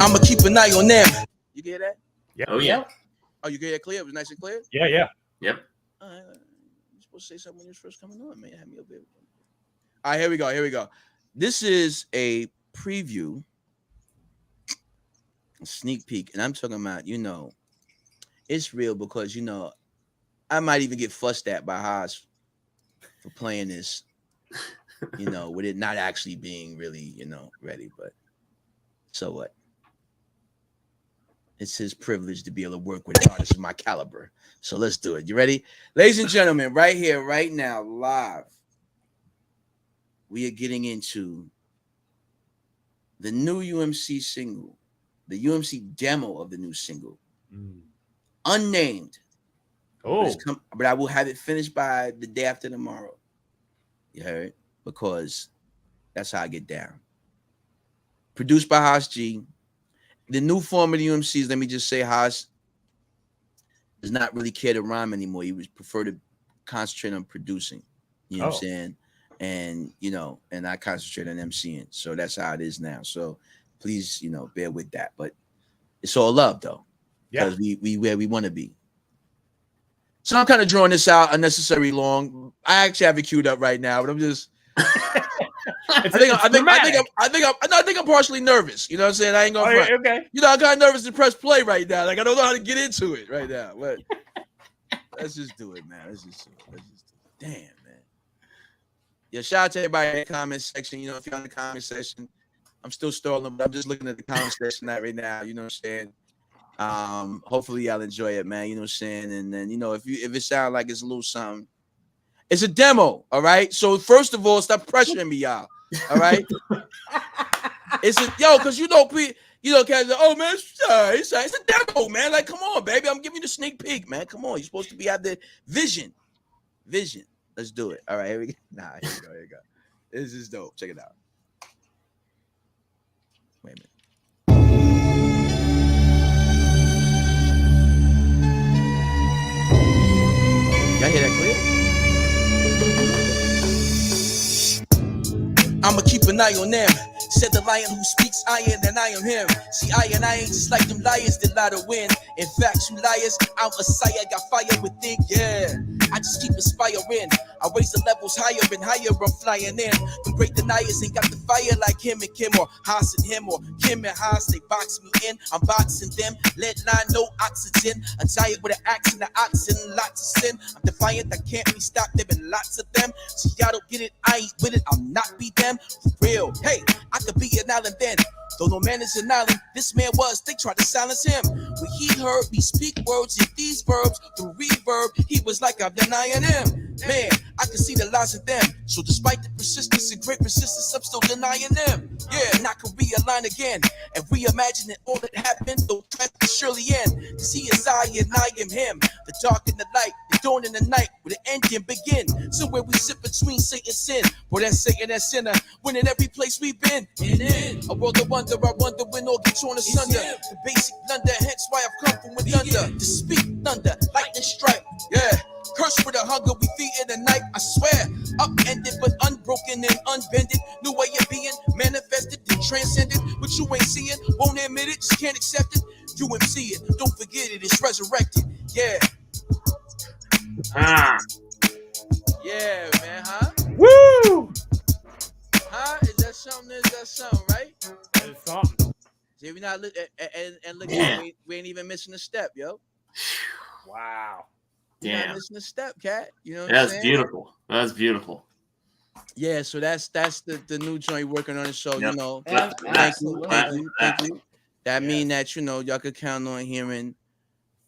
I'ma keep an eye on them. You get that? Yeah. Oh yeah. Oh, you get it clear? It was nice and clear? Yeah. Yep. All right. You're supposed to say something when you're first coming on, man. Have me up there. All right, here we go. This is a preview, a sneak peek, and I'm talking about, you know, it's real because, you know, I might even get fussed at by Haas for playing this, you know, with it not actually being really, you know, ready, but so what? It's his privilege to be able to work with artists of my caliber. So let's do it. You ready? Ladies and gentlemen, right here, right now, live, we are getting into the new UMC single, the UMC demo of the new single, unnamed. Oh, but I will have it finished by the day after tomorrow. You heard? Because that's how I get down. Produced by Haas G. The new form of the UMCs, let me just say, Haas does not really care to rhyme anymore. He would prefer to concentrate on producing. You know what I'm saying? And, you know, and I concentrate on MCing. So that's how it is now. So please, you know, bear with that. But it's all love, though. Because we where we want to be. So I'm kind of drawing this out unnecessarily long. I actually have it queued up right now, but I'm just I think I'm partially nervous. You know what I'm saying? I ain't gonna front. Okay. You know, I'm kind of nervous to press play right now. Like I don't know how to get into it right now. But let's just do it, man. Let's just do it. Damn, man. Yeah, shout out to everybody in the comment section. You know, if you're in the comment section, I'm still stalling, but I'm just looking at the comment section right now. You know what I'm saying? Hopefully y'all enjoy it, man. You know what I'm saying? And then, you know, if it sounds like it's a little something, it's a demo, all right? So first of all, stop pressuring me, y'all. All right? Because you know, guys, oh man, it's a demo, man. Like, come on, baby. I'm giving you the sneak peek, man. Come on. You're supposed to be out there. Vision. Let's do it. All right, here we go. Here we go. This is dope. Check it out. Wait a minute. Y'all hear that clear? I'ma keep an eye on them. Said the lion who speaks iron, and I am him. See, I ain't just like them liars that lie to win. In fact, you liars, I'm a sire, got fire within, yeah. I just keep inspiring. I raise the levels higher and higher, I'm flying in. The great deniers ain't got the fire like him and Kim, or Haas and him, or Kim and Haas. They box me in, I'm boxing them. Lead line, no oxygen. I'm tired with an axe and the oxen, lots of sin. I'm defiant, I can't be stopped, there been lots of them. See, y'all don't get it, I ain't with it, I'll not be them. For real, hey, I could be an island then. Though no man is an island, this man was, they tried to silence him. When he heard me speak words in these verbs, through reverb, he was like I'm denying him. Man, I can see the lies of them. So despite the persistence and great persistence, I'm still denying them. Yeah, and I can realign again and reimagine that all that happened, though trend will surely end. Cause he is I and I am him. The dark and the light, the dawn and the night, where the end can begin. Somewhere we sit between Satan and sin. Boy, that's Satan, that sinner. Winning every place we've been. A world of wonder, I wonder when all gets torn asunder. The basic blunder, hence why I've come from with thunder. To speak thunder, lightning strike. Yeah. Cursed with the hunger we feed in the night, I swear. Upended but unbroken and unbended. New way of being, manifested and transcended. What you ain't seeing, won't admit it, just can't accept it. UMC it, don't forget it, it's resurrected. Yeah. Yeah, man, huh? Woo! Huh? Is that something, right? It's something. See, we not look and look at we ain't even missing a step, yo. Wow. You're not missing a step, cat. You know what That's I'm saying? beautiful. That's beautiful. Yeah, so that's the new joint working on it. So Yep. you know, Absolutely. thank you. That mean that y'all could count on hearing,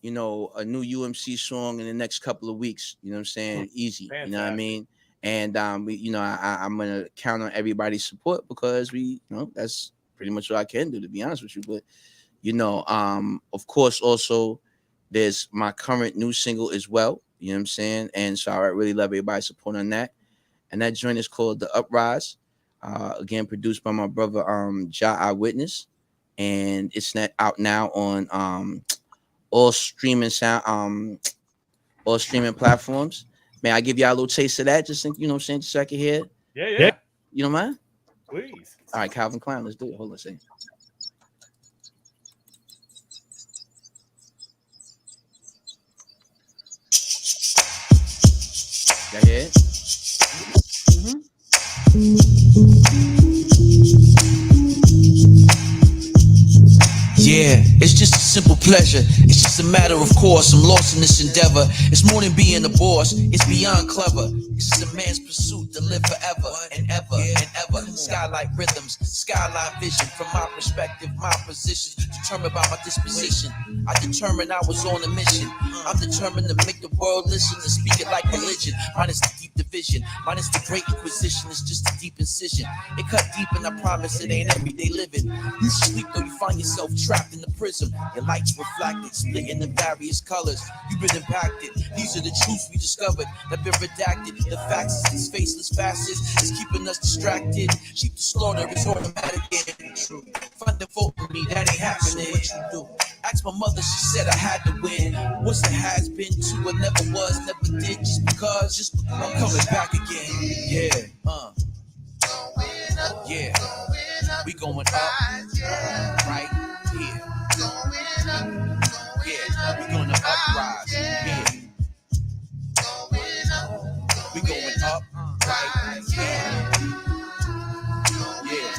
a new UMC song in the next couple of weeks. You know what I'm saying? Easy. Fantastic. You know what I mean? And I'm gonna count on everybody's support because that's pretty much what I can do, to be honest with you. But of course, also there's my current new single as well. You know what I'm saying? And so I really love everybody's support on that. And that joint is called The Uprise. Again, produced by my brother Ja Eyewitness. And it's out now on all streaming platforms. May I give y'all a little taste of that? Just just so I can hear it? Yeah. You don't mind? Please. All right, Calvin Klein, let's do it. Hold on a second. Y'all hear it? Yeah, it's just a simple pleasure. It's just a matter of course. I'm lost in this endeavor. It's more than being a boss. It's beyond clever. It's just a man's pursuit to live forever and ever and ever. Skylight rhythms, skyline vision. From my perspective, my position determined by my disposition. I determined I was on a mission. I'm determined to make the world listen and speak it like religion. Minus the deep division, minus the great inquisition. It's just a deep incision. It cut deep and I promise it ain't everyday living. You sleep though you find yourself trapped in the prism. Your lights reflected, split in the various colors. You've been impacted. These are the truths we discovered that been redacted. The facts is these faceless facets is keeping us distracted. Sheep to slaughter is automatic and true. Find the vote for me, that ain't happening. What you do? Ask my mother, she said I had to win. What's the has been to I never was, never did, just because I'm coming back again. Yeah, yeah, we going up right here. Yeah, we gonna uprise. Yeah, we going up right here. Yeah,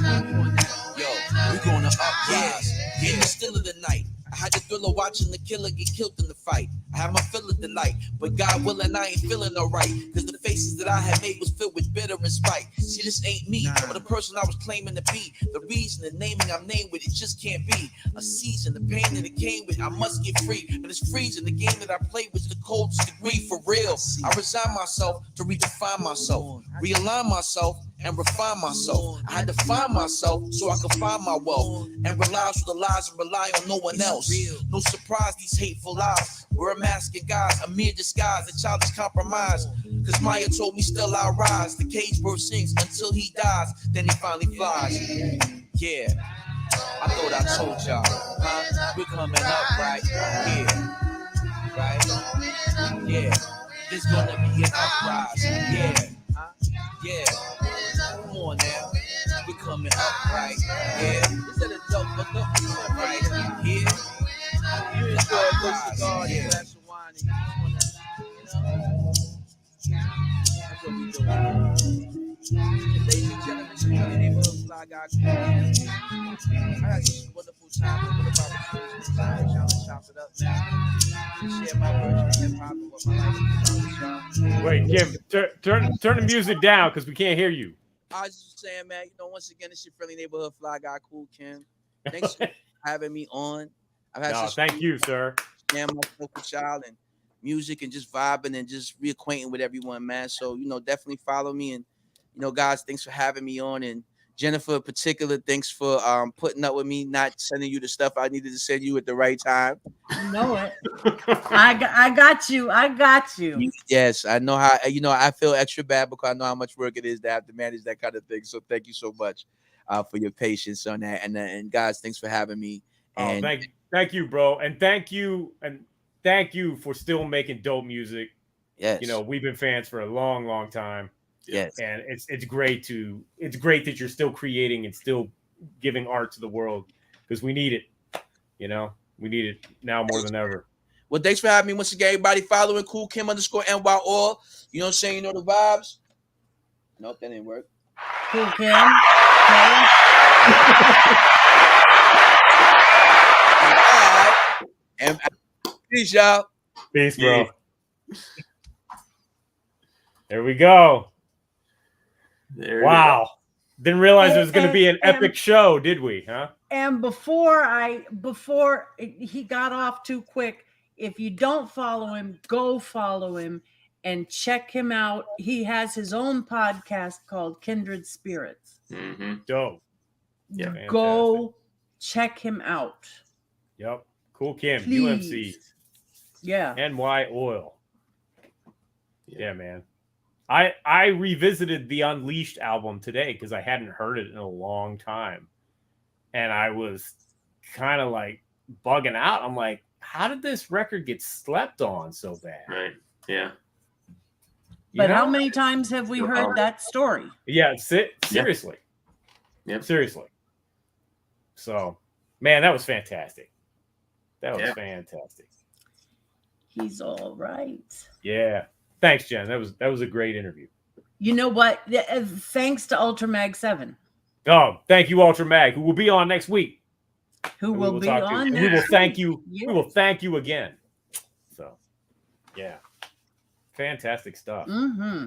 yo, we gonna uprise. Yeah, in the still of the night. I had to thriller watching the killer get killed in the fight. I have my fill of delight, but God willing, I ain't feeling alright. Cause the faces that I had made was filled with bitter and spite. See, this ain't me, but the person I was claiming to be. The reason, the naming I'm named with, it just can't be. A season, the pain that it came with, I must get free. But it's freezing, the game that I played was the coldest degree, for real. I resign myself to redefine myself, realign myself, and refine myself. I had to find myself so I could find my wealth and rely on the lies and rely on no one else. No surprise, these hateful lies. We're a masking guys, a mere disguise, a childish compromise. Cause Maya told me still I'll rise. The cage bird sings until he dies, then he finally flies. Yeah, I thought I told y'all, huh? We're coming up, right? Yeah, right? Yeah, there's gonna be an uprising. Yeah, yeah. Come on now, we're coming up, right? Yeah, is that a dope? Right here. You enjoy a good cigar, yeah. Glass of wine, and you just wanna, that's what we doing. Ladies and gentlemen, it's your neighborhood fly guy. I had this wonderful time with y'all and chop it up, man. Share my version of hip hop and what my life is about with y'all. Wait, Kim, turn the music down because we can't hear you. I was just saying, man, once again, it's your friendly neighborhood fly guy, Kool Kim. Thanks for having me on. I've had thank you, sir. Share myself with y'all and music and just vibing and just reacquainting with everyone, man. So, definitely follow me. And, guys, thanks for having me on. And Jennifer in particular, thanks for putting up with me, not sending you the stuff I needed to send you at the right time. You know it. I got you. I got you. Yes, I know how, I feel extra bad because I know how much work it is to have to manage that kind of thing. So thank you so much for your patience on that. And guys, thanks for having me. And thank you, bro. And thank you for still making dope music. Yes. We've been fans for a long, long time. Yes. And it's great that you're still creating and still giving art to the world because we need it. We need it now more than ever. Well, thanks for having me once again. Everybody following Kool Kim _NYOIL. You know what I'm saying? You know the vibes? Nope, that didn't work. Kool Kim. Okay. And peace, y'all. Peace, bro. There we go. Wow. Didn't realize it was going to be an epic show, did we? Huh? And before he got off too quick, if you don't follow him, go follow him and check him out. He has his own podcast called Kindred Spirits. Mm-hmm. Dope. Yeah. Go check him out. Yep. Kool Kim, Please. UMCs. Yeah. NYOIL. Yeah, man. I revisited the Unleashed album today because I hadn't heard it in a long time. And I was kind of like bugging out. I'm like, how did this record get slept on so bad? Right. Yeah. But how many times have we heard that story? Yeah, seriously. Yep. Seriously. So, man, that was fantastic. That was fantastic. He's all right. Yeah. Thanks, Jen. That was a great interview. You know what? Thanks to Ultramag 7. Oh, thank you, Ultramag, who will be on next week. Who will be on next week. We will thank you. Yes. We will thank you again. So, yeah. Fantastic stuff. Mm-hmm.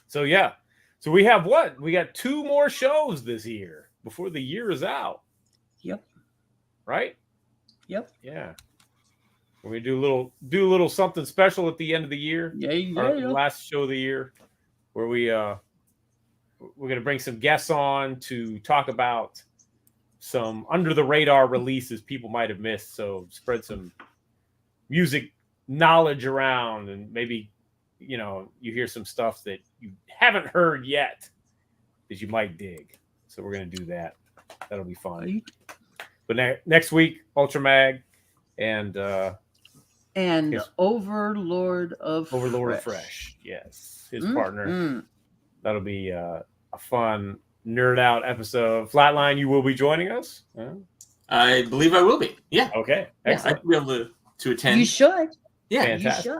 So, yeah. So we have what? We got 2 more shows this year before the year is out. Yep. Right? Yep. Yeah. We do a little something special at the end of the year. Yeah. Last show of the year, where we're gonna bring some guests on to talk about some under the radar releases people might have missed. So spread some music knowledge around, and maybe you hear some stuff that you haven't heard yet that you might dig. So we're gonna do that. That'll be fun. But next week, Ultramag and Overlord of Fresh. Yes, his partner. That'll be a fun nerd out episode. Flatline, you will be joining us. I believe I will be. Yeah. Okay. Excellent. I'll be able to attend. You should. Yeah. Fantastic. You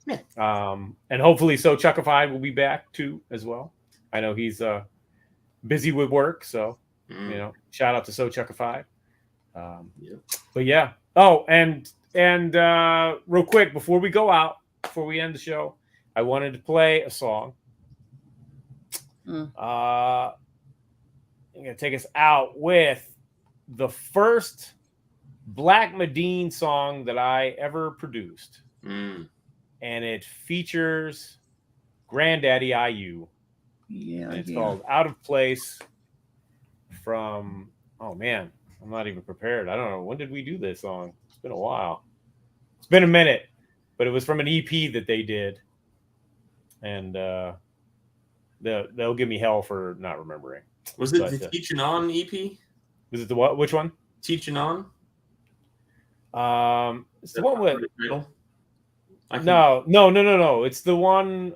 should. Yeah. And hopefully, So Chuckified will be back too as well. I know he's busy with work, so shout out to So Chuckified. But yeah. Oh, and real quick before we go out, before we end the show, I wanted to play a song. I'm gonna take us out with the first Black Medine song that I ever produced, and it features Granddaddy IU. Yeah, and it's called "Out of Place." From I'm not even prepared. I don't know, when did we do this song? It's been a while. It's been a minute, but it was from an EP that they did, and they'll give me hell for not remembering. Was it the Teaching On EP? Was it the what? Which one? Teaching On. It's the one with. No. It's the one.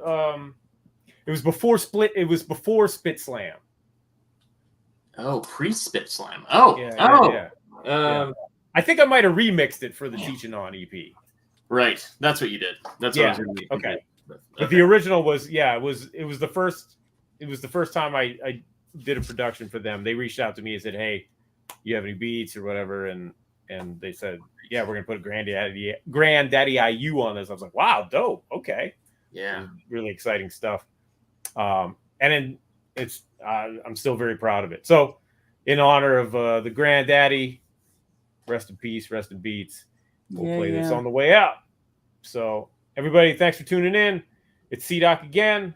It was before Split. It was before Spit Slam. Oh, pre-Spit Slam. Oh, yeah. I think I might have remixed it for the Teaching On EP. Right, that's what you did. That's what I was going to do. Okay. But the original was it was the first time I did a production for them. They reached out to me and said, "Hey, you have any beats or whatever?" And they said, "Yeah, we're gonna put Granddaddy IU on this." I was like, "Wow, dope. Okay, yeah, really exciting stuff." And then it's I'm still very proud of it. So, in honor of the Granddaddy, rest in peace, rest in beats. We'll play this on the way out. So, everybody, thanks for tuning in. It's C-Doc again.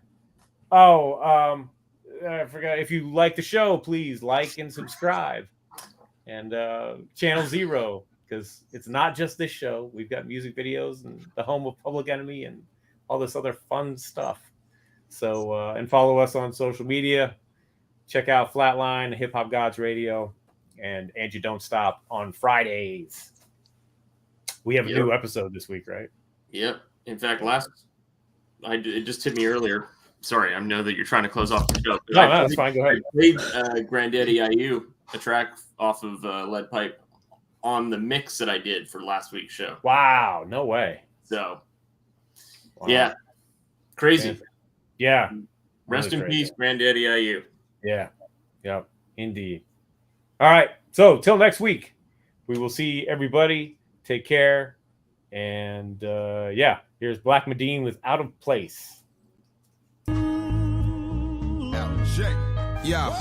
I forgot, if you like the show, please like and subscribe. And Channel Zero, because it's not just this show. We've got music videos and the home of Public Enemy and all this other fun stuff. So, and follow us on social media. Check out Flatline, Hip Hop Gods Radio, and You Don't Stop on Fridays. We have a new episode this week, right? Yep. In fact, it just hit me earlier. Sorry, I know that you're trying to close off the show. No, that's fine. Go ahead. I played Granddaddy IU, a track off of Lead Pipe, on the mix that I did for last week's show. Wow, no way. So, yeah, crazy. Yeah. Rest in peace, Granddaddy IU. Yeah. Yep. Indeed. All right. So, till next week, we will see everybody. Take care. And here's Black Medine with Out of Place. Yeah.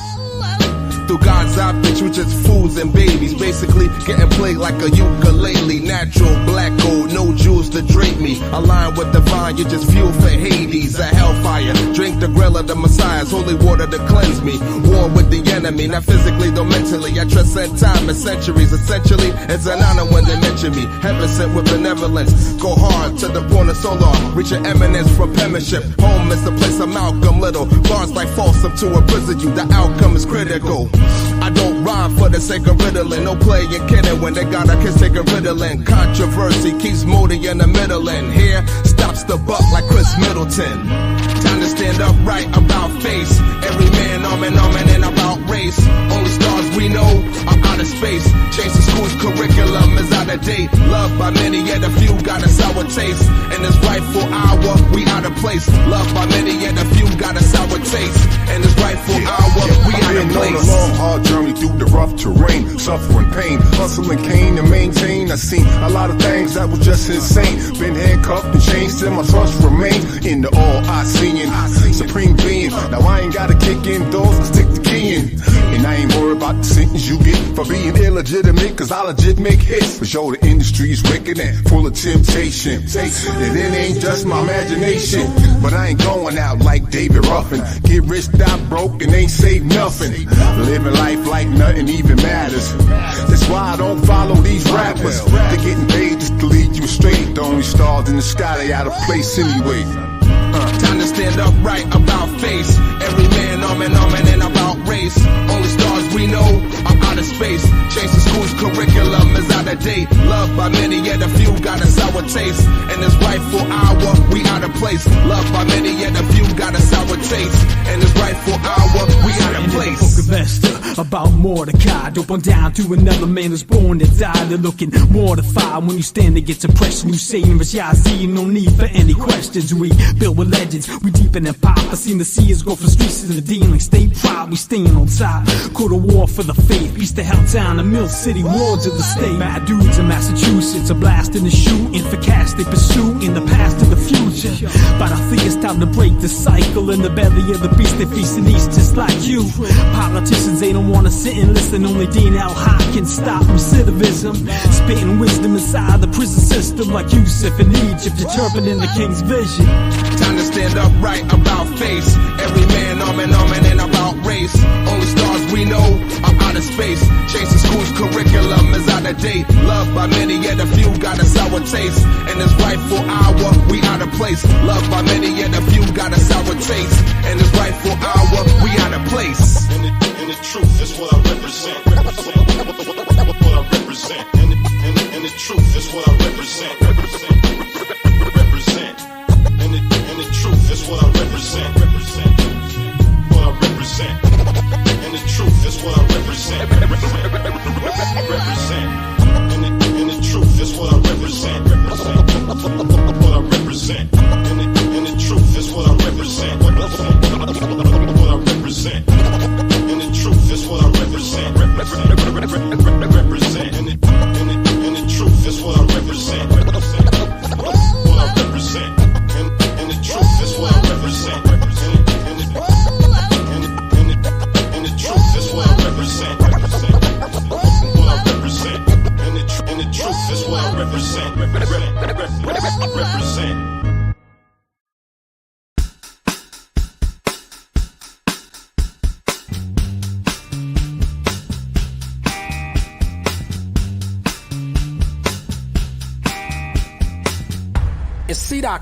Through God's optics, we just fools and babies, basically getting played like a ukulele. Natural black gold, no jewels to drape me. Aligned with divine, you just fuel for Hades, a hellfire. Drink the grill of the Messiah's holy water to cleanse me. War with the enemy, not physically, though mentally. I transcend time and centuries. Essentially, it's an honor when they mention me. Heaven sent with benevolence. Go hard to the point of solar. Reach your eminence from penmanship. Home is the place of Malcolm Little. Bars like Folsom to imprison you. The outcome is critical. I don't rhyme for the sake of riddling. No playing kidding when they got a kiss taking riddling. Controversy keeps Moody in the middle, and here stops the buck like Chris Middleton. Time to stand up right about face. Every man arm in and about race. Only stars we know are out of space. Change the school's curriculum is out of date. Loved by many, yet a few got a sour taste. In this rightful hour, we out of place. Loved by many, yet a few got a sour taste. In this rightful hour, we out of place. On a long, hard journey through the rough terrain, suffering pain, hustling cane to maintain. I seen a lot of things that was just insane. Been handcuffed and chained, still my trust remains in the all I seeing supreme being. Now I ain't gotta kick in doors and stick the key in, and I ain't worried about the sentence you get for being illegitimate, cause I legit make hits. For sure the industry's wicked and full of temptation, and it ain't just my imagination. But I ain't going out like David Ruffin. Get rich, die broke, and ain't save nothing. Living life like nothing even matters. That's why I don't follow these rappers. They're getting paid just to lead you straight. The only stars in the sky, they out of place anyway. Time to stand up right about face. Every man arm in and about race. Only stars we know are out of space. Change the school's curriculum is out of date. Loved by many, yet a few got a sour taste. And this rightful hour, we out of place. Loved by many, yet a few got a sour taste. And this rightful hour, we out of place. About Mordecai, dope on down to another man who's born to die. They're looking mortified when you stand against oppression. You say in Rajazi, no need for any questions. We build with legends, we deepen in pop. I seen the seers go from streets to the dealing. Stay proud, we staying on top. Go to war for the faith. Beast to Helltown, the Mill City, wards of the state. Bad dudes in Massachusetts, a blast in the shooting. For cash they pursue in the past and the future. But I think it's time to break the cycle. In the belly of the beast, they feasting east just like you. Politicians, they don't wanna sit and listen. Only Dean L. High can stop recidivism. Spitting wisdom inside the prison system like Yusuf in Egypt, interpreting the king's vision. Time to stand up right about face. Every man arm in and about race. Only stars we know are out of space. Chasing school's curriculum is out of date. Loved by many, yet a few got a sour taste. And this rightful hour, we out of place. Loved by many, yet a few got a sour taste. And this rightful hour, we out of place. And the truth is what I represent. What I represent. And the truth is what I represent. Represent. And the truth is what I represent. What I represent. And the truth is what I represent. Represent. And the truth is what I represent. What I represent. And the truth is what I represent. What I represent. And the truth is what I represent. Represent. And the truth is what I represent. What I represent. And the truth is what I represent. And the truth is what I represent. What I represent. And the truth is what I represent. Represent. It's C-Doc.